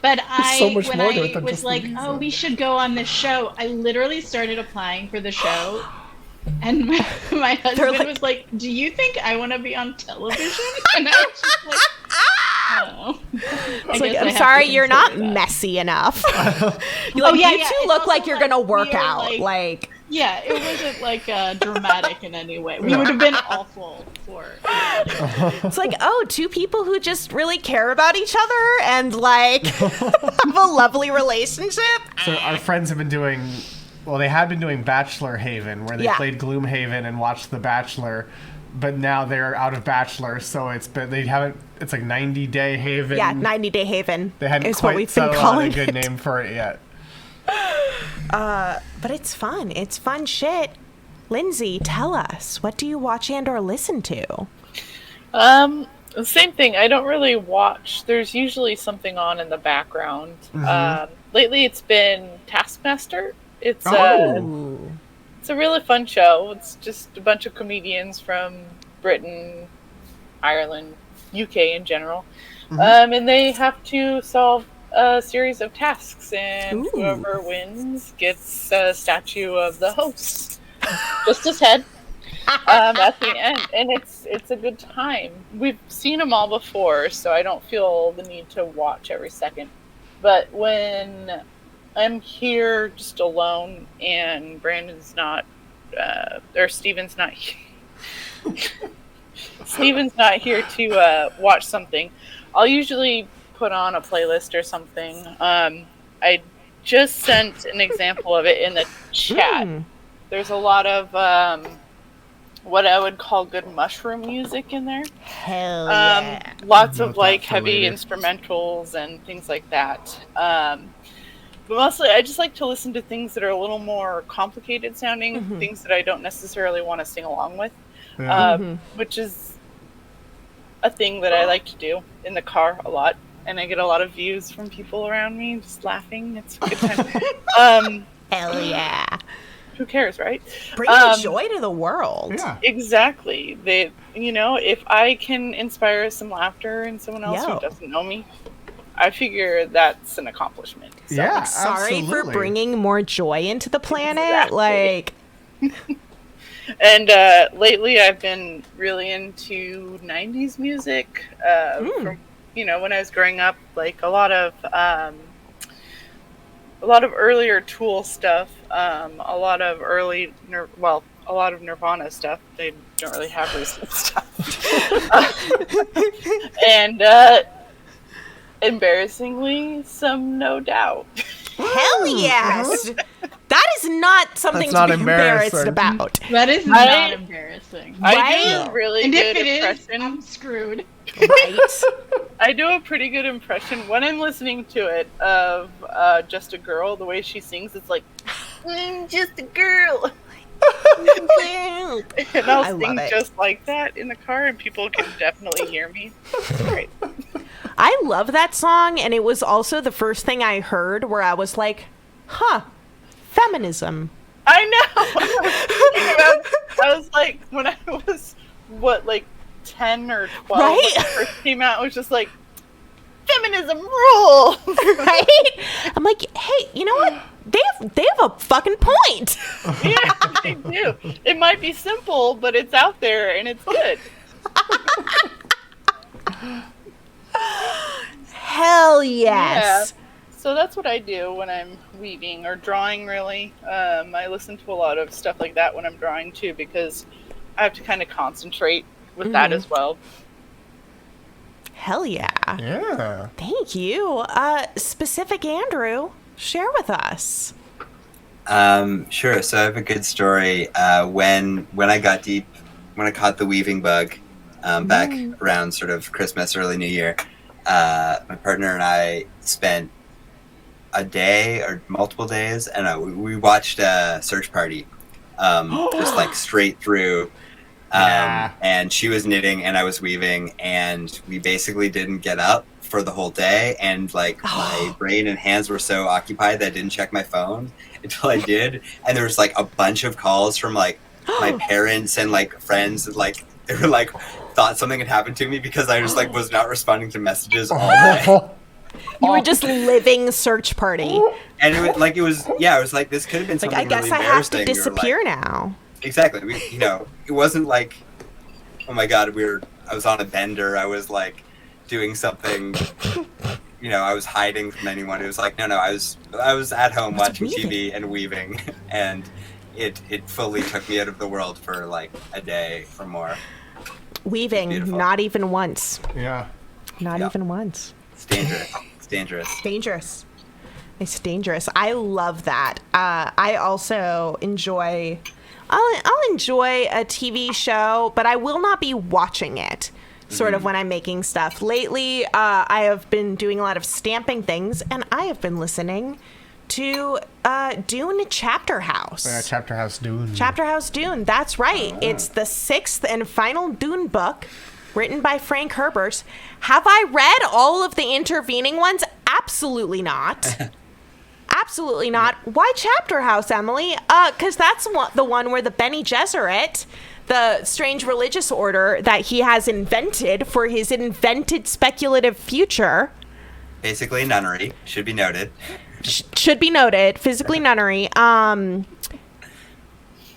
Speaker 7: But
Speaker 1: so much
Speaker 7: when
Speaker 1: more to
Speaker 7: I
Speaker 1: it than
Speaker 7: was
Speaker 1: just the
Speaker 7: like,
Speaker 1: visa.
Speaker 7: oh, we should go on this show, I literally started applying for the show. And my husband was like, do you think I want to be on television? And I was just like, oh.
Speaker 2: I'm sorry, you're not messy enough. You two look like you're gonna work out.
Speaker 7: Yeah, it wasn't dramatic in any way. We would have been awful for
Speaker 2: It's two people who just really care about each other and have a lovely relationship.
Speaker 1: So our friends have been doing, they had been doing Bachelor Haven, where they played Gloomhaven and watched The Bachelor, but now they're out of Bachelor, so it's 90 Day Haven.
Speaker 2: Yeah, 90 Day Haven.
Speaker 1: They hadn't
Speaker 2: is what
Speaker 1: quite
Speaker 2: we've been
Speaker 1: settled on
Speaker 2: calling
Speaker 1: a good
Speaker 2: it.
Speaker 1: name for it yet.
Speaker 2: But it's fun. It's fun shit. Lindsay, tell us, what do you watch and or listen to?
Speaker 3: Same thing. I don't really watch. There's usually something on in the background. Lately, it's been Taskmaster. It's a really fun show. It's just a bunch of comedians from Britain, Ireland, UK in general, and they have to solve a series of tasks, and whoever wins gets a statue of the host, just his head. At the end, and it's a good time. We've seen them all before, so I don't feel the need to watch every second. But when I'm here just alone and Brandon's not, or Steven's not Steven's not here to watch something, I'll usually put on a playlist or something. I just sent an example of it in the chat. There's a lot of what I would call good mushroom music in there.
Speaker 2: Hell yeah.
Speaker 3: Lots of like heavy instrumentals and things like that. But mostly I just like to listen to things that are a little more complicated sounding, things that I don't necessarily want to sing along with, which is a thing that I like to do in the car a lot. And I get a lot of views from people around me just laughing. It's a good time.
Speaker 2: Hell yeah.
Speaker 3: Who cares, right?
Speaker 2: Bring joy to the world.
Speaker 1: Yeah.
Speaker 3: Exactly. If I can inspire some laughter in someone else who doesn't know me, I figure that's an accomplishment. So.
Speaker 1: Yeah,
Speaker 2: sorry for bringing more joy into the planet.
Speaker 3: Exactly.
Speaker 2: Like,
Speaker 3: and lately I've been really into 90s music. From when I was growing up, like a lot of earlier Tool stuff, a lot of early, a lot of Nirvana stuff. They don't really have recent stuff. And embarrassingly, some No Doubt.
Speaker 2: Hell yes! That is not something to be embarrassed about.
Speaker 7: That is not embarrassing.
Speaker 3: I do a really
Speaker 7: and
Speaker 3: good
Speaker 7: if it
Speaker 3: impression.
Speaker 7: Is, I'm screwed.
Speaker 2: Right?
Speaker 3: I do a pretty good impression when I'm listening to it of Just a Girl. The way she sings, it's like, I'm just a girl. And I'll sing just like that in the car, and people can definitely hear me. Great.
Speaker 2: I love that song, and it was also the first thing I heard where I was like, feminism.
Speaker 3: I know. I was like, when I was, 10 or 12 when it first came out, I was just like, feminism rules.
Speaker 2: Right? I'm like, hey, you know what? They have a fucking point.
Speaker 3: Yeah, they do. It might be simple, but it's out there and it's good.
Speaker 2: Hell yes.
Speaker 3: Yeah. So that's what I do when I'm weaving or drawing, really. I listen to a lot of stuff like that when I'm drawing, too, because I have to kind of concentrate with that as well.
Speaker 2: Hell yeah.
Speaker 1: Yeah.
Speaker 2: Thank you. Specific Andrew, share with us.
Speaker 6: Sure. So I have a good story. When I got deep, when I caught the weaving bug, back around sort of Christmas, early New Year, my partner and I spent a day or multiple days, and we watched Search Party, just like straight through. And she was knitting and I was weaving, and we basically didn't get up for the whole day, and like my brain and hands were so occupied that I didn't check my phone until I did, and there was like a bunch of calls from like my parents and like friends that like they were like thought something had happened to me because I just like was not responding to messages all day.
Speaker 2: You were just living Search Party.
Speaker 6: And it was like this could have been something
Speaker 2: I guess
Speaker 6: really
Speaker 2: I have to
Speaker 6: embarrassing.
Speaker 2: disappear now.
Speaker 6: Exactly. It wasn't like, oh my God, I was on a bender. I was like doing something, I was hiding from anyone. It was like, no, I was at home watching TV and weaving, and it fully took me out of the world for like a day or more.
Speaker 2: Weaving, not even once.
Speaker 1: Yeah.
Speaker 2: Not even once.
Speaker 6: It's dangerous. It's dangerous.
Speaker 2: Dangerous. It's dangerous. I love that. I also enjoy... I'll enjoy a TV show, but I will not be watching it, sort of when I'm making stuff. Lately, I have been doing a lot of stamping things, and I have been listening to Dune Chapter House.
Speaker 1: Yeah, Chapter House Dune.
Speaker 2: Chapter House Dune, that's right. It's the 6th and final Dune book written by Frank Herbert. Have I read all of the intervening ones? Absolutely not. Absolutely not. Why Chapter House, Emily? Because that's the one where the Bene Gesserit, the strange religious order that he has invented for his invented speculative future.
Speaker 6: Basically, nunnery. Should be noted.
Speaker 2: Should be noted. Physically nunnery.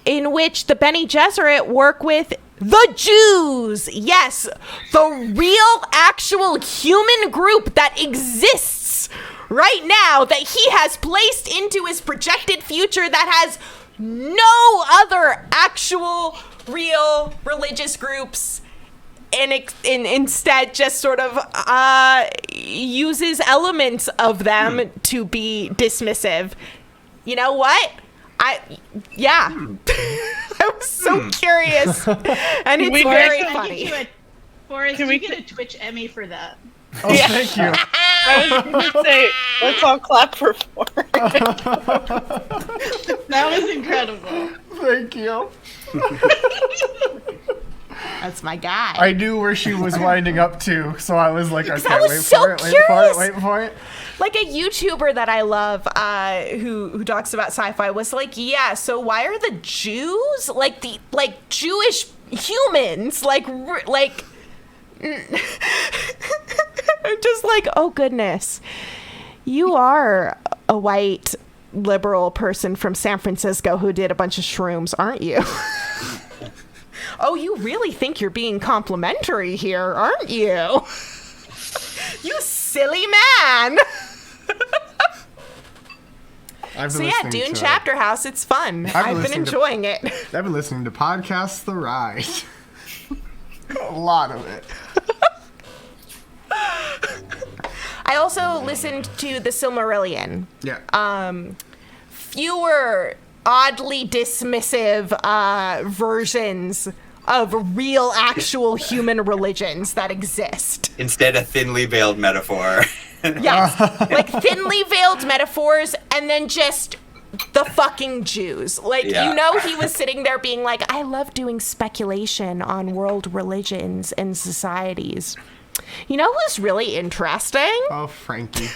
Speaker 2: In which the Bene Gesserit work with the Jews. Yes, the real, actual human group that exists right now that he has placed into his projected future that has no other actual, real religious groups, and instead just sort of uses elements of them to be dismissive. You know what? I was so curious, and it's very funny.
Speaker 7: Forrest, you get a Twitch Emmy for that.
Speaker 1: Oh, yeah. Thank you.
Speaker 3: I was going to say, let's all clap for Forrest.
Speaker 7: That was incredible.
Speaker 1: Thank you.
Speaker 2: That's my guy.
Speaker 1: I knew where she was winding up to, so I was like, okay, wait for it.
Speaker 2: Like a YouTuber that I love who talks about sci-fi was like, yeah, so why are the Jews like Jewish humans like I'm just like, oh goodness, you are a white liberal person from San Francisco who did a bunch of shrooms, aren't you? Oh, you really think you're being complimentary here, aren't you? You silly man. So yeah, Dune Chapter House, it's fun. I've been enjoying it.
Speaker 1: I've been listening to Podcasts The Ride. A lot of it.
Speaker 2: I also listened to The Silmarillion.
Speaker 1: Yeah.
Speaker 2: Fewer oddly dismissive versions of real actual human religions that exist.
Speaker 6: Instead, a thinly veiled metaphor.
Speaker 2: Yes, like thinly veiled metaphors, and then just the fucking Jews. Like,
Speaker 6: Yeah.
Speaker 2: you know, he was sitting there being like, I love doing speculation on world religions and societies. You know who's really interesting?
Speaker 1: Oh, Frankie.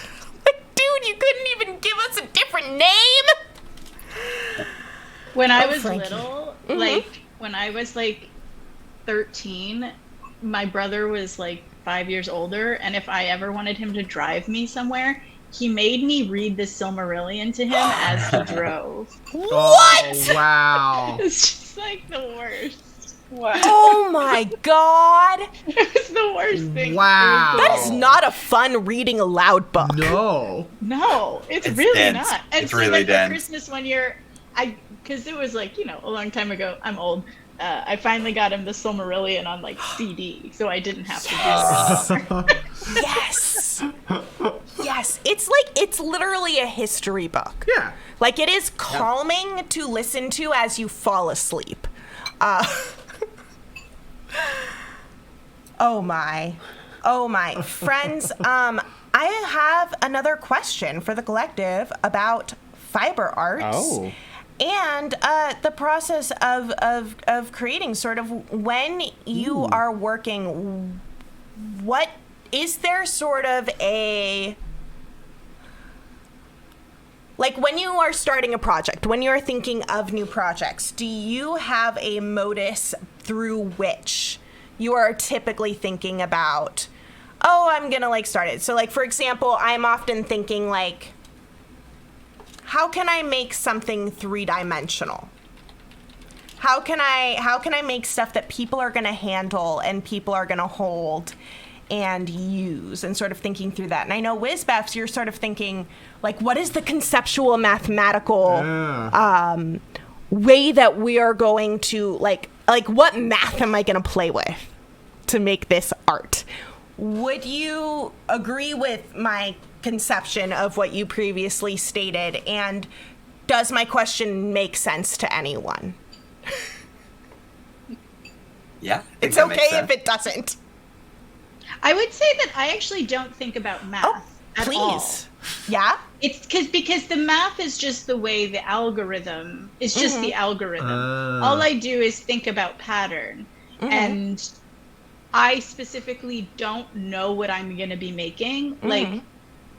Speaker 2: Like, dude, you couldn't even give us a different name?
Speaker 7: When I was
Speaker 2: Frankie.
Speaker 7: little, like, when I was, like, 13, my brother was, like, 5 years older, and if I ever wanted him to drive me somewhere, he made me read the Silmarillion to him as he drove.
Speaker 2: What?
Speaker 1: Oh, wow.
Speaker 7: It's just, like, the worst.
Speaker 3: Wow.
Speaker 2: Oh my god.
Speaker 7: It was the worst thing.
Speaker 1: Wow.
Speaker 2: That is not a fun reading aloud book.
Speaker 1: No.
Speaker 7: No, it's
Speaker 6: It's
Speaker 7: really
Speaker 6: dense.
Speaker 7: not. And
Speaker 6: It's
Speaker 7: so,
Speaker 6: really
Speaker 7: like,
Speaker 6: dense.
Speaker 7: for Christmas one year, because it was, like, you know, a long time ago, I'm old, I finally got him the Silmarillion on, like, CD, so I didn't have to do that.
Speaker 2: Yes. Yes. It's literally a history book.
Speaker 1: Yeah.
Speaker 2: Like, it is calming to listen to as you fall asleep. Oh my. Friends, I have another question for the collective about fiber arts.
Speaker 1: Oh.
Speaker 2: And the process of creating, sort of when you are working, what is there sort of a, like when you are starting a project, when you're thinking of new projects, do you have a modus through which you are typically thinking about, oh, I'm gonna like start it? So like, for example, I'm often thinking like, how can I make something three-dimensional? How can I make stuff that people are gonna handle and people are gonna hold and use, and sort of thinking through that. And I know Wizbeff, you're sort of thinking like, what is the conceptual mathematical way that we are going to like what math am I gonna play with to make this art? Would you agree with my conception of what you previously stated, and does my question make sense to anyone?
Speaker 6: Yeah.
Speaker 2: It's okay if it doesn't.
Speaker 7: I would say that I actually don't think about math at all.
Speaker 2: Yeah?
Speaker 7: It's because the math is just the way the algorithm is just the algorithm. All I do is think about pattern. And I specifically don't know what I'm going to be making. Like,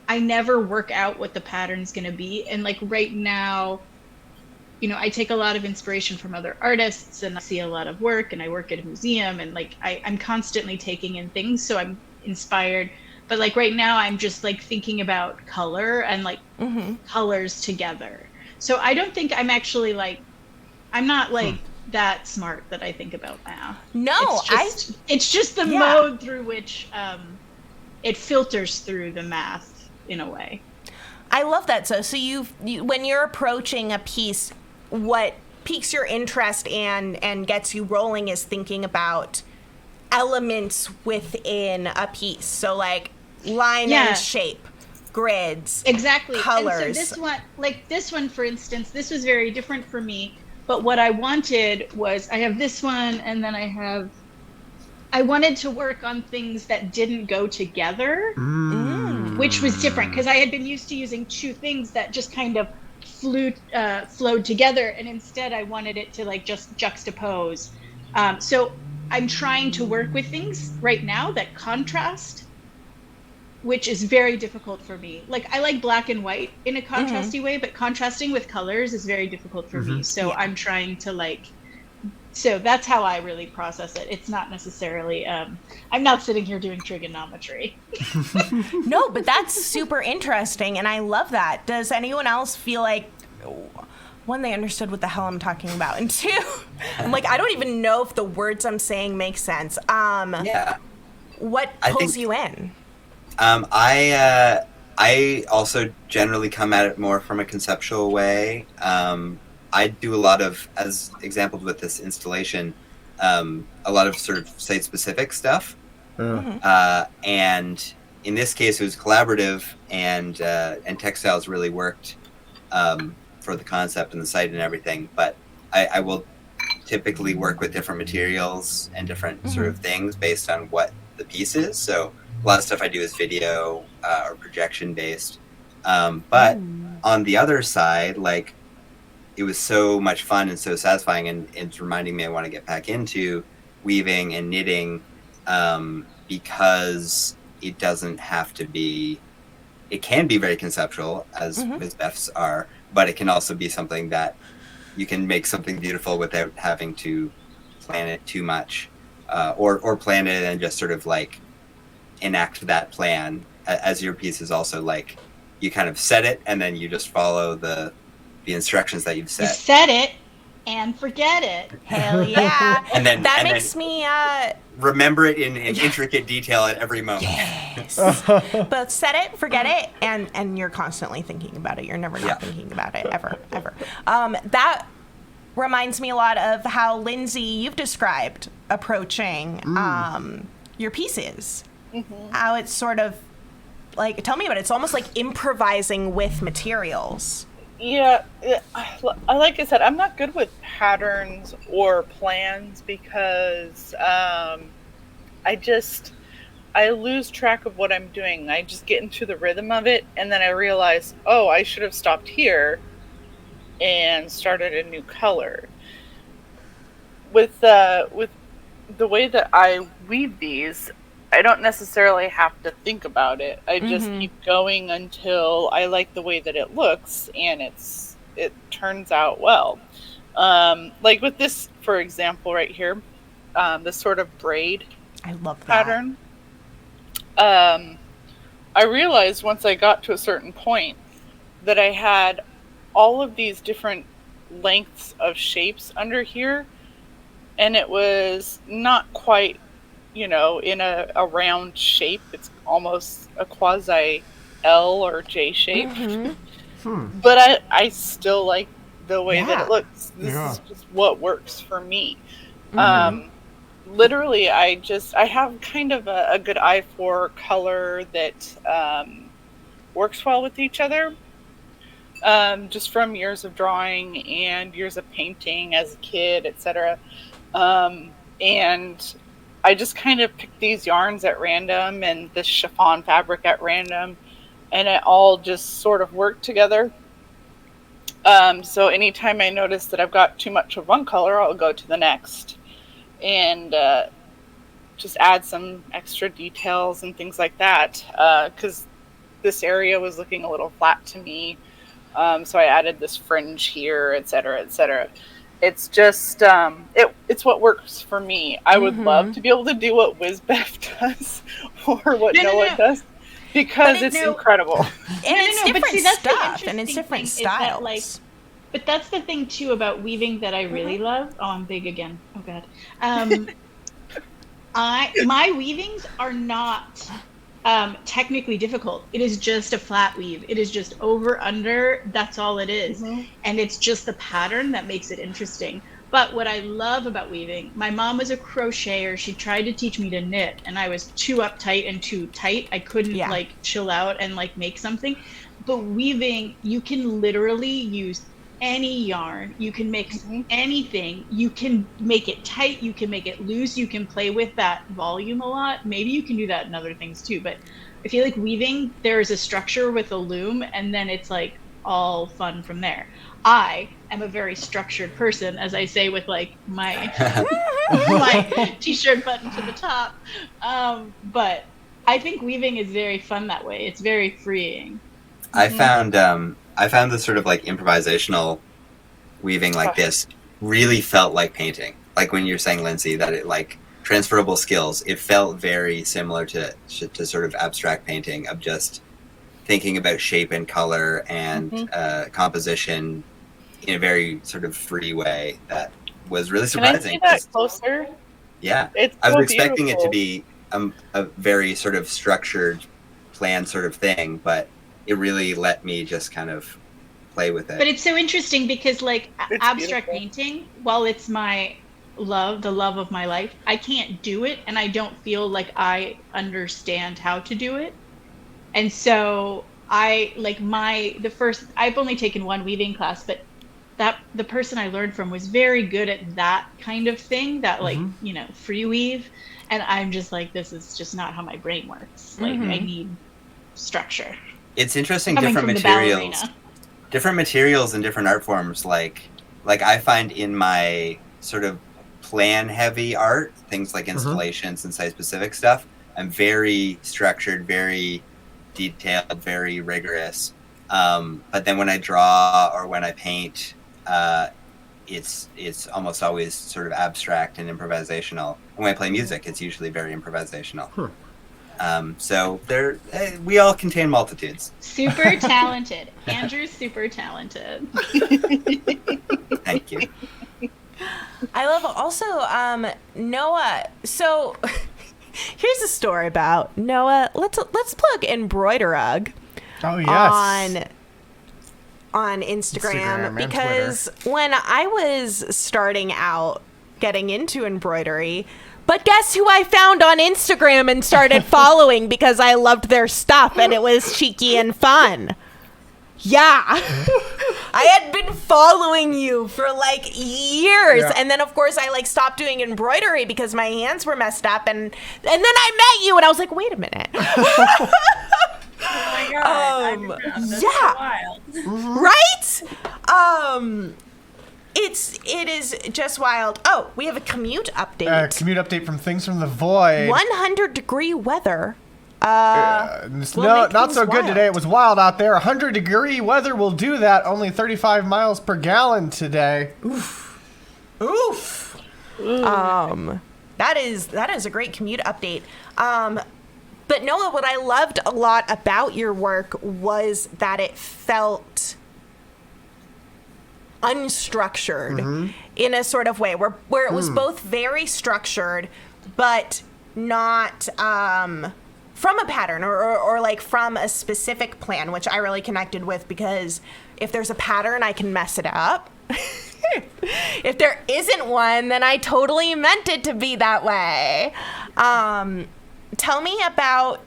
Speaker 7: I never work out what the pattern's going to be. And like right now, you know, I take a lot of inspiration from other artists and I see a lot of work, and I work at a museum, and like I'm constantly taking in things, so I'm inspired. But like right now I'm just like thinking about color and like colors together. So I don't think I'm actually like, I'm not like that smart that I think about math.
Speaker 2: No,
Speaker 7: it's just the mode through which it filters through the math in a way.
Speaker 2: I love that. So you when you're approaching a piece, what piques your interest and gets you rolling is thinking about elements within a piece. So like line and shape, grids,
Speaker 7: exactly,
Speaker 2: colors.
Speaker 7: And so this one, for instance, this was very different for me. But what I wanted was, I have this one, and then I wanted to work on things that didn't go together, which was different because I had been used to using two things that just kind of flowed together, and instead I wanted it to like just juxtapose. So I'm trying to work with things right now that contrast, which is very difficult for me. Like, I like black and white in a contrasty way, but contrasting with colors is very difficult for me. So I'm trying to like, so that's how I really process it. It's not necessarily, I'm not sitting here doing trigonometry.
Speaker 2: No, but that's super interesting, and I love that. Does anyone else feel like, one, they understood what the hell I'm talking about, and two, I'm like, I don't even know if the words I'm saying make sense. What pulls you in?
Speaker 6: I also generally come at it more from a conceptual way. I do a lot of, as exampled with this installation, a lot of sort of site-specific stuff. And in this case, it was collaborative, and textiles really worked for the concept and the site and everything. But I will typically work with different materials and different sort of things based on what the piece is. So a lot of stuff I do is video or projection based. But on the other side, like, it was so much fun and so satisfying, and it's reminding me I want to get back into weaving and knitting, because it doesn't have to be, it can be very conceptual, as Wizzbeffs are, but it can also be something that you can make something beautiful without having to plan it too much, or plan it and just sort of like enact that plan, as your piece is also like, you kind of set it and then you just follow the instructions that you've set.
Speaker 7: You set it and forget it.
Speaker 2: Hell yeah.
Speaker 6: And then
Speaker 2: that makes me
Speaker 6: remember it in intricate detail at every moment.
Speaker 2: Yes. But set it, forget it, and you're constantly thinking about it. You're never not thinking about it, ever. That reminds me a lot of how, Lindsey, you've described approaching your pieces. How it's sort of like, tell me about it. It's almost like improvising with materials.
Speaker 3: Yeah, like I said, I'm not good with patterns or plans because I lose track of what I'm doing. I just get into the rhythm of it, and then I realize, oh, I should have stopped here and started a new color. With the way that I weave these, I don't necessarily have to think about it. I just keep going until I like the way that it looks, and it turns out well. Like with this, for example, right here, this sort of braid
Speaker 2: I love that
Speaker 3: pattern. I realized once I got to a certain point that I had all of these different lengths of shapes under here, and it was not quite, in a round shape. It's almost a quasi L or J shape. But I still like the way that it looks. This is just what works for me. Literally, I have kind of a good eye for color that works well with each other. Just from years of drawing and years of painting as a kid, etc. And I just kind of picked these yarns at random and this chiffon fabric at random, and it all just sort of worked together. So anytime I notice that I've got too much of one color, I'll go to the next and just add some extra details and things like that, because this area was looking a little flat to me. So I added this fringe here, etc., etc. It's just, it's what works for me. I would love to be able to do what Wizbeff does or what Noah does, because it's incredible.
Speaker 2: And it's different stuff, and it's different styles.
Speaker 7: But that's the thing, too, about weaving that I really love. Oh, I'm big again. Oh, God. My weavings are not technically difficult. It is just a flat weave. It is just over, under. That's all it is. And it's just the pattern that makes it interesting. But what I love about weaving, my mom was a crocheter. She tried to teach me to knit, and I was too uptight and too tight. I couldn't like chill out and like make something. But weaving, you can literally use any yarn. You can make anything. You can make it tight. You can make it loose. You can play with that volume a lot. Maybe you can do that in other things too. But I feel like weaving, there's a structure with a loom, and then it's like all fun from there. I am a very structured person, as I say with like my my t-shirt button to the top. But I think weaving is very fun that way. It's very freeing.
Speaker 6: I found the sort of like improvisational weaving like this really felt like painting. Like when you're saying, Lindsay, that it like transferable skills, it felt very similar to sort of abstract painting of just thinking about shape and color and composition in a very sort of free way that was really surprising.
Speaker 3: Can I see that closer?
Speaker 6: Yeah.
Speaker 3: It's
Speaker 6: I was
Speaker 3: so
Speaker 6: expecting
Speaker 3: beautiful.
Speaker 6: it to be a very sort of structured, planned sort of thing, but it really let me just kind of play with it.
Speaker 7: But it's so interesting because like
Speaker 3: It's
Speaker 7: abstract
Speaker 3: beautiful.
Speaker 7: painting, while it's my love, the love of my life, I can't do it, and I don't feel like I understand how to do it. And so I like I've only taken one weaving class, but the person I learned from was very good at that kind of thing, that like, free weave. And I'm just like, this is just not how my brain works. Like I need structure.
Speaker 6: It's interesting,
Speaker 7: Coming
Speaker 6: different
Speaker 7: from the
Speaker 6: materials and different art forms. Like I find in my sort of plan heavy art, things like installations and site specific stuff, I'm very structured, very detailed, very rigorous. But then when I draw or when I paint, it's almost always sort of abstract and improvisational. And when I play music, it's usually very improvisational. So we all contain multitudes.
Speaker 7: Super talented. Andrew's super talented.
Speaker 6: Thank you.
Speaker 2: I love also Noah. So here's a story about Noah. Let's plug embroiderugh.
Speaker 1: Oh yes.
Speaker 2: On Instagram because when I was starting out getting into embroidery, but guess who I found on Instagram and started following because I loved their stuff and it was cheeky and fun. Yeah. I had been following you for like years. Yeah. And then of course I like stopped doing embroidery because my hands were messed up and then I met you and I was like, wait a minute.
Speaker 4: Oh my god. That's so wild.
Speaker 2: Right? It is just wild. Oh, we have a commute update.
Speaker 1: Commute update from Things from the Void.
Speaker 2: 100-degree weather.
Speaker 1: Not so good today. It was wild out there. 100-degree weather will do that. Only 35 miles per gallon today. Oof.
Speaker 2: That is a great commute update. But Noah, what I loved a lot about your work was that it felt unstructured in a sort of way where it was both very structured, but not from a pattern or like from a specific plan, which I really connected with because if there's a pattern, I can mess it up. If there isn't one, then I totally meant it to be that way. Tell me about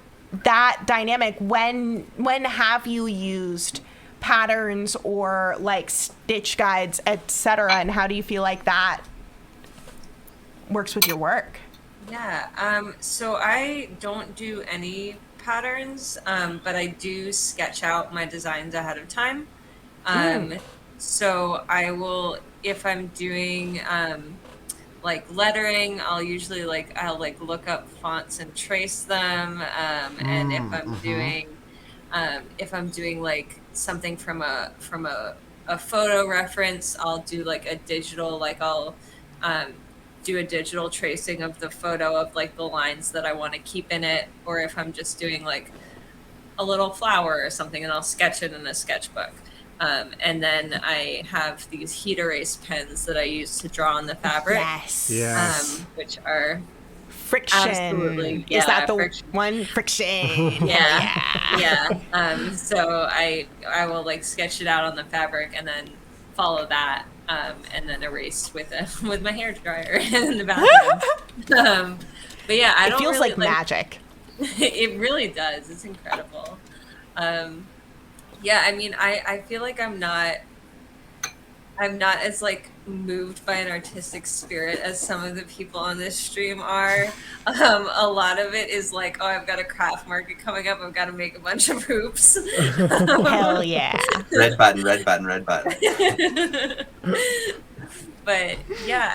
Speaker 2: that dynamic. When have you used patterns or like stitch guides, etc., and how do you feel like that works with your work?
Speaker 4: Yeah, so I don't do any patterns, but I do sketch out my designs ahead of time. So I will, if I'm doing like lettering, I'll usually I'll look up fonts and trace them. And if I'm doing like something from a photo reference, I'll do like a digital, I'll do a digital tracing of the photo of like the lines that I want to keep in it. Or if I'm just doing like a little flower or something, and I'll sketch it in a sketchbook. And then I have these heat erase pens that I use to draw on the fabric.
Speaker 2: Yes.
Speaker 4: Which are
Speaker 2: friction.
Speaker 4: Absolutely.
Speaker 2: Is that the
Speaker 4: friction.
Speaker 2: one? Friction.
Speaker 4: Yeah. So I will like sketch it out on the fabric and then follow that, and then erase with my hair dryer in the bathroom. But yeah,
Speaker 2: it feels like magic.
Speaker 4: It really does. It's incredible. Yeah, I mean, I feel like I'm not as like moved by an artistic spirit as some of the people on this stream are. A lot of it is like, oh, I've got a craft market coming up. I've got to make a bunch of hoops.
Speaker 2: Hell yeah.
Speaker 6: Red button, red button, red button.
Speaker 4: But yeah,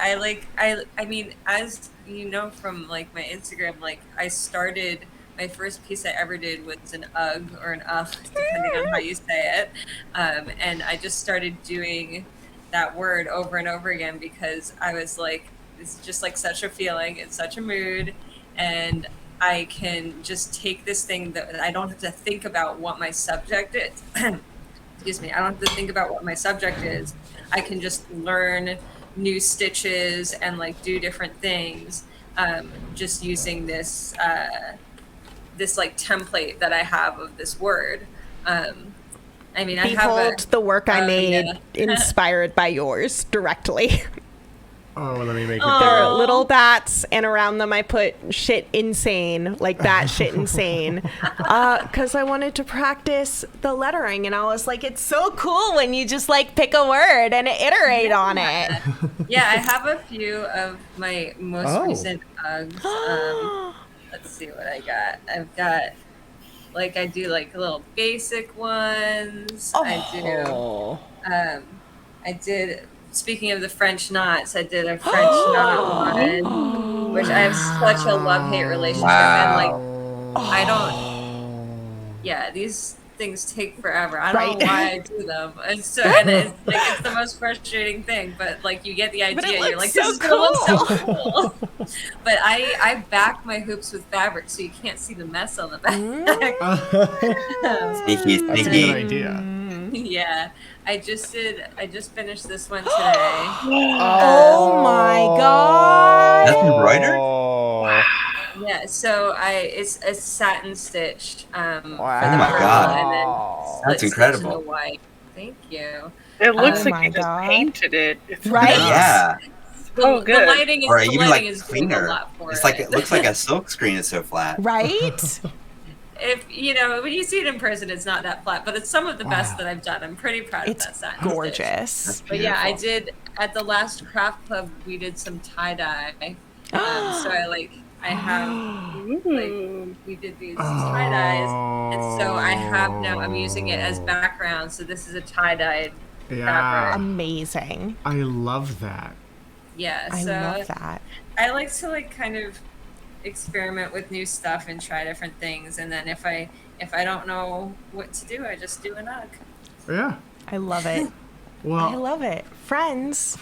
Speaker 4: I mean, as you know from like my Instagram, like I started, my first piece I ever did was an UGG or an depending on how you say it. And I just started doing that word over and over again because I was like, it's just like such a feeling, it's such a mood, and I can just take this thing that I don't have to think about what my subject is. Excuse me, I don't have to think about what my subject is. I can just learn new stitches and like do different things, just using this this like template that I have of this word. I mean,
Speaker 2: behold the work I made inspired by yours directly.
Speaker 1: Oh, let me make it.
Speaker 2: They're little bats, and around them I put shit insane, like that shit insane, because I wanted to practice the lettering, and I was like, it's so cool when you just like pick a word and iterate on it.
Speaker 4: Yeah, I have a few of my most recent Uggs. Let's see what I got. I've got, like, I do like little basic ones. I did, speaking of the French knots, I did a French knot one, which I have such a love-hate relationship. And like, I don't, yeah, these things take forever. I don't know why I do them. And so, and it's like, it's the most frustrating thing, but like, you get the idea. You're like, this is gonna look so cool. But I back my hoops with fabric, so you can't see the mess on the back.
Speaker 6: Sneaky.
Speaker 1: That's a good idea.
Speaker 4: Yeah, I just finished this one today.
Speaker 2: Oh my god!
Speaker 6: That's embroidered?
Speaker 1: Wow.
Speaker 4: Yeah, so it's satin stitched.
Speaker 6: Oh my god!
Speaker 4: And then
Speaker 6: That's incredible.
Speaker 4: In the white. Thank you.
Speaker 3: It looks like you just painted it. It's
Speaker 2: right?
Speaker 6: Yeah.
Speaker 3: Oh, good.
Speaker 4: The lighting is,
Speaker 6: Or
Speaker 4: the
Speaker 6: even
Speaker 4: lighting
Speaker 6: like
Speaker 4: is doing a
Speaker 6: cleaner.
Speaker 4: lot for
Speaker 6: It's like it looks like a silk screen. It's so flat.
Speaker 2: Right?
Speaker 4: If you know, when you see it in person, it's not that flat, but it's some of the best that I've done. I'm pretty proud of that satin
Speaker 2: gorgeous.
Speaker 4: stitch. But yeah, I did at the last craft club. We did some tie dye. So I have we did these tie dyes, and so I have now. I'm using it as background. So this is a tie dyed fabric.
Speaker 2: Amazing.
Speaker 1: I love that.
Speaker 4: Yeah,
Speaker 2: I
Speaker 4: so
Speaker 2: love that.
Speaker 4: I like to like kind of experiment with new stuff and try different things, and then if I don't know what to do, I just do an UGG.
Speaker 1: Yeah.
Speaker 2: I love it.
Speaker 1: Well,
Speaker 2: I love it. Friends,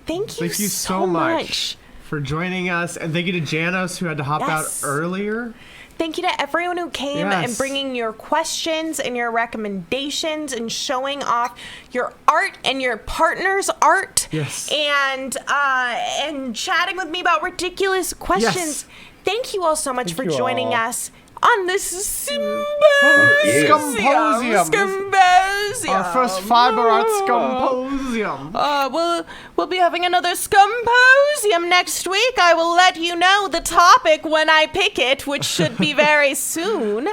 Speaker 2: thank you
Speaker 1: so much for joining us, and thank you to Janos who had to hop out earlier.
Speaker 2: Thank you to everyone who came and bringing your questions and your recommendations and showing off your art and your partner's art.
Speaker 1: Yes.
Speaker 2: And chatting with me about ridiculous questions.
Speaker 1: Yes.
Speaker 2: Thank you all so much for joining us on this symposium.
Speaker 1: Our first Fiber Arts Scumpposium.
Speaker 2: We'll be having another Scumpposium next week. I will let you know the topic when I pick it, which should be very soon.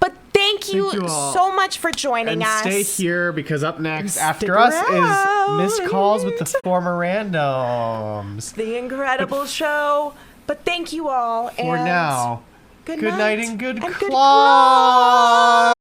Speaker 2: But thank you so much for joining us.
Speaker 1: Stay here, because up next after us is Miss Calls with the Former Randoms.
Speaker 2: The incredible show. But thank you all.
Speaker 1: For now,
Speaker 2: Good
Speaker 1: night
Speaker 2: night
Speaker 1: and good
Speaker 2: and good
Speaker 1: claw.